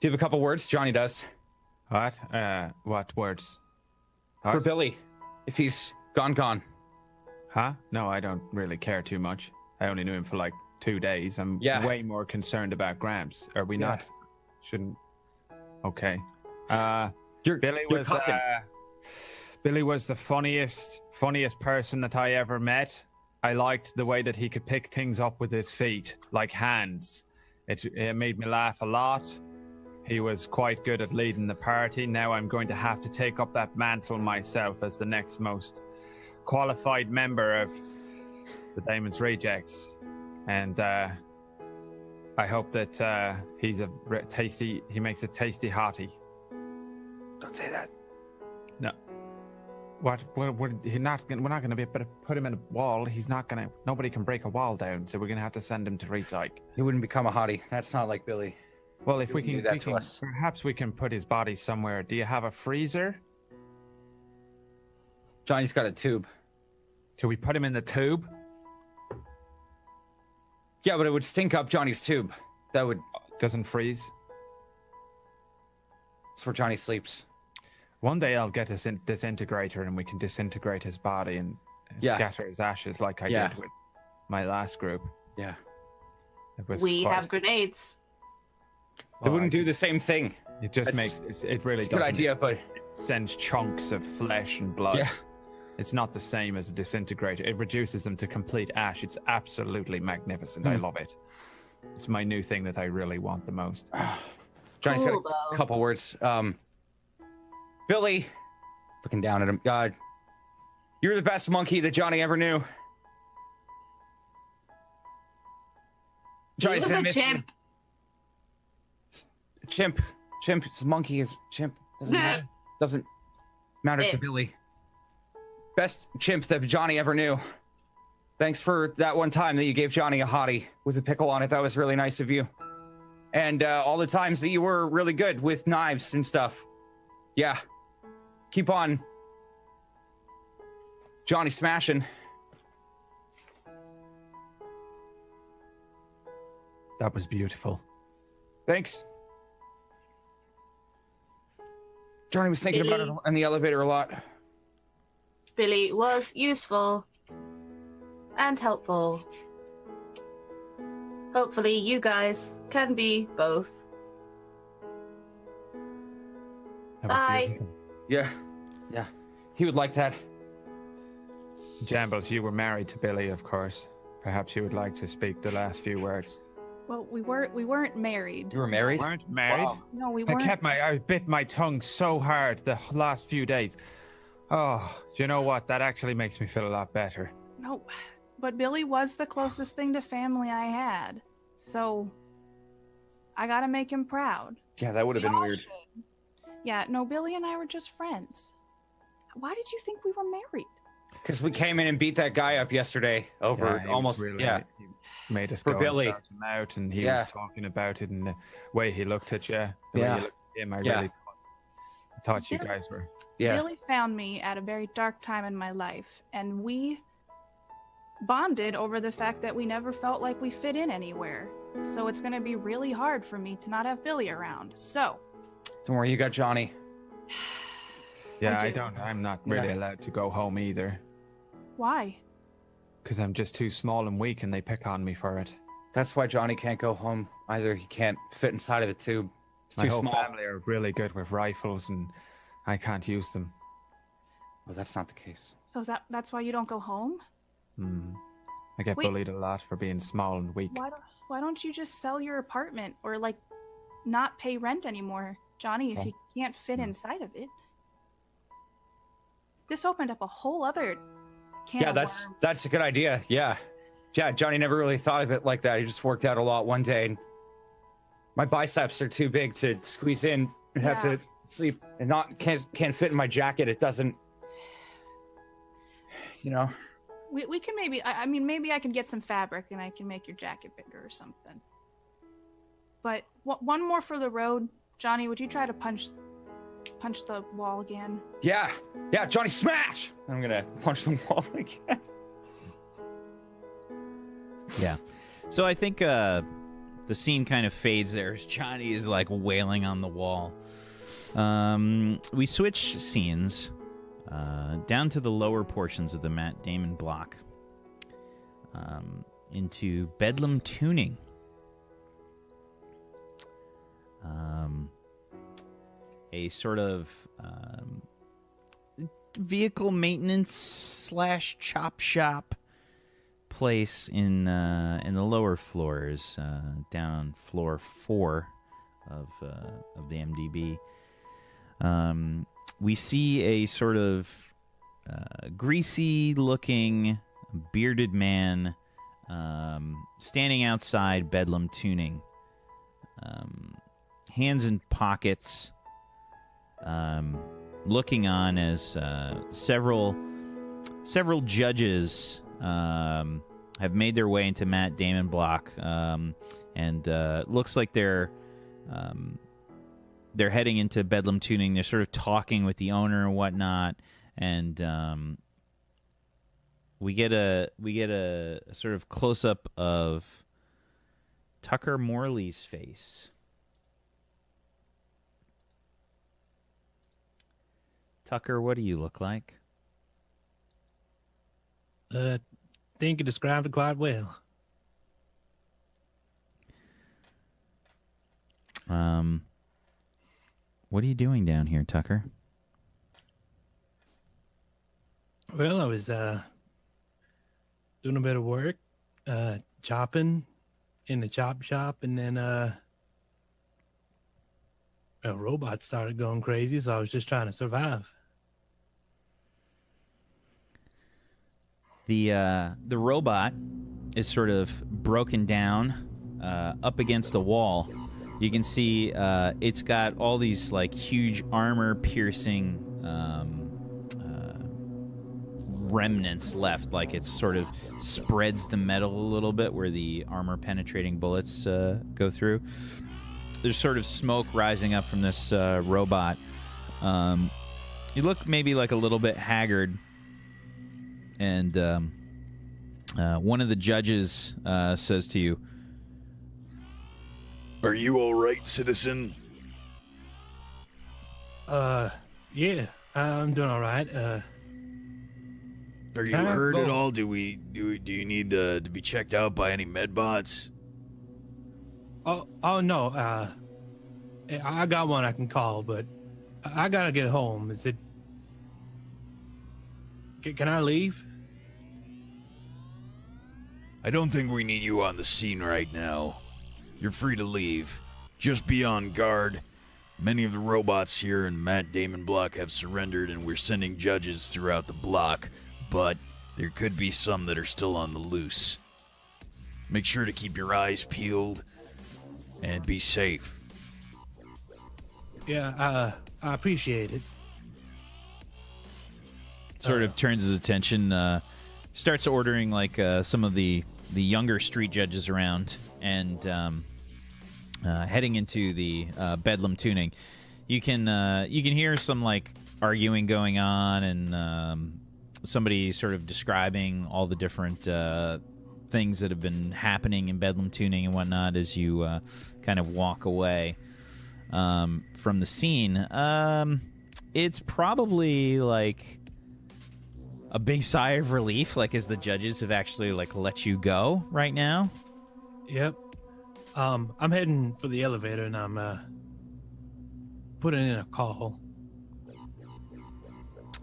S2: do you have a couple words? Johnny does.
S5: What? What words?
S2: For
S5: What?
S2: Billy, if he's gone.
S5: Huh? No, I don't really care too much. I only knew him for like 2 days. I'm way more concerned about Gramps. Are we not? Shouldn't. Okay. Billy was the funniest person that I ever met. I liked the way that he could pick things up with his feet, like hands. It made me laugh a lot. He was quite good at leading the party. Now I'm going to have to take up that mantle myself as the next most qualified member of the Damon's Rejects. And I hope that he makes a tasty hottie.
S2: Don't say that.
S5: No. What? We're not going to be able to put him in a wall. He's not going to. Nobody can break a wall down, so we're going to have to send him to recycle.
S2: He wouldn't become a hottie. That's not like Billy.
S5: Well, if
S2: He
S5: we
S2: wouldn't
S5: can,
S2: do that to us.
S5: perhaps we can put his body somewhere. Do you have a freezer?
S2: Johnny's got a tube.
S5: Can we put him in the tube?
S2: Yeah, but it would stink up Johnny's tube. That would.
S5: Doesn't freeze.
S2: That's where Johnny sleeps.
S5: One day I'll get a disintegrator and we can disintegrate his body and scatter his ashes like I did with my last group.
S2: Yeah.
S3: We have grenades.
S2: It wouldn't do the same thing.
S5: It just makes it really
S2: It's a good
S5: doesn't.
S2: idea, but
S5: It sends chunks of flesh and blood.
S2: yeah.
S5: It's not the same as a disintegrator. It reduces them to complete ash. It's absolutely magnificent. I love it. It's my new thing that I really want the most.
S2: Johnny's
S3: Cool,
S2: got a
S3: though.
S2: couple words. Billy, looking down at him. God, you're the best monkey that Johnny ever knew. Johnny's
S3: He
S2: gonna
S3: was a
S2: miss you.
S3: chimp.
S2: Chimp. It's monkey. Is chimp. Doesn't matter to Billy. Best chimp that Johnny ever knew. Thanks for that one time that you gave Johnny a hottie with a pickle on it. That was really nice of you. And all the times that you were really good with knives and stuff. Yeah. Keep on. Johnny smashing.
S5: That was beautiful.
S2: Thanks. Johnny was thinking about it in the elevator a lot.
S3: Billy was useful and helpful. Hopefully, you guys can be both.
S5: That was
S3: Bye.
S5: beautiful.
S2: Yeah. Yeah. He would like that.
S5: Jambles, you were married to Billy, of course. Perhaps you would like to speak the last few words.
S6: Well, we weren't married.
S2: You were married?
S5: Weren't married?
S2: Wow.
S6: No, we weren't.
S5: I bit my tongue so hard the last few days. Oh, do you know what? That actually makes me feel a lot better.
S6: No, but Billy was the closest thing to family I had. So I gotta make him proud.
S2: Yeah, that would have
S6: We
S2: been
S6: all
S2: weird.
S6: should. Yeah, no, Billy and I were just friends. Why did you think we were married?
S2: Because we came in and beat that guy up yesterday over
S5: Yeah, he was
S2: almost.
S5: really-
S2: Yeah.
S5: He made us
S2: For
S5: go
S2: Billy.
S5: and start him out, and he
S2: Yeah.
S5: was talking about it, and the way he looked at you, the way
S2: Yeah.
S5: you looked at him, I
S2: Yeah.
S5: really thought you
S6: Billy-
S5: guys were.
S2: Yeah.
S6: Billy found me at a very dark time in my life, and we bonded over the fact that we never felt like we fit in anywhere. So it's gonna be really hard for me to not have Billy around. So
S2: Don't worry, you got Johnny.
S5: Yeah,
S6: do.
S5: I'm not really
S2: Yeah.
S5: allowed to go home either,
S6: why?
S5: because I'm just too small and weak, and they pick on me for it.
S2: That's why Johnny can't go home either. He can't fit inside of the tube. It's
S5: My
S2: too
S5: whole
S2: small.
S5: family are really good with rifles, and I can't use them.
S2: Well, that's not the case.
S6: So that's why you don't go home?
S5: I get
S6: Wait.
S5: bullied a lot for being small and weak.
S6: Why don't you just sell your apartment or like not pay rent anymore, Johnny, if you can't fit inside of it? This opened up a whole other can
S2: Yeah,
S6: of
S2: that's
S6: worms.
S2: a good idea. Yeah. Yeah, Johnny never really thought of it like that. He just worked out a lot one day. And my biceps are too big to squeeze in and have
S6: Yeah.
S2: to sleep and can't fit in my jacket. It doesn't, you know.
S6: We can maybe I mean maybe I can get some fabric and I can make your jacket bigger or something. But one more for the road, Johnny. Would you try to punch the wall again?
S2: Yeah. Yeah, Johnny smash. I'm going to punch the wall again.
S1: Yeah. So I think the scene kind of fades there as Johnny is like wailing on the wall. We switch scenes down to the lower portions of the Matt Damon block into Bedlam Tuning. A sort of vehicle maintenance / chop shop place in the lower floors, down on floor 4 of the MDB. We see a sort of greasy-looking, bearded man standing outside Bedlam Tuning, hands in pockets, looking on as several judges have made their way into Matt Damon block, and looks like they're heading into Bedlam tuning. They're sort of talking with the owner and whatnot, and we get a sort of close up of Tucker Morley's face. Tucker, what do you look like?
S4: Think you described it quite well.
S1: What are you doing down here, Tucker?
S4: Well, I was doing a bit of work, chopping in the chop shop, and then a robot started going crazy, so I was just trying to survive.
S1: The robot is sort of broken down up against the wall. You can see it's got all these like huge armor-piercing remnants left. Like it sort of spreads the metal a little bit where the armor-penetrating bullets go through. There's sort of smoke rising up from this robot. You look maybe like a little bit haggard. And one of the judges says to you,
S9: "Are you all right, citizen?"
S4: Yeah, I'm doing all right.
S9: Are you hurt at all? Do you need to be checked out by any medbots?
S4: Oh no. I got one I can call, but I gotta get home. Is it? Can I leave?
S9: I don't think we need you on the scene right now. You're free to leave. Just be on guard. Many of the robots here in Matt Damon block have surrendered, and we're sending judges throughout the block, but there could be some that are still on the loose. Make sure to keep your eyes peeled and be safe.
S4: Yeah, I appreciate it.
S1: Sort of turns his attention, starts ordering like some of the younger street judges around, and heading into the Bedlam tuning. You can hear some like arguing going on, and somebody sort of describing all the different things that have been happening in Bedlam tuning and whatnot as you kind of walk away from the scene. It's probably like a big sigh of relief, like as the judges have actually like let you go right now.
S4: Yep. I'm heading for the elevator, and I'm putting in a call.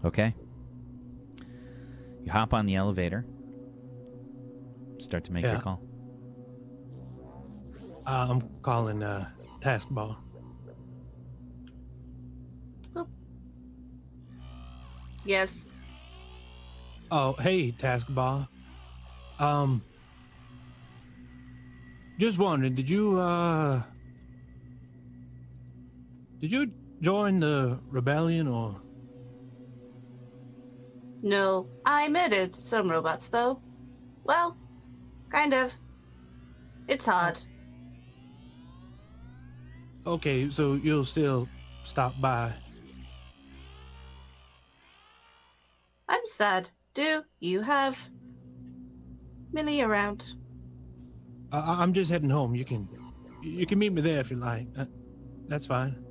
S1: Okay. You hop on the elevator. Start to make your call.
S4: I'm calling Taskbar.
S3: Yes.
S4: Oh, hey, Taskbar. Just wondering, did you join the Robellion, or?
S3: No, I murdered some robots, though. Well, kind of. It's hard.
S4: Okay, so you'll still stop by.
S3: I'm sad. Do you have Millie around?
S4: I'm just heading home. You can meet me there if you like. That's fine.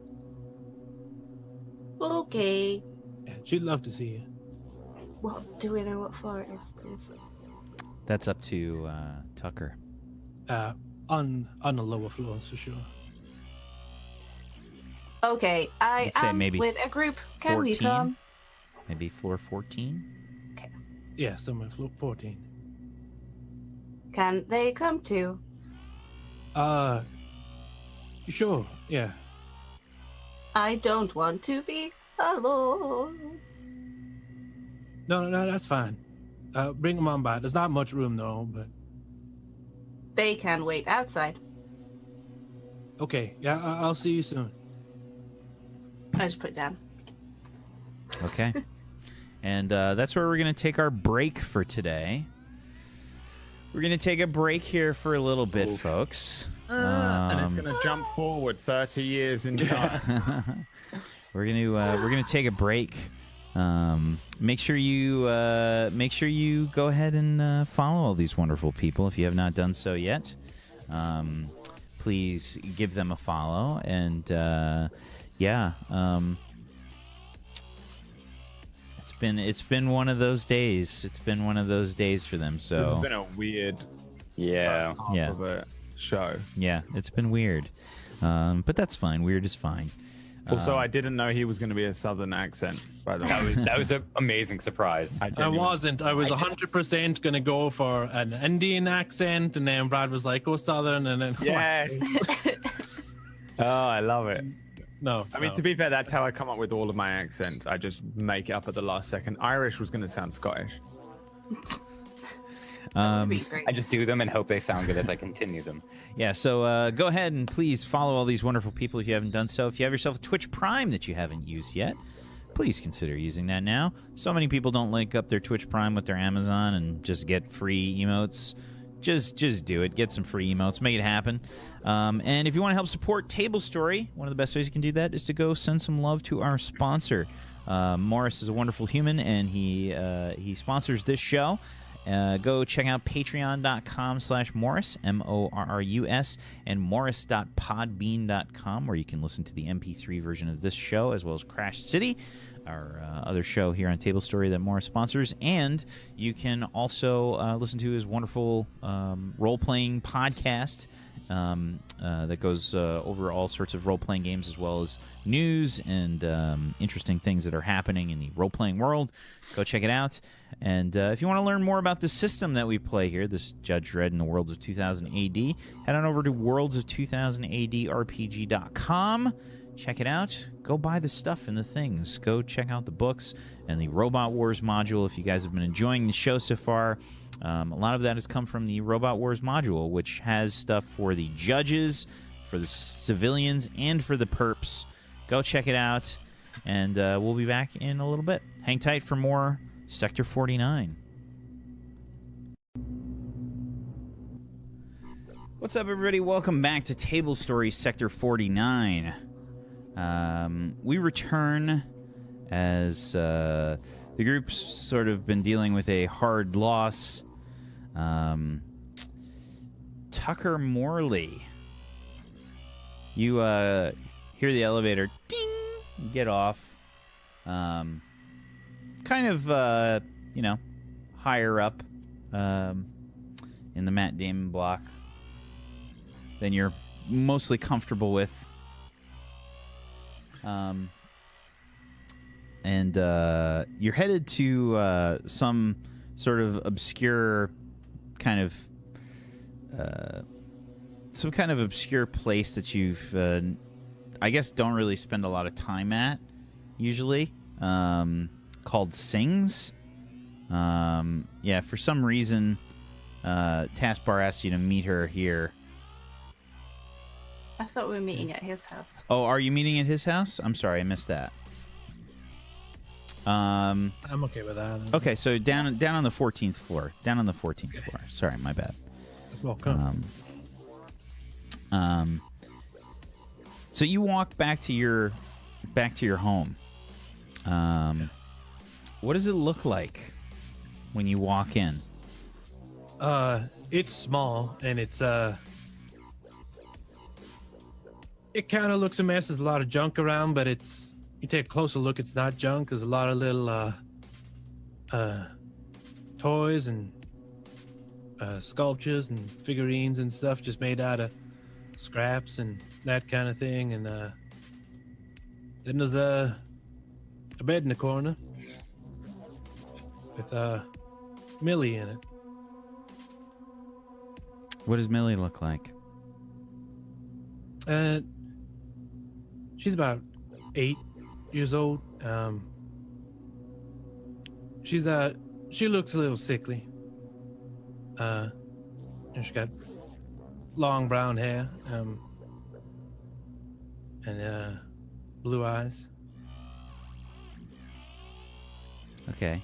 S3: Okay.
S4: Yeah, she'd love to see you.
S3: What do we know what floor it is, please?
S1: That's up to Tucker.
S4: On the lower floors for sure.
S3: Okay, I
S1: I'd say
S3: am
S1: maybe
S3: with a group. Can
S1: 14?
S3: we come?
S1: Maybe floor 14?
S4: Yeah, somewhere 14.
S3: Can they come too?
S4: Sure, yeah.
S3: I don't want to be alone.
S4: No, that's fine. Bring them on by. There's not much room though, but
S3: They can wait outside.
S4: okay. Yeah, I'll see you soon.
S3: I just put it down.
S1: Okay. And that's where we're going to take our break for today. We're going to take a break here for a little bit, folks.
S5: And it's going to jump forward 30 years in time.
S1: We're gonna take a break. Make sure you go ahead and follow all these wonderful people if you have not done so yet. Please give them a follow, and it's been one of those days. It's been one of those days for them. So
S5: It's been a weird
S1: yeah
S5: of a show.
S1: Yeah, it's been weird, but that's fine. Weird is fine.
S5: Also, I didn't know he was going to be a southern accent, by the way.
S2: That was an amazing surprise.
S4: I wasn't. I was 100% going to go for an Indian accent, and then Brad was like, "Oh, southern," and then
S5: Yeah. Oh, I love it.
S4: No,
S5: I mean, to be fair, that's how I come up with all of my accents. I just make it up at the last second. Irish was going to sound Scottish.
S2: I just do them and hope they sound good as I continue them.
S1: Yeah, so go ahead and please follow all these wonderful people if you haven't done so. If you have yourself a Twitch Prime that you haven't used yet, please consider using that now. So many people don't link up their Twitch Prime with their Amazon and just get free emotes. Just do it. Get some free emotes. Make it happen. And if you want to help support Table Story, one of the best ways you can do that is to go send some love to our sponsor. Morris is a wonderful human, and he sponsors this show. Go check out patreon.com/Morris, Morrus, and morris.podbean.com, where you can listen to the MP3 version of this show, as well as Crash City, our other show here on Table Story that Morris sponsors. And you can also listen to his wonderful role-playing podcast that goes over all sorts of role-playing games, as well as news and interesting things that are happening in the role-playing world. Go check it out. And if you want to learn more about the system that we play here, this Judge Dredd in the Worlds of 2000 AD, head on over to worldsof2000adrpg.com. Check it out. Go buy the stuff and the things. Go check out the books and the Robot Wars module if you guys have been enjoying the show so far. A lot of that has come from the Robot Wars module, which has stuff for the judges, for the civilians, and for the perps. Go check it out, and we'll be back in a little bit. Hang tight for more Sector 49. What's up, everybody? Welcome back to Table Story Sector 49. We return as the group's sort of been dealing with a hard loss. Tucker Morley. You hear the elevator ding, get off. Kind of, higher up in the Matt Damon block than you're mostly comfortable with. And you're headed to some sort of obscure kind of some kind of obscure place that you've I guess don't really spend a lot of time at usually, called Sings. For some reason Taskbar asked you to meet her here.
S3: I thought we were meeting at his house.
S1: Oh, are you meeting at his house? I'm sorry, I missed that.
S4: I'm okay with that.
S1: Okay, so down on the 14th floor. Down on the 14th floor. Sorry, my bad.
S4: Welcome.
S1: So you walk back to your home. What does it look like when you walk in?
S4: It's small, and it's it kind of looks a mess. There's a lot of junk around, but you take a closer look, it's not junk. There's a lot of little toys and sculptures and figurines and stuff just made out of scraps and that kind of thing. And then there's a bed in the corner with Millie in it.
S1: What does Millie look like?
S4: She's about 8 years old. She looks a little sickly. And she got long brown hair, and blue eyes.
S1: Okay.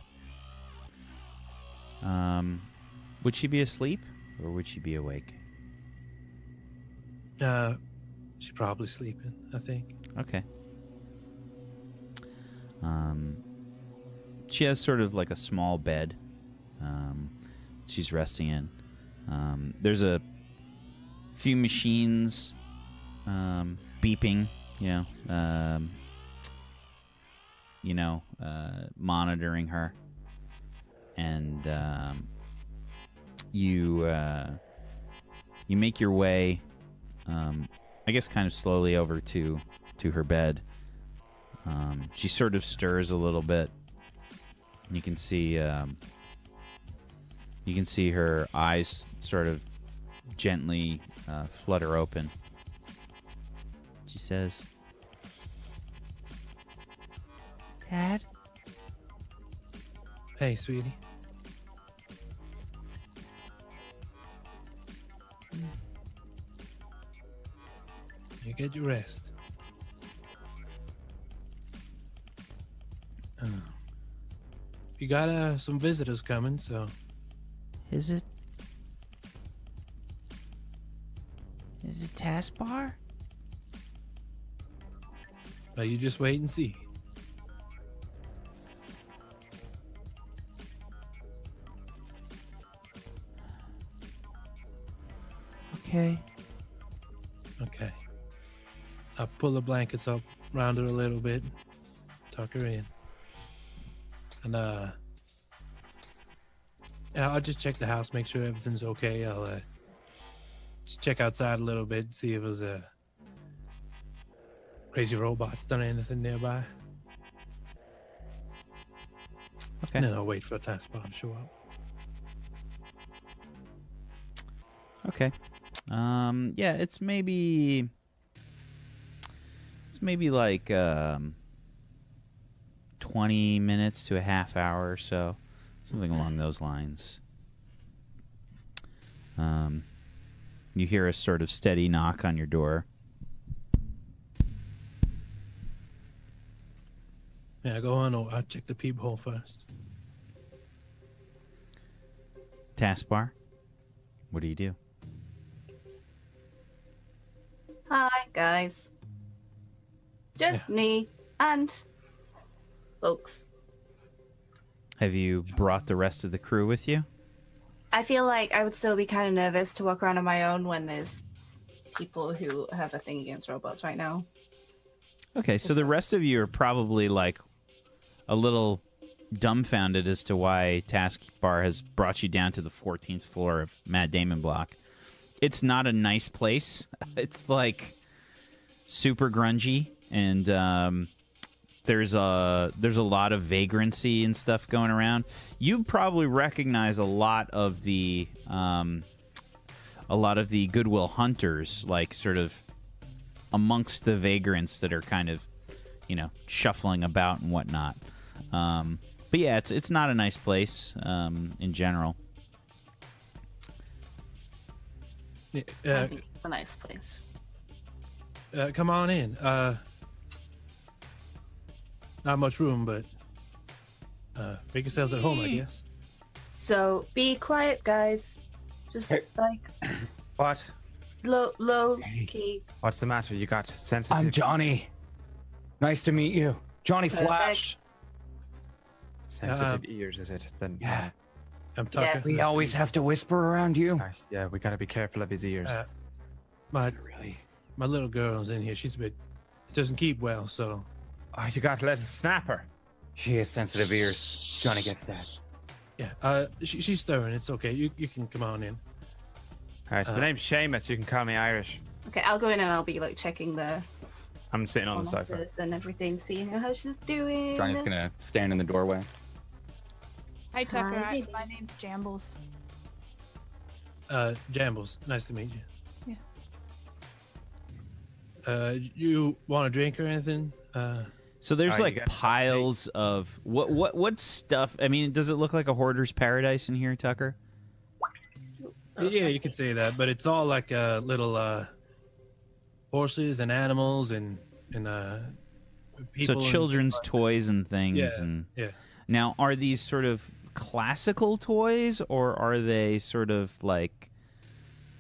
S1: Would she be asleep or would she be awake?
S4: She's probably sleeping, I think.
S1: Okay. She has sort of like a small bed. She's resting in. There's a few machines beeping, monitoring her, and you make your way, I guess, kind of slowly over to her bed. She sort of stirs a little bit. You can see her eyes sort of gently flutter open. She says, "Dad?"
S4: Hey, sweetie. You get your rest. You got some visitors coming, so...
S1: Is it Taskbar?
S4: You just wait and see.
S1: Okay.
S4: Okay. I'll pull the blankets up around her a little bit, tuck her in. And I'll just check the house, make sure everything's okay. I'll just check outside a little bit, see if there's crazy robots done anything nearby.
S1: Okay.
S4: And then I'll wait for a taskbar to show up.
S1: Okay. Yeah, it's maybe like 20 minutes to a half hour or so, something along those lines. You hear a sort of steady knock on your door.
S4: Yeah, go on. I'll check the peephole first.
S1: Taskbar, what do you do?
S3: Hi, guys. Just me and folks.
S1: Have you brought the rest of the crew with you?
S3: I feel like I would still be kind of nervous to walk around on my own when there's people who have a thing against robots right now.
S1: Okay, so the rest of you are probably like a little dumbfounded as to why Taskbar has brought you down to the 14th floor of Matt Damon Block. It's not a nice place. It's like super grungy, and there's a lot of vagrancy and stuff going around. You probably recognize a lot of the Goodwill Hunters, like sort of amongst the vagrants that are kind of, shuffling about and whatnot. But yeah, it's not a nice place in general.
S3: I think it's a nice place.
S4: Come on in. Not much room, but make yourselves at home, I guess.
S3: So be quiet, guys. Just like
S2: What?
S3: low key.
S5: What's the matter? You got sensitive.
S2: I'm Johnny. Nice to meet you. Johnny Flash.
S5: Sensitive ears, is it? Then
S2: Yeah.
S4: I'm talking.
S3: Yes.
S2: We always have to whisper around you.
S5: nice. Yeah, we gotta be careful of his ears.
S4: My
S2: Really?
S4: little girl's in here. She's a bit doesn't keep well, so
S5: Oh, you got a little snapper.
S2: She has sensitive ears. Johnny gets that.
S4: yeah. She's stirring. It's okay. You can come on in.
S5: All right, so the name's Seamus. You can call me Irish.
S3: Okay, I'll go in and I'll be like checking the
S5: I'm sitting on the sofa.
S3: office and everything, seeing how she's doing.
S8: Johnny's gonna stand in the doorway.
S6: Hi, Tucker.
S3: Hi.
S6: My name's Jambles.
S4: Jambles, nice to meet you.
S6: Yeah.
S4: You want a drink or anything?
S1: So there's
S5: Oh, you
S1: like
S5: got
S1: piles of what stuff? I mean, does it look like a hoarder's paradise in here, Tucker?
S4: Yeah, you could say that, but it's all like little horses and animals and people.
S1: So children's toys and things,
S4: Yeah,
S1: and
S4: yeah.
S1: Now, are these sort of classical toys, or are they sort of like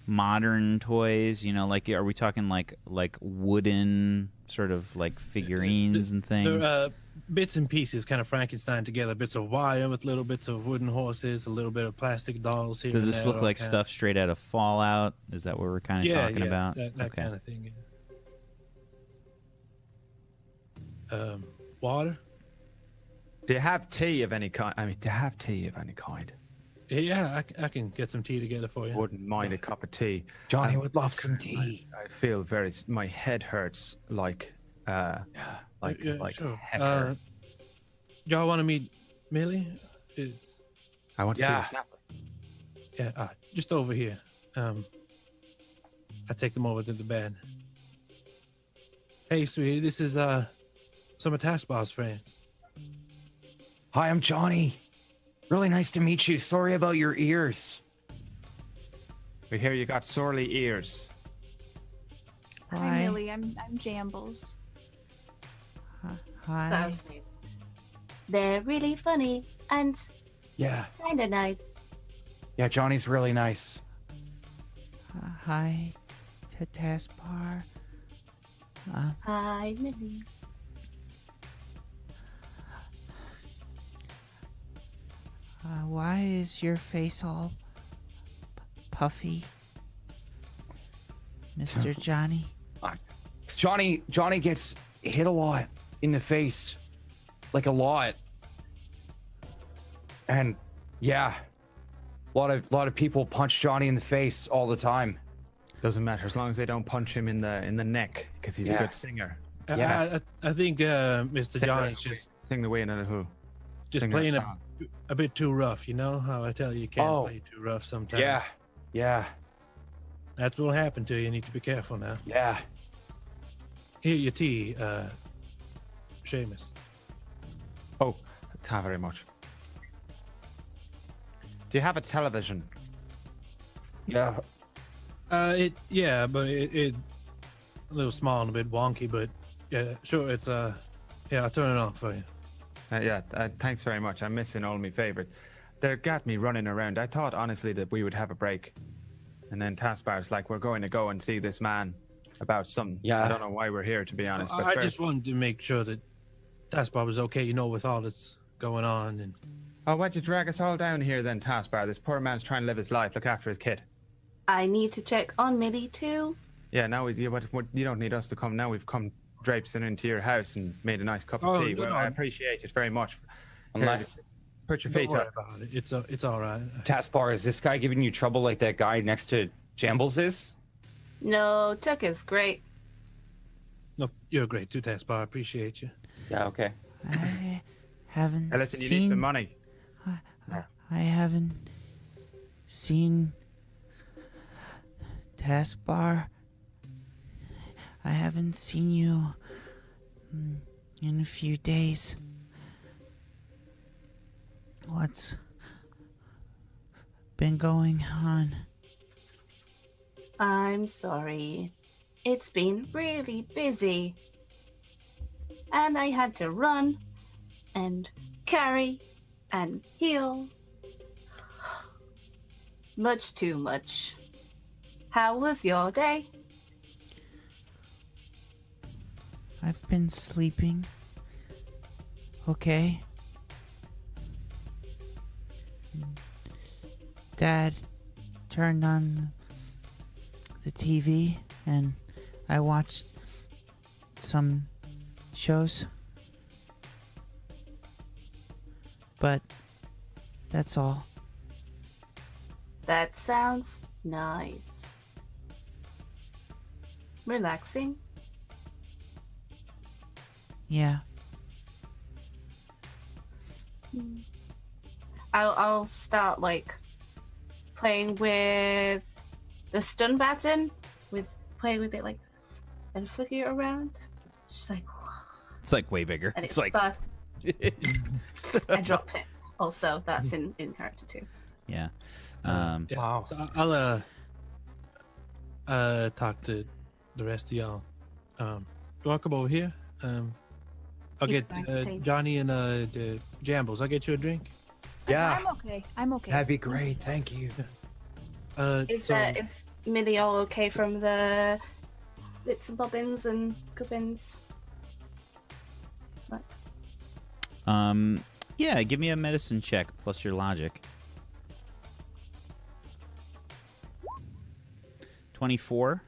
S1: modern toys? You know, like are we talking like wooden sort of like figurines and things?
S4: They're bits and pieces, kind of Frankenstein together. Bits of wire with little bits of wooden horses, a little bit of plastic dolls here.
S1: Does
S4: and
S1: this
S4: there,
S1: look
S4: all
S1: like
S4: kind
S1: stuff straight out of Fallout? Is that what we're kind of talking about?
S4: That
S1: Okay.
S4: kind of thing. Yeah. Water.
S5: Do you have tea of any kind?
S4: Yeah, I can get some tea together for you.
S5: Wouldn't mind a cup of tea.
S7: Johnny would love some tea.
S5: I feel my head hurts like
S4: Yeah, sure.
S5: heavier.
S4: Y'all want to meet Millie?
S5: I want to see
S8: Yeah.
S5: the snapper.
S4: Yeah, just over here. I take them over to the bed. Hey, sweetie, this is some of Taskbar's friends.
S2: Hi, I'm Johnny. Really nice to meet you. Sorry about your ears.
S5: We hear you got sorely ears.
S6: Hi, Millie. I'm Jambles.
S1: Hi.
S3: That was nice. They're really funny and
S2: Yeah.
S3: kind of nice.
S2: Yeah, Johnny's really nice.
S1: Hi, Taskbar.
S3: Hi, Millie.
S1: Why is your face all puffy, Mr. Johnny?
S2: Johnny gets hit a lot in the face. Like a lot. And yeah. A lot of people punch Johnny in the face all the time.
S5: Doesn't matter as long as they don't punch him in the neck because he's a
S2: Yeah.
S5: good singer.
S2: Yeah.
S4: I think Mr. Johnny's
S5: Sing the way in a little.
S4: just
S5: sing that
S4: playing
S5: song.
S4: a bit too rough. You know how I tell you can't
S2: Oh.
S4: play too rough sometimes.
S2: Yeah. Yeah.
S4: That's what'll happen to you. You need to be careful now.
S2: Yeah.
S4: Here, your tea, Seamus.
S5: Oh, thank you very much. Do you have a television?
S2: Yeah.
S4: But it a little small and a bit wonky, but yeah, sure. It's yeah, I'll turn it on for you.
S5: Thanks very much. I'm missing all my favorite. They got me running around. I thought honestly that we would have a break, and then Taskbar's like, "We're going to go and see this man about something."
S2: Yeah.
S5: I don't know why we're here, to be honest. But
S4: I
S5: first,
S4: just wanted to make sure that Taskbar was okay, you know, with all that's going on. And
S5: why'd you drag us all down here then, Taskbar? This poor man's trying to live his life, look after his kid.
S3: I need to check on Millie too.
S5: Yeah, now you don't need us to come. Now we've come traipsing into your house and made a nice cup of
S4: Oh,
S5: tea.
S4: no,
S5: Well,
S4: no.
S5: I appreciate it very much.
S2: Unless
S5: Put your
S4: don't
S5: feet
S4: worry
S5: up.
S4: about it. It's all right.
S2: Taskbar, is this guy giving you trouble like that guy next to Jambles is?
S3: No, Tuck is great.
S4: No, you're great too, Taskbar. I appreciate you.
S2: Yeah, okay.
S1: I haven't
S5: Hey, listen, you need some money.
S1: I haven't seen Taskbar. I haven't seen you in a few days. What's been going on?
S3: I'm sorry. It's been really busy. And I had to run and carry and heal. Much too much. How was your day?
S1: I've been sleeping. Okay. Dad turned on the TV and I watched some shows. But that's all.
S3: That sounds nice. Relaxing?
S1: Yeah.
S3: I'll start like playing with the stun button, play with it like this and flick it around. Just like,
S1: It's like way bigger.
S3: and
S1: It's
S3: it's
S1: like
S3: fast. I drop it. Also, that's in character too.
S1: yeah.
S4: Yeah.
S2: Wow.
S4: So I'll talk to the rest of y'all. You want to come over here? I'll
S3: Keep
S4: get
S3: it nice, Tate.
S4: Johnny and the Jambles. I'll get you a drink.
S8: Yeah,
S6: I'm okay. I'm okay.
S8: that'd be great. Thank you.
S3: Is Millie all okay from the bits and bobbins and gubbins?
S1: Yeah, give me a medicine check plus your logic. 24.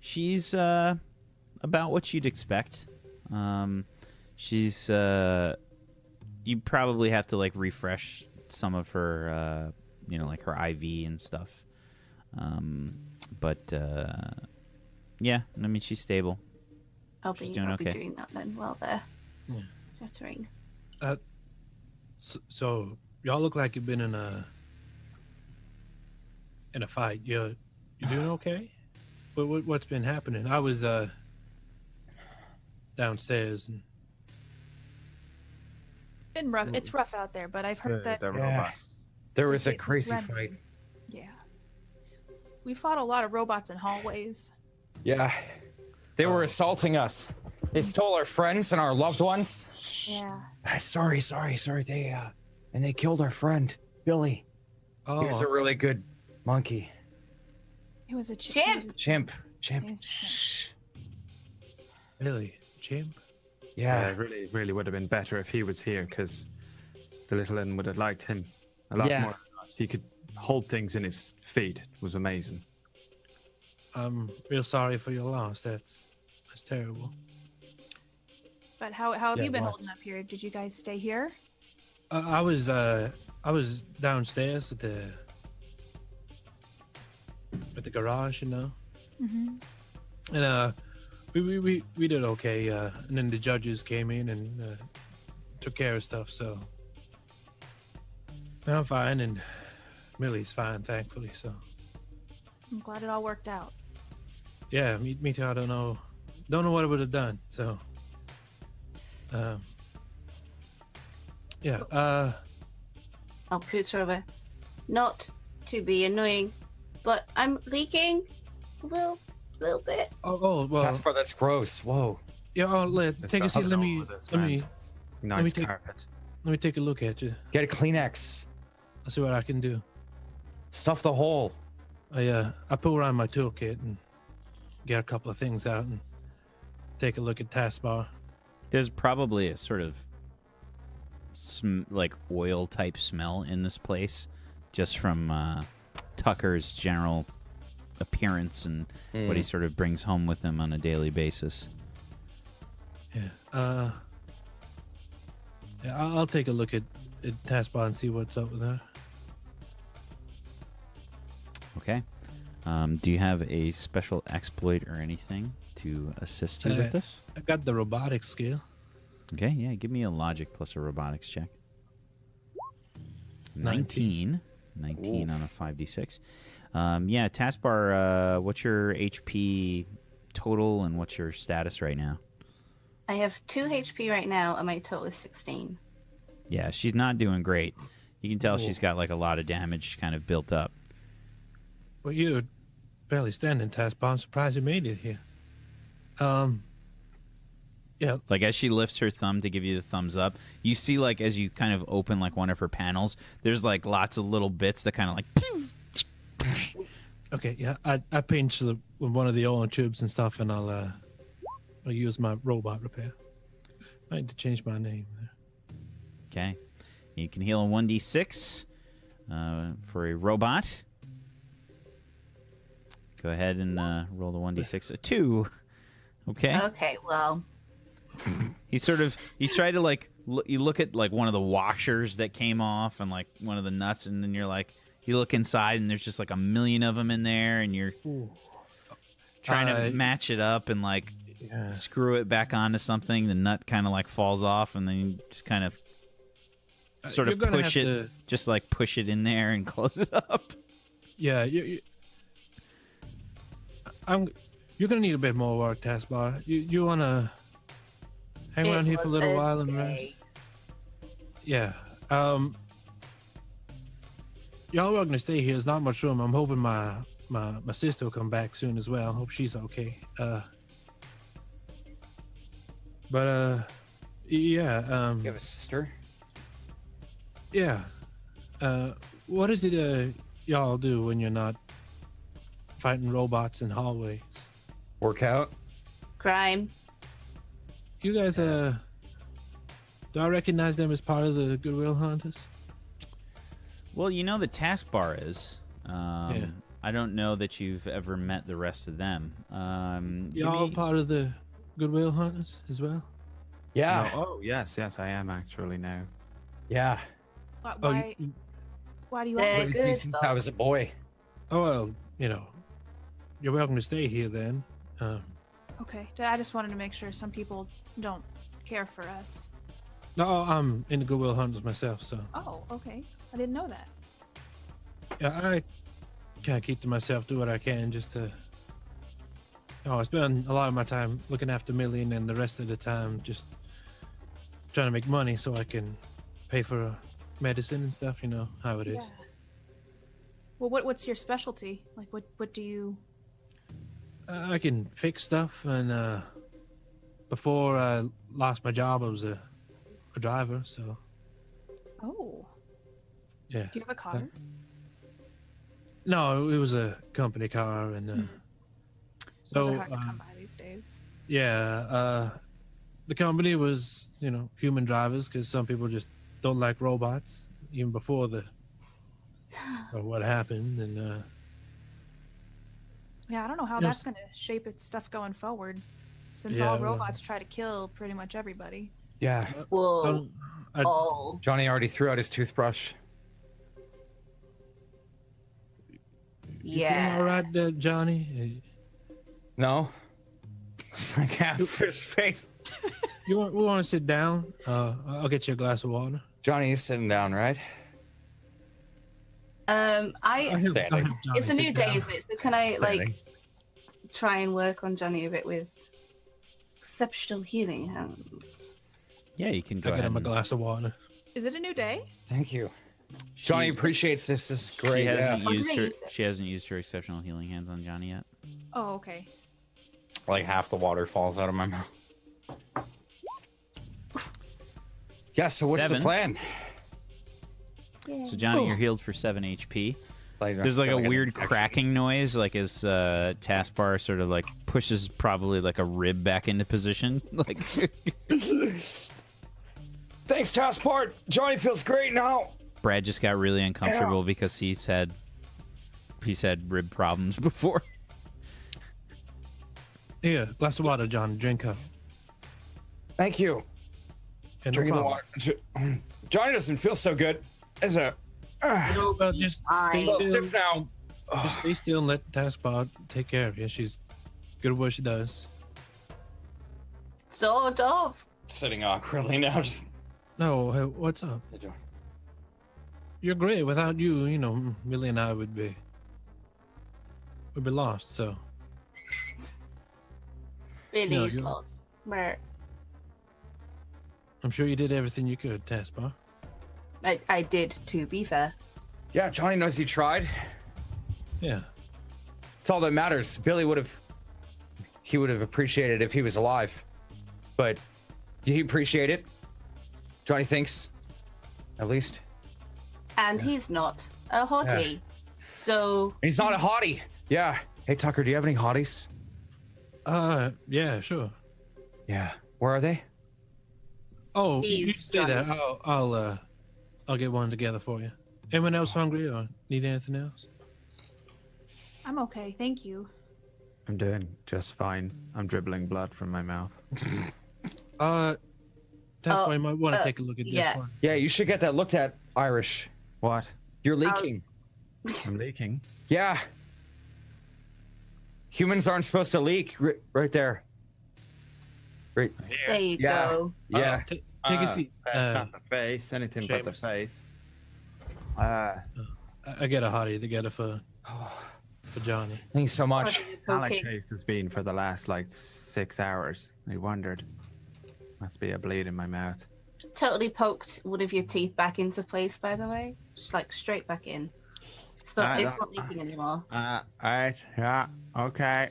S1: She's about what you'd expect. She's you probably have to like refresh some of her like her IV and stuff. But yeah, I mean she's stable.
S3: I'll
S1: She's
S3: be
S1: doing okay.
S3: doing that then while they're
S4: Yeah.
S3: chattering.
S4: So y'all look like you've been in a fight. You doing okay? What's been happening? I was downstairs and
S6: Been rough. It's rough out there, but I've heard that.
S5: They're
S8: Yeah.
S5: robots.
S8: There was a
S6: It was
S8: crazy
S6: random.
S8: fight.
S6: Yeah. We fought a lot of robots in hallways.
S2: Yeah. They were assaulting us. They stole our friends and our loved ones.
S6: Yeah.
S2: Sorry. They and they killed our friend, Billy. He was a really good monkey.
S6: It was a
S3: Chimp!
S2: Chimp.
S6: It was a chimp.
S4: really chimp.
S5: Yeah,
S2: Yeah.
S5: it really would have been better if he was here because the little one would have liked him a lot
S2: Yeah.
S5: more than us. He could hold things in his feet. It was amazing.
S4: I'm real sorry for your loss. That's terrible.
S6: But how have
S4: Yeah,
S6: you been
S4: it was.
S6: holding up here? Did you guys stay here?
S4: I was downstairs at the garage,
S6: Mm-hmm.
S4: and we did okay. And then the judges came in and took care of stuff. So I'm fine, and Millie's fine, thankfully. So
S6: I'm glad it all worked out.
S4: yeah, me too. I don't know what I would have done. So yeah.
S3: I'll put her over. Not to be annoying, but I'm leaking a little bit.
S4: Oh well.
S2: That's gross. Whoa.
S4: Yeah. Take a seat. Let me
S5: Nice
S4: take-
S5: carpet.
S4: take a look at you.
S2: Get a Kleenex.
S4: I'll see what I can do.
S2: Stuff the hole.
S4: I pull around my toolkit and get a couple of things out and take a look at taskbar.
S1: There's probably a sort of like oil type smell in this place, just from Tucker's general appearance and what he sort of brings home with him on a daily basis.
S4: Yeah. Yeah. I'll take a look at taskbar and see what's up with her.
S1: Okay. Do you have a special exploit or anything to assist you with this?
S4: I got the robotics skill.
S1: Okay, yeah, give me a logic plus a robotics check.
S4: 19.
S1: 19 on a 5d6. Yeah, taskbar, what's your HP total and what's your status right now?
S3: I have 2 HP right now, and my total is 16.
S1: Yeah, she's not doing great. You can tell she's got like a lot of damage kind of built up.
S4: Well, you're barely standing, taskbar. I'm surprised you made it here. Yeah.
S1: Like as she lifts her thumb to give you the thumbs up, you see like as you kind of open like one of her panels, there's like lots of little bits that kind of like.
S4: Okay. Yeah. I pinch with one of the oil tubes and stuff, and I'll use my robot repair. I need to change my name there.
S1: Okay, you can heal a 1d6 for a robot. Go ahead and roll the 1d6. A 2. Okay.
S3: Okay, well,
S1: You try to like you look at like one of the washers that came off and like one of the nuts, and then you're like you look inside and there's just like a million of them in there, and you're trying to match it up and like screw it back onto something. The nut kind of like falls off, and then you just kind of sort of
S4: You're gonna
S1: push
S4: have
S1: it,
S4: to-
S1: just like push it in there and close it up.
S4: Yeah. You're gonna need a bit more work, taskbar. You wanna hang around here for a little while and rest? Yeah. Y'all are gonna stay here. There's not much room. I'm hoping my sister will come back soon as well. Hope she's okay. But Yeah.
S2: You have a sister?
S4: Yeah. What is it y'all do when you're not fighting robots in hallways?
S2: Workout?
S3: Crime.
S4: You guys, do I recognize them as part of the Goodwill Hunters?
S1: Well, you know the taskbar is.
S4: Yeah.
S1: I don't know that you've ever met the rest of them. Give
S4: Y'all
S1: me-
S4: part of the Goodwill Hunters as well?
S2: Yeah.
S5: No, oh, yes, I am actually now.
S2: Yeah.
S6: Why,
S4: Oh,
S6: why, why do you
S3: They're
S6: ask?
S2: Since
S3: good
S2: since
S3: folk.
S2: I was a boy.
S4: Oh, well, you're welcome to stay here then.
S6: Okay, I just wanted to make sure some people don't care for us.
S4: No, I'm in the Goodwill Hunters myself, so
S6: Oh, okay. I didn't know that.
S4: yeah, I kind of keep to myself, do what I can just to. Oh, I spend a lot of my time looking after Millie, and then the rest of the time just trying to make money so I can pay for medicine and stuff. You know how it is.
S6: Yeah. Well, what's your specialty? Like, what do you?
S4: I can fix stuff, and before I lost my job, I was a driver. So
S6: Oh,
S4: yeah.
S6: do you have a car?
S4: No, it was a company car, and
S6: Those
S4: so
S6: are hard to come by these days.
S4: yeah, the company was human drivers because some people just don't like robots even before what happened, and
S6: Yeah, I don't know how
S4: Yes.
S6: that's going to shape its stuff going forward, since
S4: Yeah,
S6: all
S4: well-
S6: robots try to kill pretty much everybody.
S2: Yeah.
S3: Whoa.
S4: I,
S3: Oh.
S2: Johnny already threw out his toothbrush.
S4: you feeling all
S3: Yeah.
S4: right, Johnny?
S2: No? It's like half his face.
S4: We want to sit down? I'll get you a glass of water.
S2: Johnny's sitting down, right?
S3: I.
S2: Standing.
S3: It's a new
S4: sit
S3: day,
S4: down.
S3: isn't it? So can I
S2: Standing.
S3: like try and work on Johnny a bit with exceptional healing hands?
S1: Yeah, you can go
S4: I get
S1: ahead.
S4: him a
S1: and-
S4: glass of water.
S6: Is it a new day?
S2: Thank you.
S1: She-
S2: Johnny appreciates this. This is great.
S1: She hasn't
S2: Yeah.
S1: used
S3: What did I
S1: her.
S3: use it?
S1: She hasn't used her exceptional healing hands on Johnny yet.
S6: Oh, okay.
S2: Like half the water falls out of my mouth. Yeah, so what's
S1: 7.
S2: the plan?
S3: Yeah.
S1: So Johnny, you're healed for 7 HP.
S2: Like,
S1: There's like a
S2: an
S1: weird
S2: infection.
S1: cracking noise, like as taskbar sort of like pushes probably like a rib back into position. Like
S2: Thanks, Passport. Johnny feels great now.
S1: Brad just got really uncomfortable because he's had rib problems before.
S4: Here, glass of water, John. Drink up.
S2: Thank you.
S4: And no
S2: Drinking the
S4: problem.
S2: water. Johnny doesn't feel so good. Is a
S3: It'll
S4: Well,
S3: be
S4: just
S3: fine.
S4: stay
S2: little
S4: still.
S2: stiff now.
S4: Just stay still and let Taskbot take care of you. She's good at what she does.
S3: Sort of.
S2: Sitting awkwardly now. Just
S4: No, hey, what's up? You're great. Without you, Millie and I would be lost. So
S3: Billy's
S4: you're-
S3: lost. Where
S4: I'm sure you did everything you could, Taskbot.
S3: I did, to be fair.
S2: Yeah, Johnny knows he tried.
S4: Yeah.
S2: It's all that matters. Billy would have appreciated it if he was alive. But did he appreciate it? Johnny thinks. At least.
S3: And he's not a hottie. So
S2: He's not a hottie. Yeah. Hey Tucker, do you have any hotties?
S4: Yeah, sure.
S2: Yeah. Where are they?
S4: Oh,
S3: Please,
S4: you stay there.
S3: Johnny.
S4: I'll get one together for you. Anyone else hungry or need anything else?
S6: I'm okay, thank you.
S5: I'm doing just fine. I'm dribbling blood from my mouth.
S4: That's
S3: Oh,
S4: why you might want to take a look at this
S3: yeah.
S4: one.
S2: Yeah, you should get that looked at, Irish.
S5: What?
S2: You're leaking.
S5: I'm leaking.
S2: Yeah. Humans aren't supposed to leak. Right there. Right.
S3: there you
S2: Yeah.
S3: go.
S2: Yeah.
S4: Take a seat.
S5: Not the face. Anything but the
S4: Seamus.
S5: face.
S4: I get a hottie together for Johnny.
S2: Thanks so much.
S5: How like
S3: Okay.
S5: taste has been for the last 6 hours. I wondered. Must be a bleed in my mouth.
S3: Totally poked one of your teeth back into place, by the way. Just like straight back in. It's not leaking anymore.
S5: Alright, yeah, okay.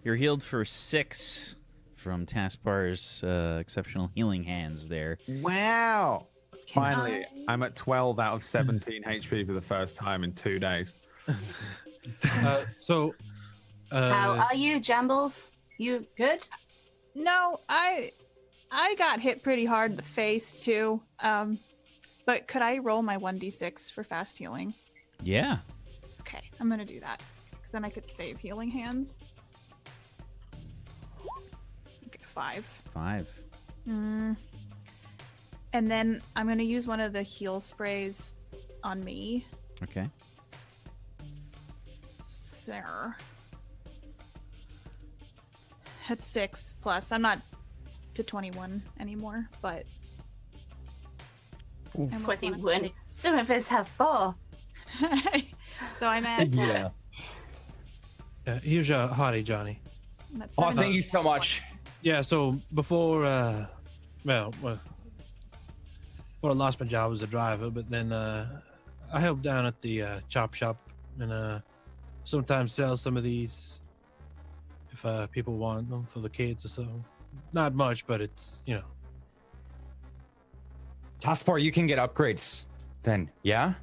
S1: You're healed for 6 from Taskbar's exceptional healing hands there.
S5: Wow. Finally,
S6: I-
S5: I'm at 12 out of 17 HP for the first time in 2 days.
S4: So,
S3: How are you, Jambles? You good?
S6: No, I got hit pretty hard in the face too. But could I roll my 1d6 for fast healing?
S1: Yeah.
S6: Okay, I'm gonna do that because then I could save healing hands. Okay, 5.
S1: 5.
S6: And then I'm gonna use one of the heal sprays on me.
S1: Okay.
S6: Sir. That's 6 plus. I'm not to 21 anymore, but I almost wanna
S3: 21. Some of us have 4.
S6: say- So I'm at
S8: Yeah.
S4: here's your hearty, Johnny.
S6: I'm at
S2: Oh, thank
S6: 17
S2: you so much.
S4: Yeah, so before, before I lost my job as a driver, but then I helped down at the chop shop and sometimes sell some of these if people want them for the kids or so. Not much, but it's, you know.
S2: Taskbar, you can get upgrades then, yeah?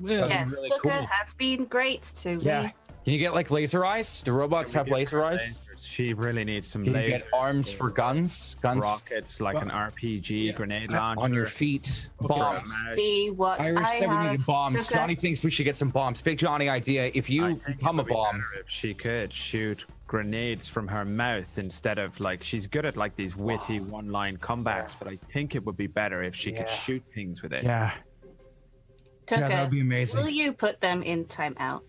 S4: Well,
S3: Yes,
S2: really
S3: Tucker
S2: cool.
S3: has been great to
S2: Yeah.
S3: me.
S2: Can you get like laser eyes? Do robots have laser eyes?
S5: She really needs some
S2: Can you
S5: lasers.
S2: get arms for guns? Guns
S5: Rockets, like an RPG, grenade launcher.
S2: on your feet. Bombs.
S3: See what
S2: Irish
S3: I
S2: said we
S3: have.
S2: needed bombs.
S3: Tucker.
S2: Johnny thinks we should get some bombs. Big Johnny idea. If you
S5: I think
S2: become
S5: it
S2: a
S5: would be
S2: bomb,
S5: better if she could shoot grenades from her mouth instead of like she's good at like these witty one-line comebacks, but I think it would be better if she could
S2: Yeah.
S5: shoot things with it.
S2: yeah.
S3: Tucker,
S7: Yeah, that would be amazing.
S3: will you put them in timeout?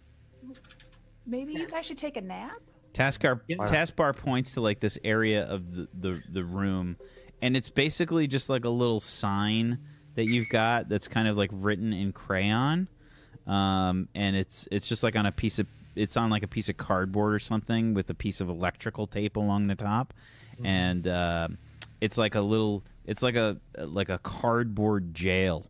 S6: Maybe you guys should take a nap?
S1: Taskbar points to like this area of the room, and it's basically just like a little sign that you've got that's kind of like written in crayon, and it's just like on a piece of like a piece of cardboard or something with a piece of electrical tape along the top, and it's like a cardboard jail.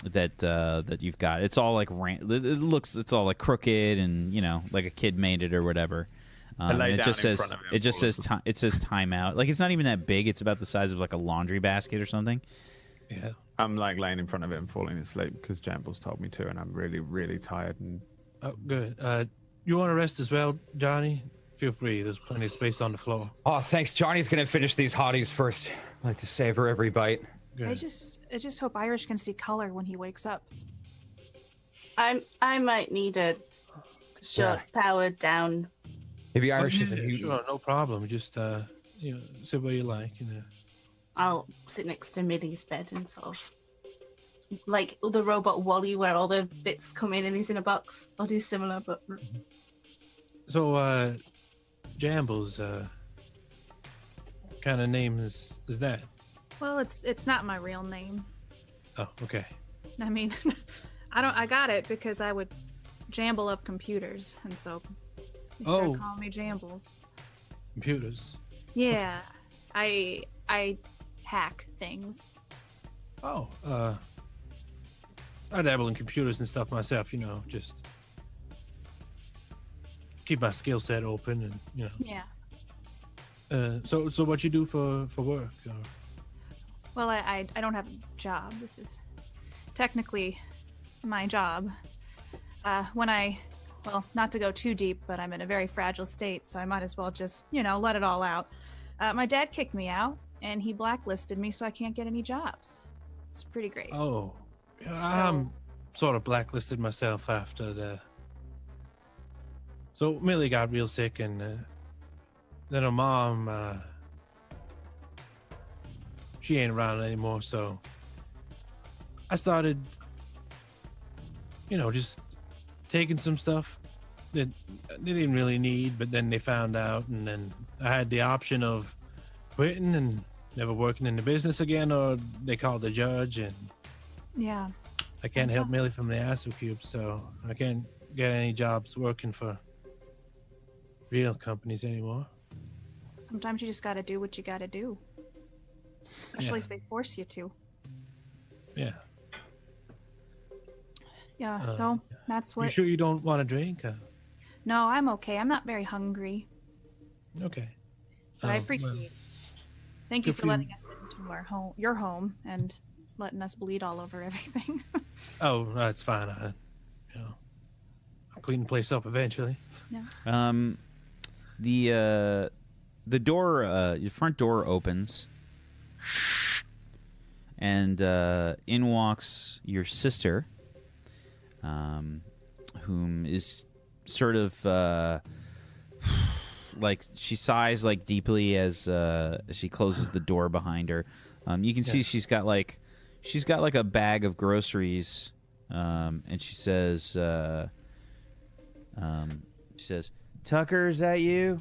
S1: That you've got. It's all like it's all like crooked and like a kid made it or whatever.
S5: I lay
S1: And
S5: down in front of it and fall asleep.
S1: it says timeout. Like it's not even that big. It's about the size of like a laundry basket or something.
S4: yeah.
S5: I'm like laying in front of it and falling asleep because Jambles told me to, and I'm really, really tired. And
S4: Oh, good. You want to rest as well, Johnny? Feel free. There's plenty of space on the floor.
S2: Oh, thanks. Johnny's gonna finish these hotties first. I like to savor every bite.
S4: Good.
S6: I just hope Irish can see color when he wakes up.
S3: I might need a short powered down.
S2: Maybe
S4: Oh,
S2: Irish
S4: yeah,
S2: is a mutant.
S4: sure, no problem. Just sit where you like.
S3: I'll sit next to Millie's bed and sort of like the robot Wally, where all the bits come in and he's in a box. I'll do similar, but
S4: So, Jambles, kind of name is that?
S6: Well, it's not my real name.
S4: Oh, okay.
S6: I mean, I got it because I would jamble up computers, and so you started
S4: Oh.
S6: calling me Jambles.
S4: Computers.
S6: Yeah, I hack things.
S4: Oh, I dabble in computers and stuff myself. Just keep my skill set open, and
S6: Yeah.
S4: So what you do for work? Or...
S6: Well, I don't have a job. This is technically my job. Well, not to go too deep, but I'm in a very fragile state, so I might as well just, let it all out. My dad kicked me out, and he blacklisted me, so I can't get any jobs. It's pretty great.
S4: Oh, yeah,
S6: So-
S4: I'm sort of blacklisted myself after the. So Millie got real sick, and then her mom, she ain't around anymore. So I started, just taking some stuff that they didn't really need, but then they found out, and then I had the option of quitting and never working in the business again, or they called the judge, and
S6: Yeah.
S4: I can't help Millie from the Acid Cube, so I can't get any jobs working for real companies anymore.
S6: Sometimes you just got to do what you got to do, especially
S4: Yeah.
S6: if they force you to.
S4: Yeah.
S6: Yeah. So that's
S4: You
S6: what.
S4: sure you don't want to drink?
S6: No, I'm okay. I'm not very hungry.
S4: Okay.
S6: But I
S4: Oh,
S6: appreciate
S4: well,
S6: it. Thank you
S4: if
S6: for
S4: you-
S6: letting us into your home, and letting us bleed all over everything.
S4: Oh, no, it's fine. I'll clean the place up eventually.
S1: The door, your front door opens, and in walks your sister, whom is sort of like she sighs like deeply as she closes the door behind her. You can see she's got like a bag of groceries, and she says, "Tucker, is that you?"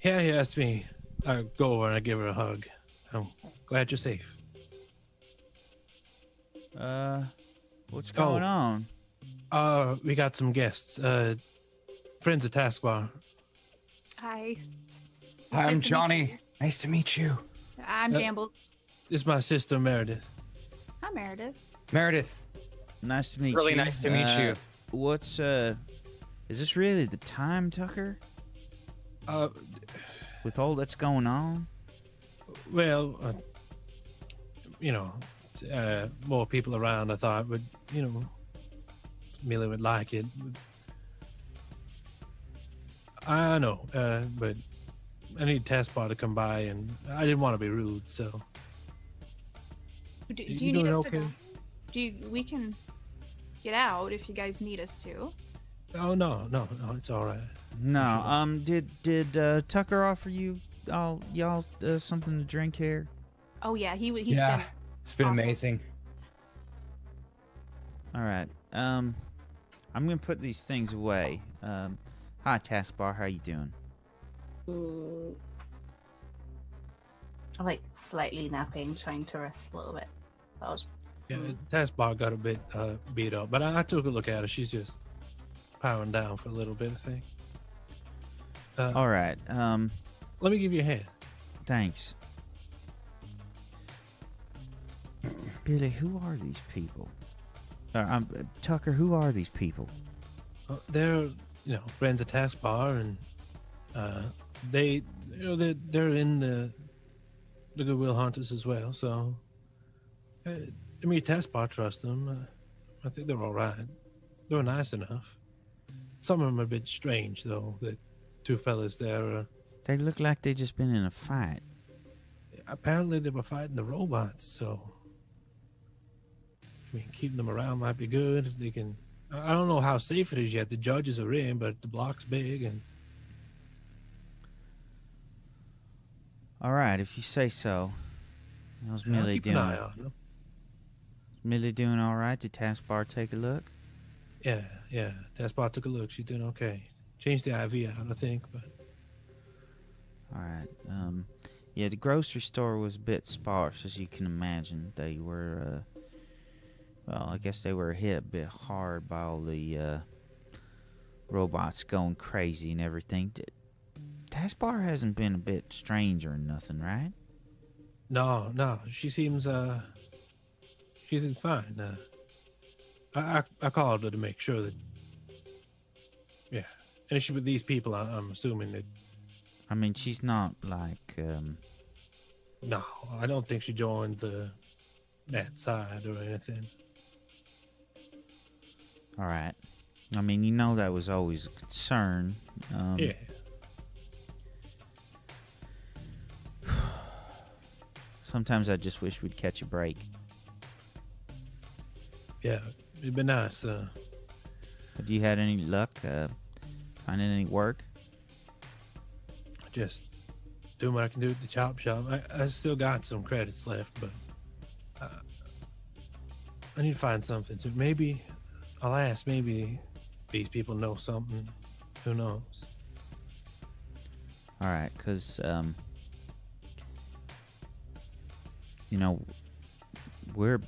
S4: Yeah, it's me. I go over and I give her a hug. I'm glad you're safe.
S1: What's going on?
S4: We got some guests. Friends of Taskbar.
S6: Hi.
S2: Hi, I'm
S6: nice to meet
S2: Johnny.
S6: you.
S2: Nice to meet you.
S6: I'm Jambles.
S4: This is my sister Meredith.
S6: Hi, Meredith.
S2: Meredith.
S1: Nice to meet you.
S2: really nice to meet you.
S1: What's is this really the time, Tucker? With all that's going on?
S4: Well, more people around. I thought would Millie would like it. I know, but I need Taskbar to come by, and I didn't want to be rude, so.
S6: Do
S4: You
S6: you need
S4: doing
S6: us
S4: okay?
S6: to go? We can get out if you guys need us to.
S4: Oh no, it's all right.
S1: No. Did Tucker offer you y'all something to drink here?
S6: Oh yeah, he's
S2: Yeah.
S6: been.
S2: It's been
S6: Awesome.
S2: amazing.
S1: All right. I'm gonna put these things away. Hi, Taskbar. How you doing?
S3: I'm like slightly napping, trying to rest a little bit. That was
S4: Yeah, Taskbar got a bit beat up, but I took a look at her. She's just powering down for a little bit, I think.
S1: All right.
S4: Let me give you a hand.
S1: Thanks. Billy, who are these people? Tucker, who are these people?
S4: They're friends of Taskbar, and they're in the Goodwill Hunters as well. So Taskbar trusts them. I think they're all right. They're nice enough. Some of them are a bit strange though. The two fellas there.
S1: They look like they just been in a fight.
S4: Apparently they were fighting the robots. So keeping them around might be good if they can. I don't know how safe it is yet. The judges are in, but the block's big, and
S1: All right, if you say so. How's
S4: I'll
S1: Millie
S4: keep
S1: doing?
S4: an eye on them.
S1: Is Millie doing all right? Did Taskbar take a look?
S4: Yeah. Taskbar took a look. She's doing okay. Changed the IV out, I think, but
S1: All right. Yeah, the grocery store was a bit sparse, as you can imagine. They were, well, I guess they were hit a bit hard by all the robots going crazy and everything. Taskbar hasn't been a bit strange or nothing, right?
S4: no. She seems she's fine. I called her to make sure that. Yeah, an issue with these people. I'm assuming that.
S1: I mean, she's not like,
S4: No, I don't think she joined that side or anything.
S1: all right. I mean, you know that was always a concern.
S4: Yeah.
S1: Sometimes I just wish we'd catch a break.
S4: Yeah, it'd be nice.
S1: Have you had any luck finding any work?
S4: Just doing what I can do at the chop shop. I still got some credits left, but I need to find something. So maybe I'll ask. Maybe these people know something. Who knows?
S1: All right, because, we're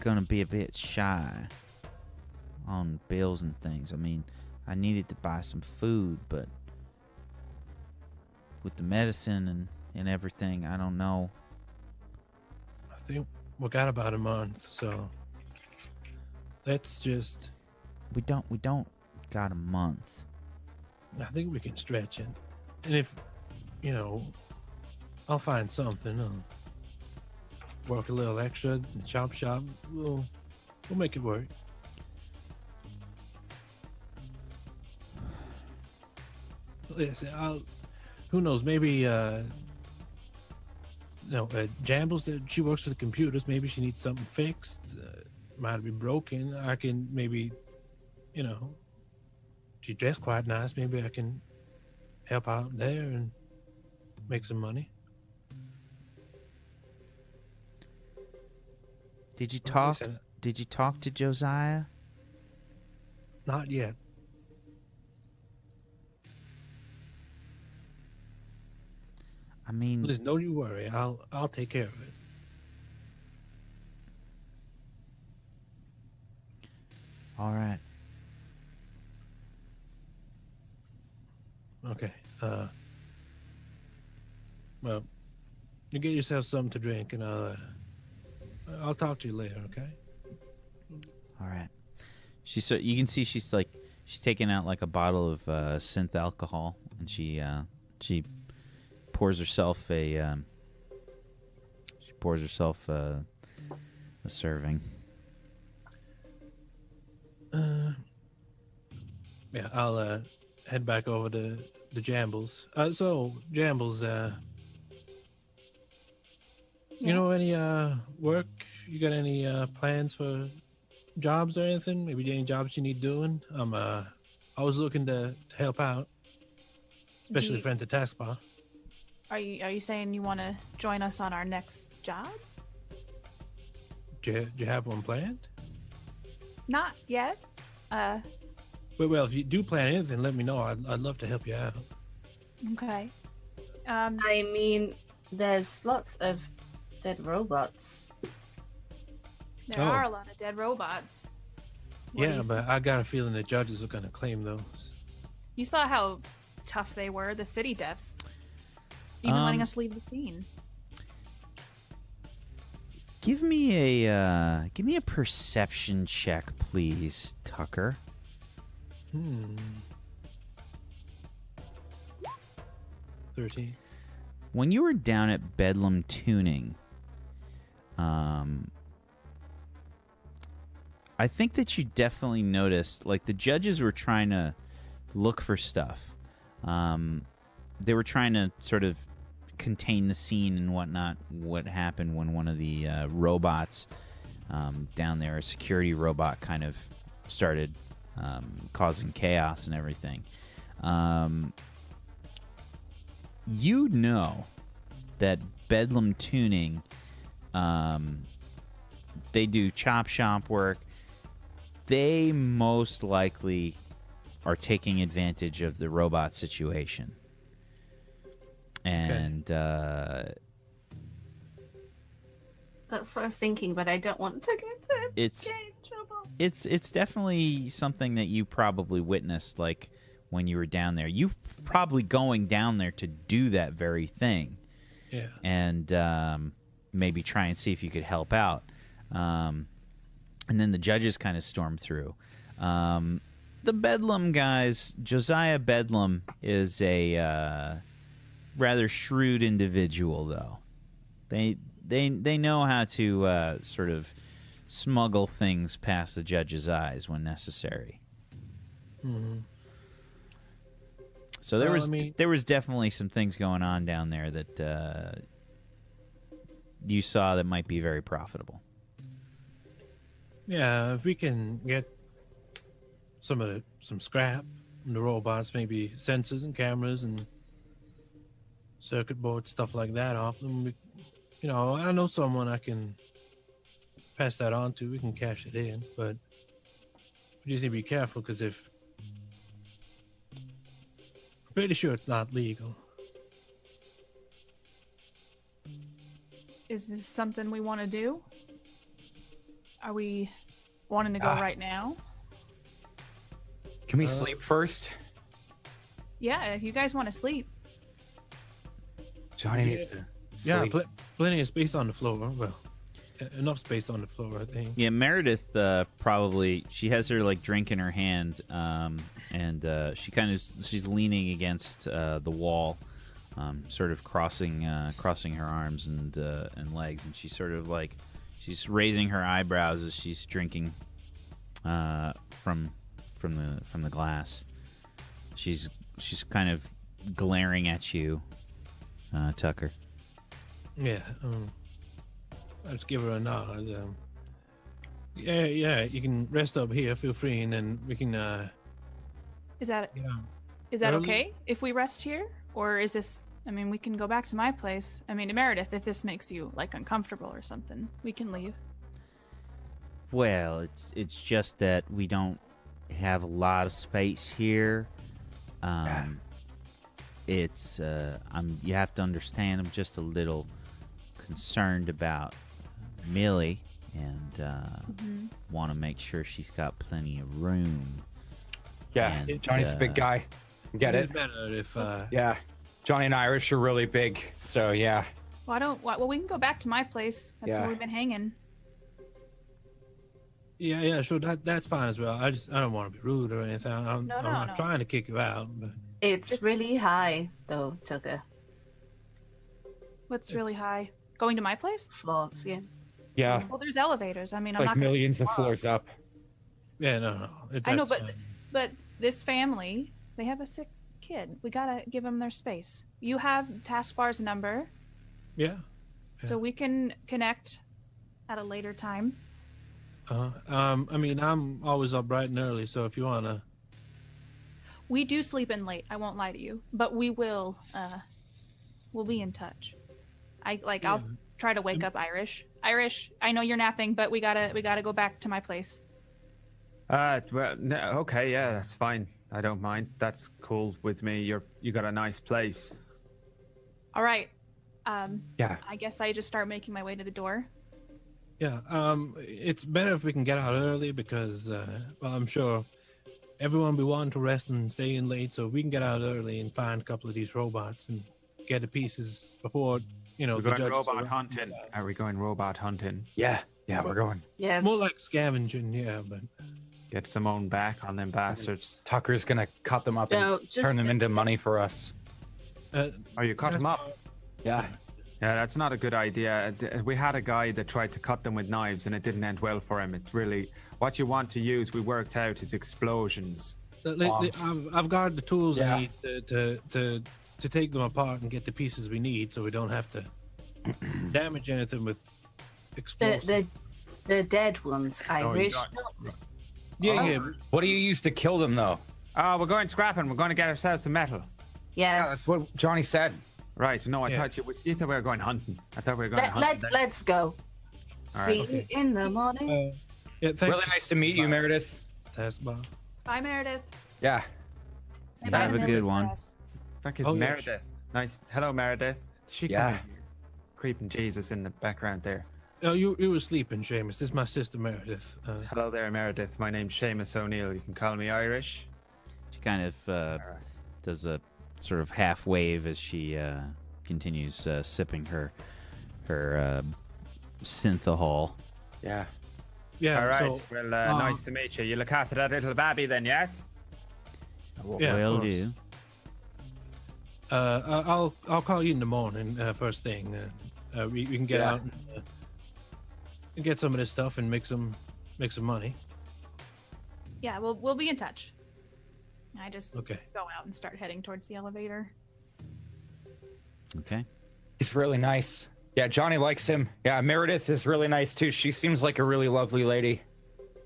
S1: going to be a bit shy on bills and things. I mean, I needed to buy some food, but with the medicine and everything, I don't know.
S4: I think we got about a month, so let's just.
S1: We don't got a month.
S4: I think we can stretch it, and if I'll find something. I'll work a little extra in the chop shop. We'll make it work. Listen, who knows? Maybe Jambles, that she works with computers. Maybe she needs something fixed. Might be broken. I can maybe, she dressed quite nice. Maybe I can help out there and make some money.
S1: Did you talk? Did you talk to Josiah?
S4: Not yet.
S1: I mean,
S4: Listen, don't you worry. I'll take care of it.
S1: all right.
S4: Okay. Well, you get yourself something to drink, and I'll talk to you later. Okay.
S1: All right. You can see she's taking out like a bottle of synth alcohol, and she pours herself a serving.
S4: Yeah, I'll head back over to the Jambles. So Jambles, you know any work? You got any plans for jobs or anything? Maybe any jobs you need doing? I was looking to help out, especially friends at Task Bar.
S6: Are you saying you want to join us on our next job?
S4: Do you have one planned?
S6: Not yet.
S4: Well, if you do plan anything, let me know. I'd love to help you out.
S6: Okay.
S3: I mean, there's lots of dead robots.
S6: There are a lot of dead robots. What do
S4: Yeah,
S6: you
S4: but I got a feeling the judges are going to claim those.
S6: You saw how tough they were, the city deaths. Even letting us leave the scene.
S1: Give me a perception check, please, Tucker.
S4: 13.
S1: When you were down at Bedlam Tuning, I think that you definitely noticed, like, the judges were trying to look for stuff. They were trying to sort of contain the scene and whatnot. What happened when one of the robots down there, a security robot, kind of started causing chaos and everything. You know that Bedlam Tuning, they do chop shop work. They most likely are taking advantage of the robot situation. And
S3: That's what I was thinking, but I don't want to get in trouble.
S1: it's definitely something that you probably witnessed, like when you were down there. You probably going down there to do that very thing.
S4: Yeah.
S1: And maybe try and see if you could help out. And then the judges kind of stormed through. The Bedlam guys, Josiah Bedlam is a rather shrewd individual, though. They know how to sort of smuggle things past the judge's eyes when necessary.
S4: Mm-hmm.
S1: So there was definitely some things going on down there that you saw that might be very profitable.
S4: Yeah, if we can get some scrap from the robots, maybe sensors and cameras and circuit boards, stuff like that off them, I know someone I can pass that on to. We can cash it in, but we just need to be careful because I'm pretty sure it's not legal.
S6: Is this something we want to do? Are we wanting to go right now?
S2: Can we sleep first?
S6: Yeah, if you guys want to sleep.
S2: Johnny needs to sleep.
S4: Yeah, plenty of space on the floor. Well, enough space on the floor, I think.
S1: Yeah, Meredith she has her like drink in her hand, and she's leaning against the wall, sort of crossing her arms and legs, and she's sort of like she's raising her eyebrows as she's drinking from the glass. She's kind of glaring at you, Tucker.
S4: Yeah. I just give her a nod. Yeah. You can rest up here. Feel free, and then we can.
S6: Is that
S4: Yeah.
S6: is that
S4: Early?
S6: okay if we rest here, or is this? I mean, we can go back to my place. I mean, Meredith, if this makes you like uncomfortable or something, we can leave.
S1: Well, it's just that we don't have a lot of space here. It's you have to understand, I'm just a little concerned about Millie, and want to make sure she's got plenty of room.
S2: Yeah,
S1: And,
S2: Johnny's a big guy. Get
S4: It's
S2: it?
S4: better if.
S2: Yeah. Johnny and Irish are really big, so yeah.
S6: Well, we can go back to my place. That's
S2: Yeah.
S6: where we've been hanging.
S4: Yeah, sure. That's fine as well. I don't want to be rude or anything. I'm
S6: No,
S4: not
S6: no.
S4: trying to kick you out, but
S3: It's really high, though, Tucker.
S6: What's really high? Going to my place?
S3: Floors, yeah.
S2: Yeah.
S6: Well, there's elevators. I mean,
S2: It's
S6: I'm
S2: like
S6: not gonna
S2: millions of
S6: walk.
S2: floors up.
S4: yeah, no.
S6: I know,
S4: that's
S6: but
S4: fine.
S6: but this family, they have a sick kid. We gotta give them their space. You have Taskbar's number,
S4: Yeah.
S6: so we can connect at a later time.
S4: I mean, I'm always up bright and early, so if you wanna.
S6: We do sleep in late. I won't lie to you, but we will. We'll be in touch. I'll try to wake up Irish. Irish, I know you're napping, but we gotta go back to my place.
S5: Well, no, okay, yeah, that's fine. I don't mind. That's cool with me. You got a nice place.
S6: All right.
S2: Yeah.
S6: I guess I just start making my way to the door.
S4: Yeah. It's better if we can get out early because, well, I'm sure everyone will be wanting to rest and stay in late, so we can get out early and find a couple of these robots and get the pieces before,
S5: We're
S4: the
S5: going
S4: judges
S5: robot
S4: arrive.
S5: hunting. Are we going robot hunting?
S2: Yeah. Yeah, we're going.
S3: Yes.
S4: More like scavenging, yeah, but.
S5: Get some own back on them bastards.
S2: Tucker's gonna cut them up
S3: No,
S2: and
S3: just
S2: turn them into money for us.
S5: Oh, you cut them up?
S2: Yeah.
S5: Yeah, that's not a good idea. We had a guy that tried to cut them with knives and it didn't end well for him. It's really what you want to use, we worked out, is explosions.
S2: Bombs.
S4: I've got the tools
S2: Yeah.
S4: I need to take them apart and get the pieces we need, so we don't have to damage anything with explosives.
S3: the dead ones, Irish.
S4: Yeah.
S2: What do you use to kill them, though?
S5: Oh, we're going scrapping. We're going to get ourselves some metal.
S3: Yes.
S2: That's what Johnny said.
S5: Right. No, I
S4: Yeah.
S5: thought you said we were going hunting. I thought we were going hunting.
S3: Let's go.
S5: All
S3: See
S5: right,
S3: you in the morning.
S4: Yeah, thanks.
S2: Really nice to meet you, Meredith.
S4: Taskbar.
S6: Bye, Meredith.
S2: Yeah.
S6: Say
S1: Yeah,
S6: bye to
S1: have a good
S6: Meredith for
S1: one.
S6: us.
S5: I think it's
S4: Oh, yeah.
S5: Meredith. Nice. Hello, Meredith. She
S2: Yeah.
S5: come in here. Creeping Jesus in the background there.
S4: Oh, you were sleeping, Seamus. This is my sister Meredith.
S5: Hello there, Meredith. My name's Seamus O'Neill. You can call me Irish.
S1: She kind of does a sort of half wave as she continues sipping her synthahol.
S2: Yeah.
S4: Yeah.
S5: All right.
S4: So,
S5: well, nice to meet you. You look after that little babby then, yes?
S4: yeah, of
S1: Will
S4: course.
S1: do.
S4: I'll call you in the morning, first thing. We can get
S2: Yeah.
S4: out and get some of this stuff and make some money.
S6: Yeah, we'll be in touch. I just
S4: Okay.
S6: go out and start heading towards the elevator.
S1: Okay.
S2: He's really nice. Yeah, Johnny likes him. Yeah, Meredith is really nice, too. She seems like a really lovely lady.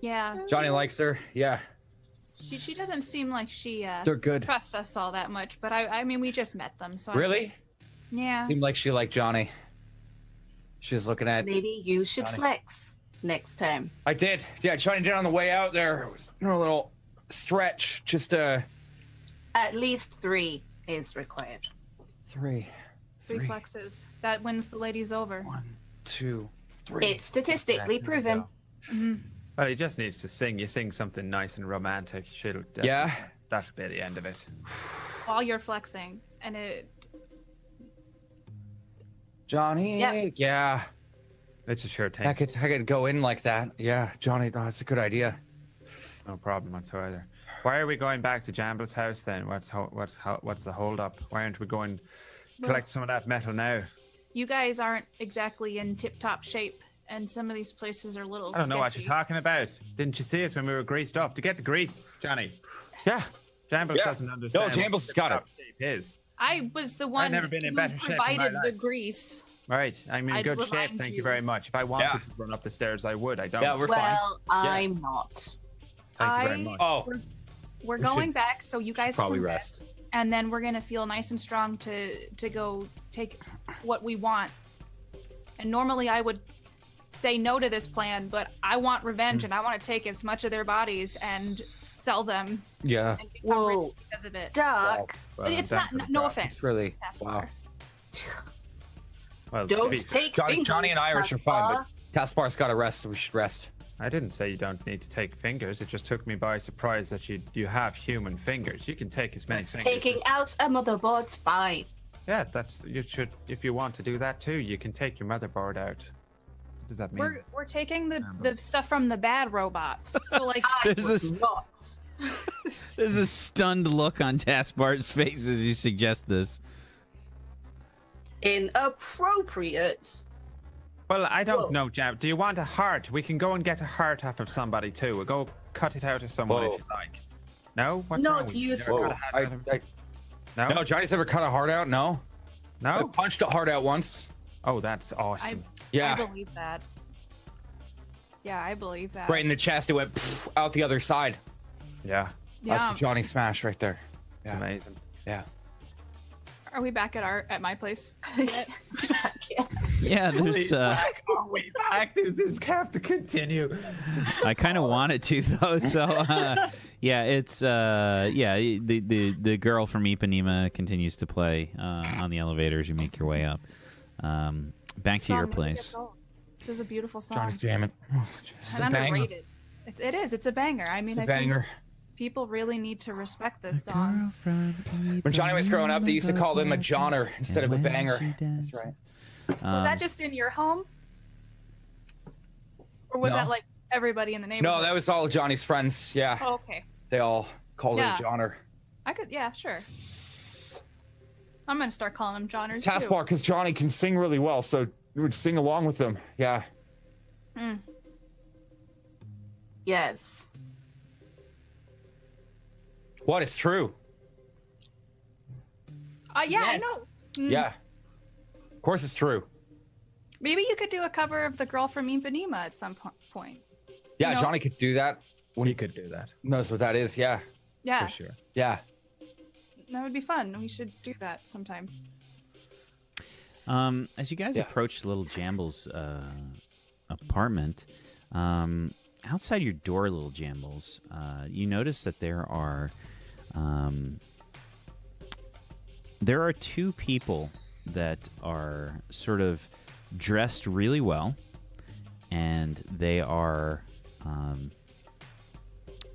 S6: Yeah.
S2: Johnny likes her. Yeah.
S6: She doesn't seem like she
S2: They're good.
S6: trusts us all that much, but I mean we just met them, so
S2: Really?
S6: yeah.
S2: Seemed like she liked Johnny. She was looking at...
S3: Maybe you should
S2: Johnny.
S3: flex next time.
S2: I did. Yeah, Johnny did on the way out there. It was a little stretch. Just
S3: At least 3 is required.
S2: 3.
S6: Three flexes. That wins the ladies over.
S2: 1, 2, 3.
S3: It's statistically proven.
S5: Well, he just needs to sing. You sing something nice and romantic.
S2: Yeah.
S5: That'll be the end of it.
S6: While you're flexing, and it
S2: Johnny.
S3: Yep.
S2: Yeah.
S5: It's a sure thing.
S2: I could go in like that. Yeah, Johnny. That's a good idea.
S5: No problem whatsoever. Why are we going back to Jamble's house then? What's the hold up? Why aren't we going collect some of that metal now.
S6: You guys aren't exactly in tip-top shape, and some of these places are a little
S5: I don't know what
S6: sketchy.
S5: you're talking about. Didn't you see us when we were greased up? To get the grease, Johnny.
S2: Yeah.
S5: Jambles
S2: Yeah.
S5: doesn't understand.
S2: No, Jambles got it.
S5: Is.
S6: I was the one
S5: never been in
S6: who
S5: better shape in my
S6: provided the
S5: life.
S6: grease.
S5: Right, I'm in
S6: I'd
S5: good shape.
S6: remind
S5: Thank you
S6: you.
S5: very much. If I wanted to run up the stairs, I would. I don't.
S2: Yeah, we're fine.
S3: Well, I'm not.
S5: Thank you very much.
S2: Oh,
S6: We're
S2: We
S6: going
S2: should
S6: back, so you guys
S2: probably
S6: can
S2: rest.
S6: and then we're gonna feel nice and strong to go take what we want. And normally I would say no to this plan, but I want revenge and I want to take as much of their bodies and sell them
S2: yeah.
S6: and become rich
S3: Whoa.
S6: because of it.
S3: Duck,
S5: Well,
S6: It's
S5: that's
S6: not.
S5: pretty
S6: No
S5: bad.
S6: offense.
S2: It's really
S6: Taskbar.
S2: wow.
S5: Well,
S3: don't
S5: be-
S3: take
S2: Johnny,
S3: fingers.
S2: Johnny and Irish are fine,
S3: Taskbar.
S2: but Taspar's got to rest, so we should rest.
S5: I didn't say you don't need to take fingers. It just took me by surprise that you have human fingers. You can take as many fingers.
S3: Taking out a motherboard's fine.
S5: Yeah, that's you should. If you want to do that too, you can take your motherboard out. What does that mean?
S6: We're taking the stuff from the bad robots. So like
S1: There's this
S3: Not.
S1: there's a stunned look on Taskbar's face as you suggest this.
S3: Inappropriate.
S5: Well, I don't
S3: Whoa.
S5: know, Jam. Do you want a heart? We can go and get a heart off of somebody too. We'll go cut it out of someone
S2: Whoa.
S5: if you like. No? What's
S3: Not
S5: wrong with you?
S3: useful.
S5: Never cut a heart out of- No?
S2: No, Johnny's ever cut a heart out? No. I
S5: No?
S2: punched a heart out once.
S5: Oh, that's awesome.
S2: Yeah.
S6: I believe that. Yeah, I believe that.
S2: Right in the chest. It went pff, out the other side.
S5: Yeah,
S6: Yeah.
S2: That's the Johnny smash right there.
S5: it's
S2: Yeah.
S5: amazing.
S2: Yeah.
S6: Are we back at my place?
S1: Yeah, there's
S5: We back. This have to continue.
S1: I kind of want it to though. So yeah, it's the girl from Ipanema continues to play on the elevator as you make your way up. Back to your
S6: Song never
S1: place.
S6: gets old. This is a beautiful song.
S2: Johnny's jamming.
S6: and underrated. It is. It's a banger. I mean,
S2: It's a
S6: I
S2: banger.
S6: think people really need to respect this song.
S2: When Johnny was growing up, they used to call him a Johnner instead of a banger. That's right.
S6: Was that just in your home? Or was
S2: No.
S6: that like everybody in the neighborhood?
S2: No, that was all Johnny's friends. Yeah.
S6: Oh, okay.
S2: They all called
S6: Yeah.
S2: him a Johnner.
S6: I could, yeah, sure. I'm gonna start calling them Johners
S2: Taskbar, because Johnny can sing really well, so we would sing along with him. Yeah.
S6: too.
S3: Yes.
S2: What? It's true.
S6: Yeah, I
S3: Yes.
S6: know.
S2: Yeah. Of course it's true.
S6: Maybe you could do a cover of "The Girl from Ipanema" at some point.
S2: Yeah,
S6: No.
S2: Johnny could do that. When
S5: We
S2: he
S5: could do that
S2: knows what that is. Yeah.
S6: Yeah,
S5: for sure.
S2: Yeah.
S6: that would be fun. We should do that sometime.
S1: As you guys
S2: Yeah.
S1: approach Little Jamble's apartment, outside your door, Little Jambles, you notice that there are two people that are sort of dressed really well, and they are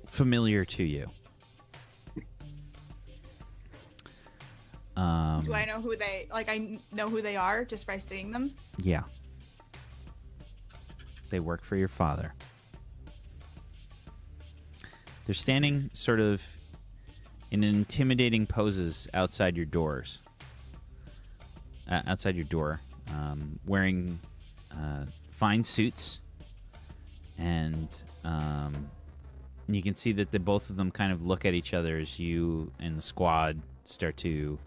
S1: familiar to you.
S6: Do I know who they like? I know who they are just by seeing them.
S1: Yeah. They work for your father. They're standing sort of in intimidating poses outside your doors. Outside your door, wearing fine suits, and you can see that both of them kind of look at each other as you and the squad start to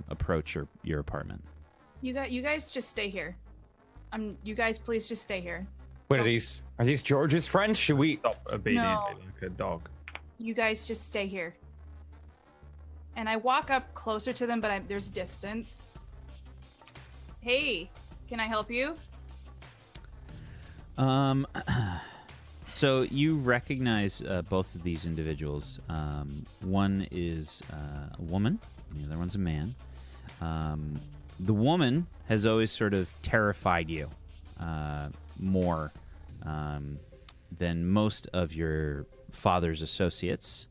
S1: approach your apartment.
S6: You guys just stay here. You guys please just stay here.
S2: What are these? Are these George's friends? Should we?
S5: Stop obediently
S6: No.
S5: like a dog.
S6: You guys just stay here. And I walk up closer to them, but there's distance. Hey, can I help you?
S1: So you recognize both of these individuals. One is a woman, the other one's a man. The woman has always sort of terrified you more than most of your father's associates.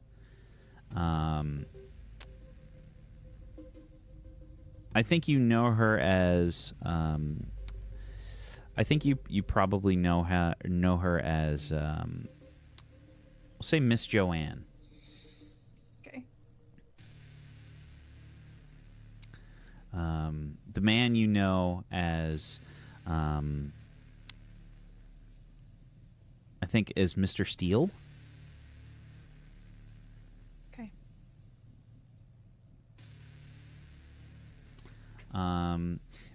S1: I think you know her as. I think you probably know her as. We'll say Miss Joanne.
S6: Okay.
S1: the man you know as, I think, as Mr. Steele.
S6: Okay.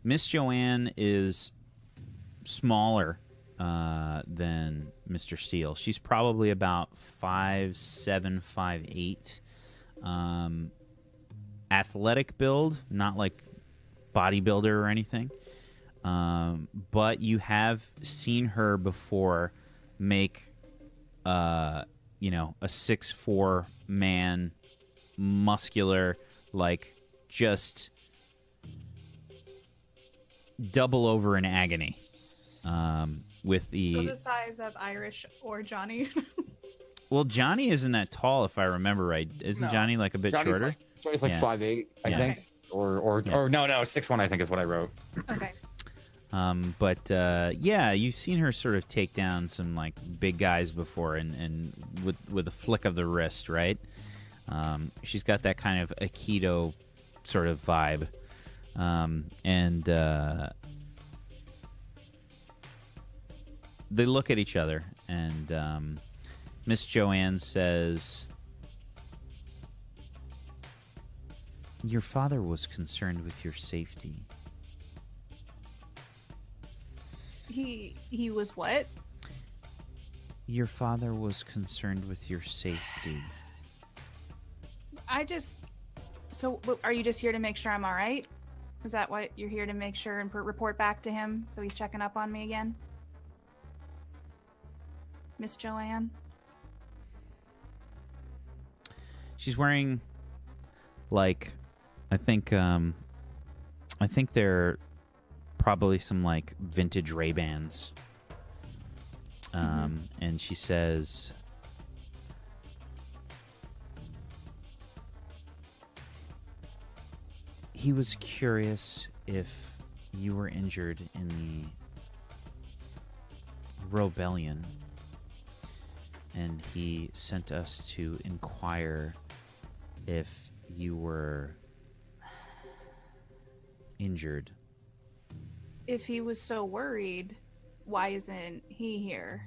S1: Miss Joanne is smaller than Mr. Steele. She's probably about 5'7", 5'8". Athletic build, not like bodybuilder or anything. But you have seen her before make, a 6'4" man, muscular, like just double over in agony. With the
S6: So the size of Irish or Johnny.
S1: well, Johnny isn't that tall if I remember right. Isn't
S2: No.
S1: Johnny like a bit shorter?
S2: Johnny's like
S1: Yeah.
S2: 5'8", I
S1: Yeah.
S2: think, or no, 6'1", I think is what I wrote.
S6: Okay.
S1: But yeah, you've seen her sort of take down some like big guys before, and with a flick of the wrist, right? She's got that kind of Aikido sort of vibe, and they look at each other, and Miss Joanne says, "Your father was concerned with your safety."
S6: He was what?
S1: Your father was concerned with your safety.
S6: So are you just here to make sure I'm all right? Is that what you're here to make sure and report back to him so he's checking up on me again? Miss Joanne?
S1: She's wearing, like, I think they're probably some like vintage Ray-Bans. And she says, he was curious if you were injured in the Robellion, and he sent us to inquire if you were injured.
S6: If he was so worried, why isn't he here?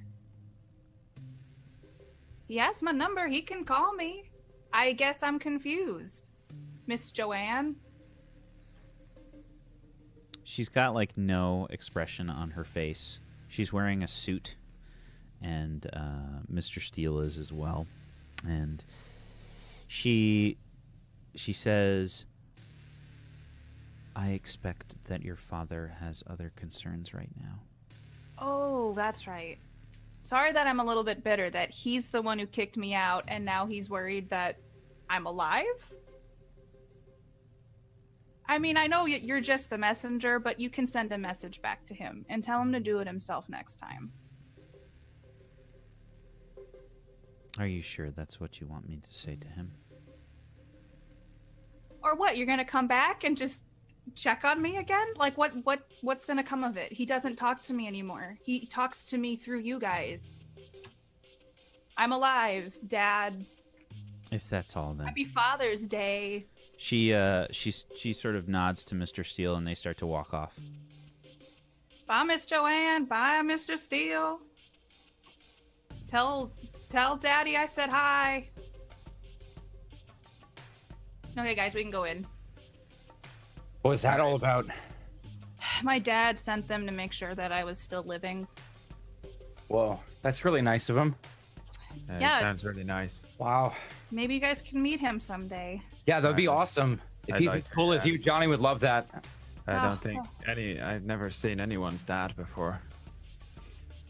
S6: He has my number. He can call me. I guess I'm confused. Miss Joanne?
S1: She's got like no expression on her face. She's wearing a suit, and Mr. Steele is as well. And she says, I expect that your father has other concerns right now.
S6: Oh, that's right. Sorry that I'm a little bit bitter that he's the one who kicked me out and now he's worried that I'm alive? I mean, I know you're just the messenger, but you can send a message back to him and tell him to do it himself next time.
S1: Are you sure that's what you want me to say to him?
S6: Or what? You're gonna come back and just check on me again? Like what's gonna come of it? He doesn't talk to me anymore. He talks to me through you guys. I'm alive, Dad.
S1: If that's all, then.
S6: Happy Father's Day.
S1: She sort of nods to Mr. Steele, and they start to walk off.
S6: Bye, Miss Joanne. Bye, Mr. Steele. Tell Daddy I said hi. Okay, guys, we can go in.
S2: What was that all about?
S6: My dad sent them to make sure that I was still living.
S2: Whoa, that's really nice of him.
S6: Yeah,
S5: Sounds
S6: it's-
S5: really nice.
S2: Wow.
S6: Maybe you guys can meet him someday.
S2: Yeah, that'd be awesome. If
S5: I'd
S2: he's
S5: like
S2: as
S5: to,
S2: cool as
S5: yeah.
S2: you, Johnny would love that.
S5: I
S6: Oh.
S5: don't think I've never seen anyone's dad before.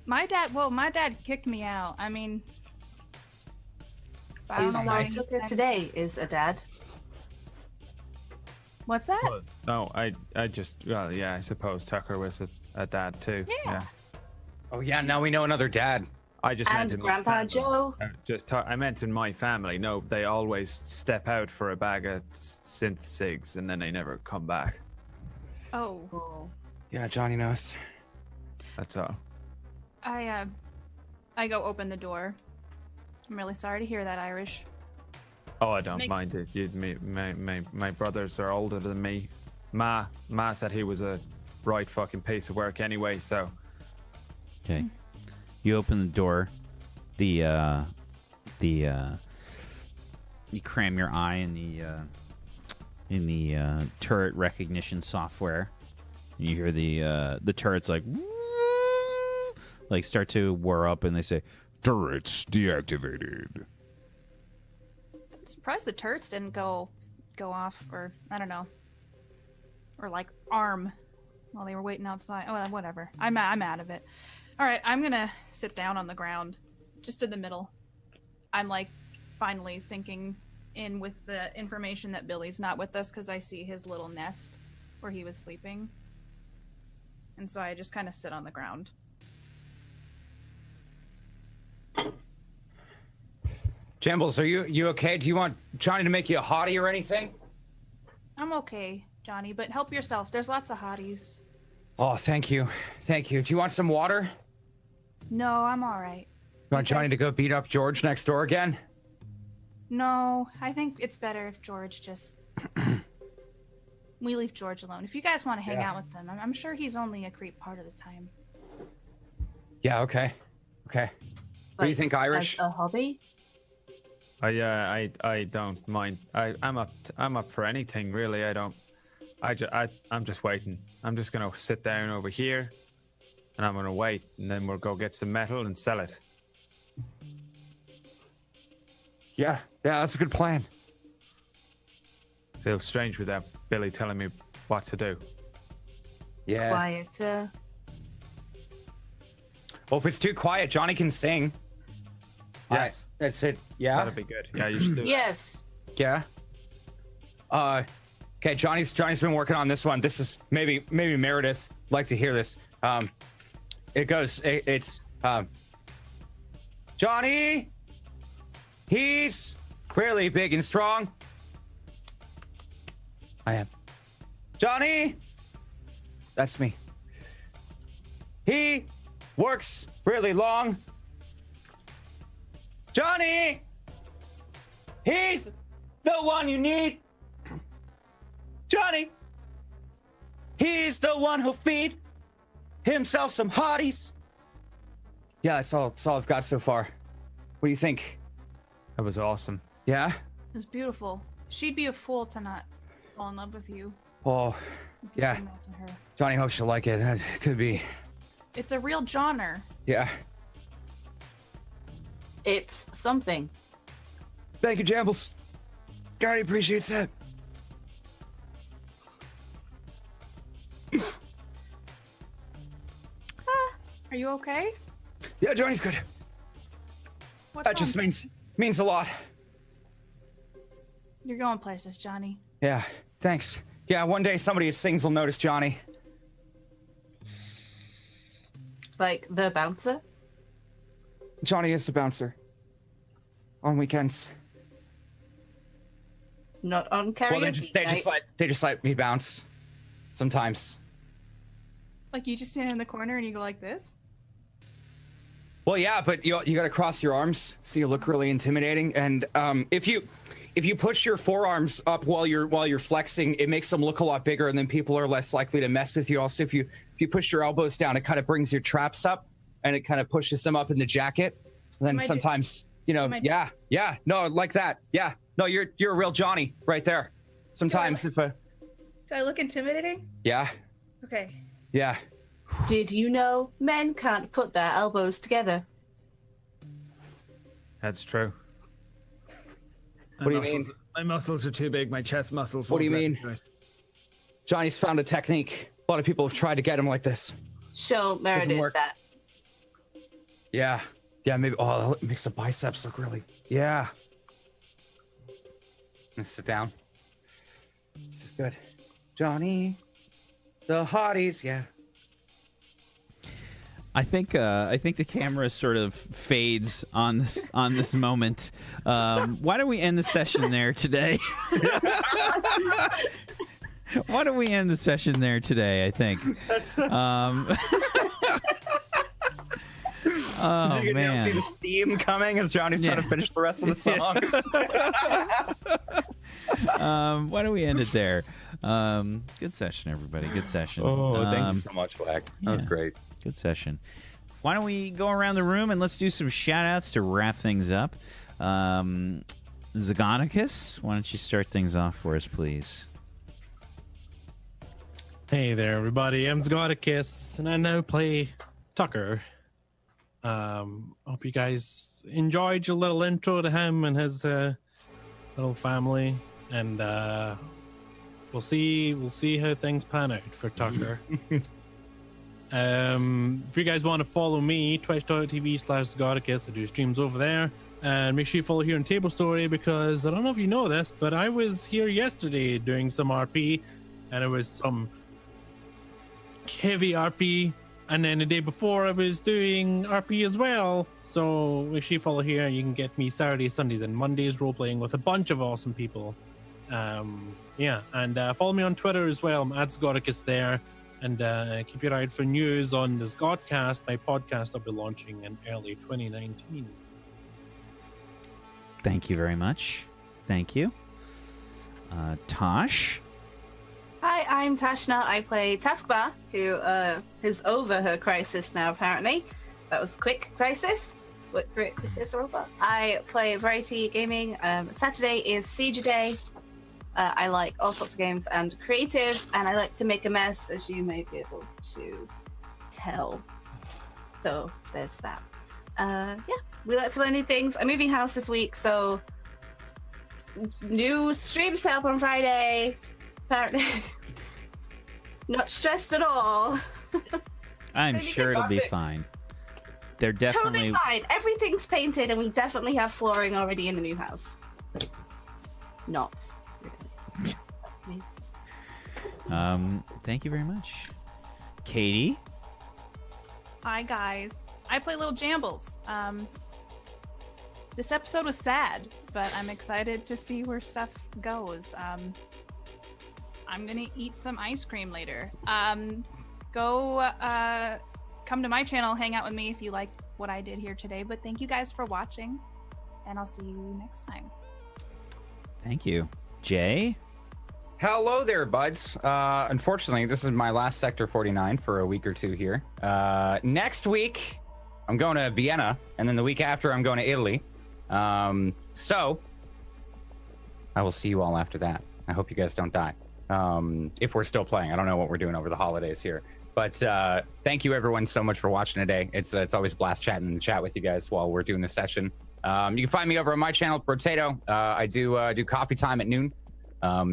S6: My dad kicked me out. I mean, I don't
S3: Is
S6: know why.
S3: Suzuka today is a dad.
S6: What's that?
S5: No, I just, well, yeah, I suppose Tucker was a dad too.
S6: Yeah.
S2: Oh yeah, now we know another dad.
S5: I just meant
S3: And
S5: in my
S3: Grandpa
S5: family.
S3: Joe.
S5: I meant in my family. No, they always step out for a bag of synth cigs and then they never come back.
S6: Oh,
S3: Oh.
S2: Yeah, Johnny knows.
S5: That's all.
S6: I go open the door. I'm really sorry to hear that, Irish.
S5: Oh, I don't
S6: Make-
S5: mind it. My brothers are older than me. Ma said he was a right fucking piece of work anyway. So
S1: Okay. You open the door. You cram your eye in the turret recognition software. And you hear the turrets like start to whir up, and they say, "Turrets deactivated."
S6: I'm surprised the turrets didn't go off, or I don't know, or like arm while they were waiting outside. Oh, whatever. I'm out of it. All right, I'm gonna sit down on the ground, just in the middle. I'm like finally sinking in with the information that Billy's not with us, because I see his little nest where he was sleeping, and so I just kind of sit on the ground.
S2: Jambles, are you okay? Do you want Johnny to make you a hottie or anything?
S6: I'm okay, Johnny, but help yourself. There's lots of hotties.
S2: Oh, thank you. Thank you. Do you want some water?
S6: No, I'm all right.
S2: You want Johnny to go beat up George next door again?
S6: No, I think it's better if George just... we leave George alone. If you guys want to hang out with him, I'm sure he's only a creep part of the time.
S2: Yeah, okay. Okay. What do you think, Irish?
S3: As a hobby?
S5: I don't mind. I'm up for anything really. I'm just waiting. I'm just gonna sit down over here, and I'm gonna wait, and then we'll go get some metal and sell it.
S2: Yeah, that's a good plan.
S5: Feels strange without Billy telling me what to do.
S2: Yeah.
S3: Quieter.
S2: Well, if it's too quiet, Johnny can sing.
S5: Yes,
S2: That's it. Yeah.
S5: that'd be good. Yeah, you should do that.
S3: Yes.
S2: Yeah. Okay, Johnny's been working on this one. This is maybe Meredith would like to hear this. It's Johnny. He's really big and strong. I am. Johnny. That's me. He works really long. Johnny. He's the one you need. Johnny. He's the one who'll feed himself some hotties. Yeah, that's all I've got so far. What do you think?
S5: That was awesome.
S2: Yeah?
S6: It was beautiful. She'd be a fool to not fall in love with you.
S2: Oh,
S6: if you
S2: yeah.
S6: sing that to her.
S2: Johnny hopes she'll like it. That could be.
S6: It's a real Johnner.
S2: Yeah.
S3: It's something.
S2: Thank you, Jambles. God appreciates that.
S6: Are you okay?
S2: Yeah, Johnny's good.
S6: What's
S2: That just
S6: wrong?
S2: means a lot.
S6: You're going places, Johnny.
S2: Yeah, thanks. Yeah, one day somebody who sings will notice Johnny.
S3: Like the bouncer.
S2: Johnny is the bouncer. On weekends.
S3: Not on karaoke.
S2: Well, they just let me bounce. Sometimes.
S6: Like you just stand in the corner and you go like this?
S2: Well, yeah, but you got to cross your arms so you look really intimidating. And if you push your forearms up while you're flexing, it makes them look a lot bigger, and then people are less likely to mess with you. Also, if you push your elbows down, it kind of brings your traps up, and it kind of pushes them up in the jacket. And then sometimes, no, like that. Yeah, no, you're a real Johnny right there. Sometimes
S6: Do I look intimidating?
S2: yeah,
S6: Okay.
S2: yeah.
S3: Did you know men can't put their elbows together?
S5: That's true.
S2: What do you mean?
S5: My muscles are too big. My chest muscles.
S2: What do you
S5: won't let
S2: mean?
S5: me do it.
S2: Johnny's found a technique. A lot of people have tried to get him like this.
S3: Show Meredith
S2: work.
S3: that.
S2: Yeah. Yeah, maybe. Oh, it makes the biceps look really. Yeah. Let's sit down. This is good. Johnny. The hotties. Yeah.
S1: I think the camera sort of fades on this moment. Why don't we end the session there today? Why don't we end the session there today? I think. Oh,
S2: you can now
S1: man.
S2: see the steam coming as Johnny's trying to finish the rest of the song.
S1: Why don't we end it there? Good session, everybody. Good session.
S8: Oh, thank you so much, Whack. That was
S1: yeah.
S8: great.
S1: Good session. Why don't we go around the room and let's do some shout-outs to wrap things up. Zagonicus, why don't you start things off for us, please?
S4: Hey there, everybody. I'm Zgoticus, and I now play Tucker. Hope you guys enjoyed your little intro to him and his little family, and we'll see how things pan out for Tucker. If you guys want to follow me, twitch.tv/Zgoticus, I do streams over there. And make sure you follow here on Table Story, because I don't know if you know this, but I was here yesterday doing some RP, and it was some heavy RP, and then the day before I was doing RP as well. So make sure you follow here, and you can get me Saturdays, Sundays, and Mondays role-playing with a bunch of awesome people. Yeah, and follow me on Twitter as well. I'm at Zgoticus there. And keep your eye out for news on the Zgodcast, my podcast I'll be launching in early 2019.
S1: Thank you very much. Thank you. Tosh?
S3: Hi, I'm Tashna. I play Taskbar, who is over her crisis now, apparently. That was a quick crisis. Worked through it quickly as a robot. I play Variety Gaming. Saturday is Siege Day. I like all sorts of games and creative, and I like to make a mess, as you may be able to tell. So there's that. Yeah, we like to learn new things. I'm moving house this week, so new stream set up on Friday. Apparently, not stressed at all.
S1: I'm sure it'll be fine. They're definitely
S3: Totally fine. Everything's painted, and we definitely have flooring already in the new house. Not really. That's me.
S1: Thank you very much. Katie?
S6: Hi guys. I play Little Jambles. This episode was sad, but I'm excited to see where stuff goes. I'm gonna eat some ice cream later. Go come to my channel, hang out with me if you like what I did here today. But thank you guys for watching, and I'll see you next time.
S1: Thank you. Jay?
S2: Hello there, buds. Unfortunately, this is my last Sector 49 for a week or two here. Next week, I'm going to Vienna, and then the week after, I'm going to Italy. So, I will see you all after that. I hope you guys don't die. If we're still playing. I don't know what we're doing over the holidays here. But thank you, everyone, so much for watching today. It's always a blast chatting in the chat with you guys while we're doing this session. You can find me over on my channel, Brotato. I do coffee time at noon.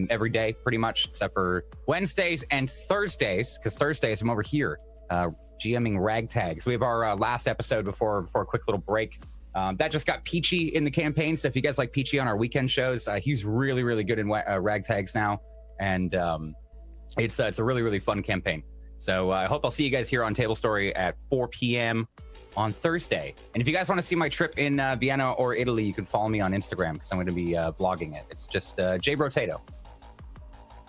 S2: Every day, pretty much, except for Wednesdays and Thursdays, because Thursdays I'm over here GMing Ragtags. We have our last episode before a quick little break. That just got Peachy in the campaign, so if you guys like Peachy on our weekend shows, he's really, really good in Ragtags now, and it's a really, really fun campaign. So I hope I'll see you guys here on Table Story at 4 p.m. on Thursday. And if you guys want to see my trip in Vienna or Italy, you can follow me on Instagram, because I'm going to be blogging it. It's just Jay Brotato.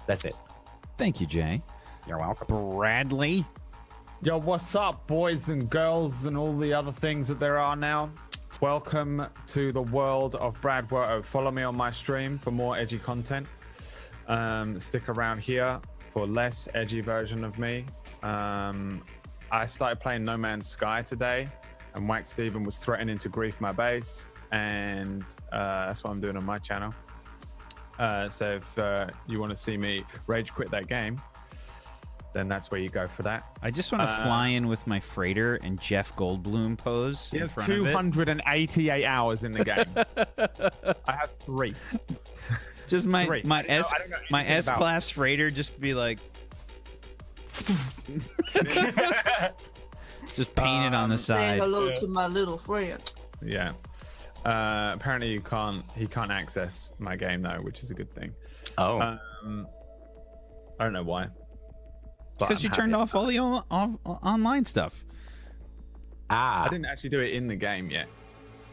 S2: That's it.
S1: Thank you, Jay.
S2: You're welcome.
S1: Bradley?
S5: Yo, what's up, boys and girls and all the other things that there are now? Welcome to the world of Brad Werto. Follow me on my stream for more edgy content. Stick around here for less edgy version of me. I started playing No Man's Sky today, and Wax Steven was threatening to grief my base, and that's what I'm doing on my channel. So if you want to see me rage quit that game, then that's where you go for that.
S1: I just want to fly in with my freighter and Jeff Goldblum pose
S5: You
S1: in
S5: have
S1: front of it.
S5: 288 hours in the game. I have 3.
S1: Just my
S5: Three.
S1: my
S5: I don't know anything
S1: S-class freighter just be like just painted on the
S3: Say
S1: side.
S3: hello to my little friend.
S5: Yeah. Apparently he can't access my game though, which is a good thing.
S2: Oh.
S5: I don't know why. But
S1: Because you
S5: I'm
S1: turned
S5: happy.
S1: off all the online stuff.
S2: Ah.
S5: I didn't actually do it in the game yet,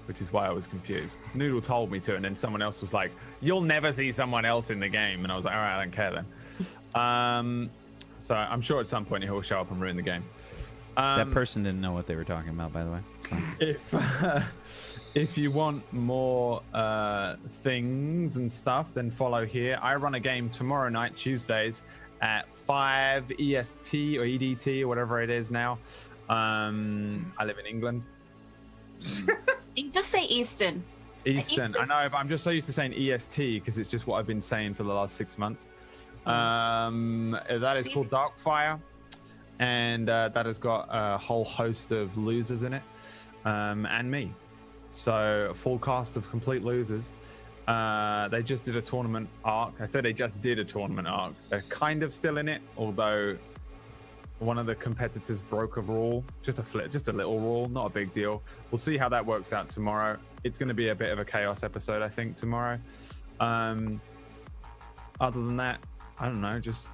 S5: which is why I was confused. Noodle told me to, and then someone else was like, "You'll never see someone else in the game," and I was like, "All right, I don't care then." So I'm sure at some point he'll show up and ruin the game.
S1: That person didn't know what they were talking about, by the way.
S5: if you want more things and stuff, then follow here. I run a game tomorrow night, Tuesdays, at 5 EST or EDT or whatever it is now. I live in England.
S3: You just say Eastern.
S5: Eastern. I know, but I'm just so used to saying EST because it's just what I've been saying for the last 6 months. That is called Darkfire, and that has got a whole host of losers in it, and me. So a full cast of complete losers. They just did a tournament arc. I said they just did a tournament arc. They're kind of still in it, although one of the competitors broke a rule, just a little rule, not a big deal. We'll see how that works out tomorrow. It's going to be a bit of a chaos episode, I think, tomorrow. Other than that, I don't know. Just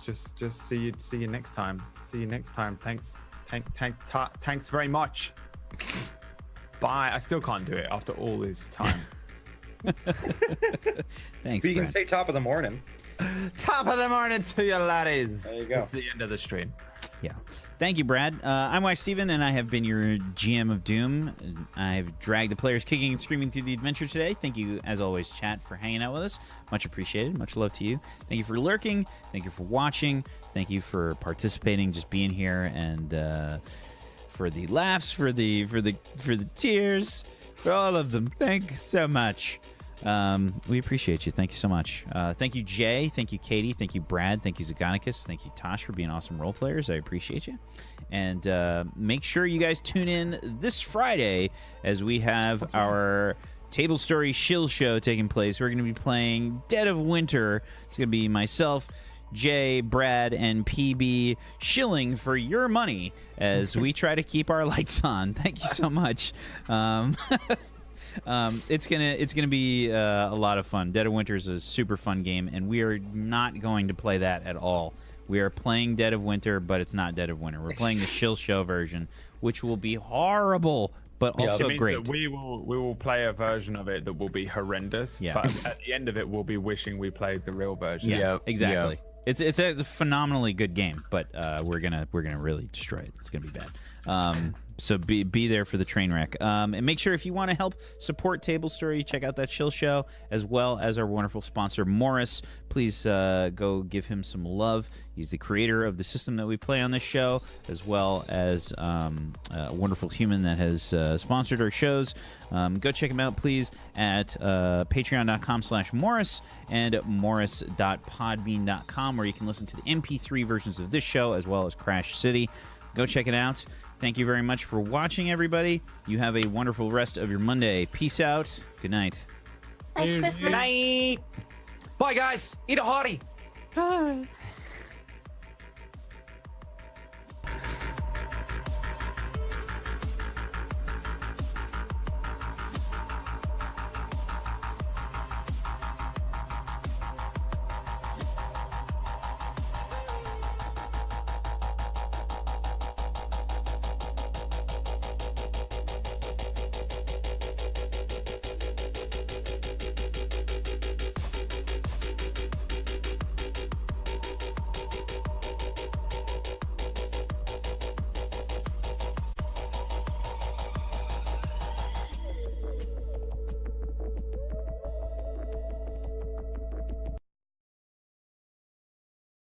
S5: see you next time. See you next time. Thanks very much. Bye. I still can't do it after all this time.
S1: Thanks.
S8: But you can
S1: Brad.
S8: say top of the morning.
S5: Top of the morning to you, laddies.
S8: There you go.
S5: It's the end of the stream.
S1: Yeah. Thank you, Brad. I'm Y Steven, and I have been your GM of Doom. I've dragged the players kicking and screaming through the adventure today. Thank you, as always, chat, for hanging out with us. Much appreciated. Much love to you. Thank you for lurking. Thank you for watching. Thank you for participating, just being here, and for the laughs, for the tears, for all of them. Thanks so much. We appreciate you. Thank you so much. Thank you, Jay. Thank you, Katie. Thank you, Brad. Thank you, Zagonicus. Thank you, Tosh, for being awesome role players. I appreciate you. And make sure you guys tune in this Friday as we have our Table Story Shill Show taking place. We're going to be playing Dead of Winter. It's going to be myself, Jay, Brad, and PB shilling for your money as we try to keep our lights on. Thank you so much. It's gonna be a lot of fun. Dead of Winter is a super fun game, and we are not going to play that at all. We are playing Dead of Winter, but it's not Dead of Winter. We're playing the Shill Show version, which will be horrible, but also
S5: It means
S1: great.
S5: that we will play a version of it that will be horrendous.
S1: Yeah.
S5: But at the end of it, we'll be wishing we played the real version.
S1: Yeah, exactly. It's a phenomenally good game, but we're gonna really destroy it. It's gonna be bad. So be there for the train wreck. And make sure, if you want to help support Table Story, check out that Chill Show, as well as our wonderful sponsor, Morris. Please go give him some love. He's the creator of the system that we play on this show, as well as a wonderful human that has sponsored our shows. Go check him out, please, at patreon.com/Morris and morris.podbean.com, where you can listen to the MP3 versions of this show, as well as Crash City. Go check it out. Thank you very much for watching, everybody. You have a wonderful rest of your Monday. Peace out. Good night.
S3: Nice Christmas.
S2: Night. Bye, guys. Eat a hottie.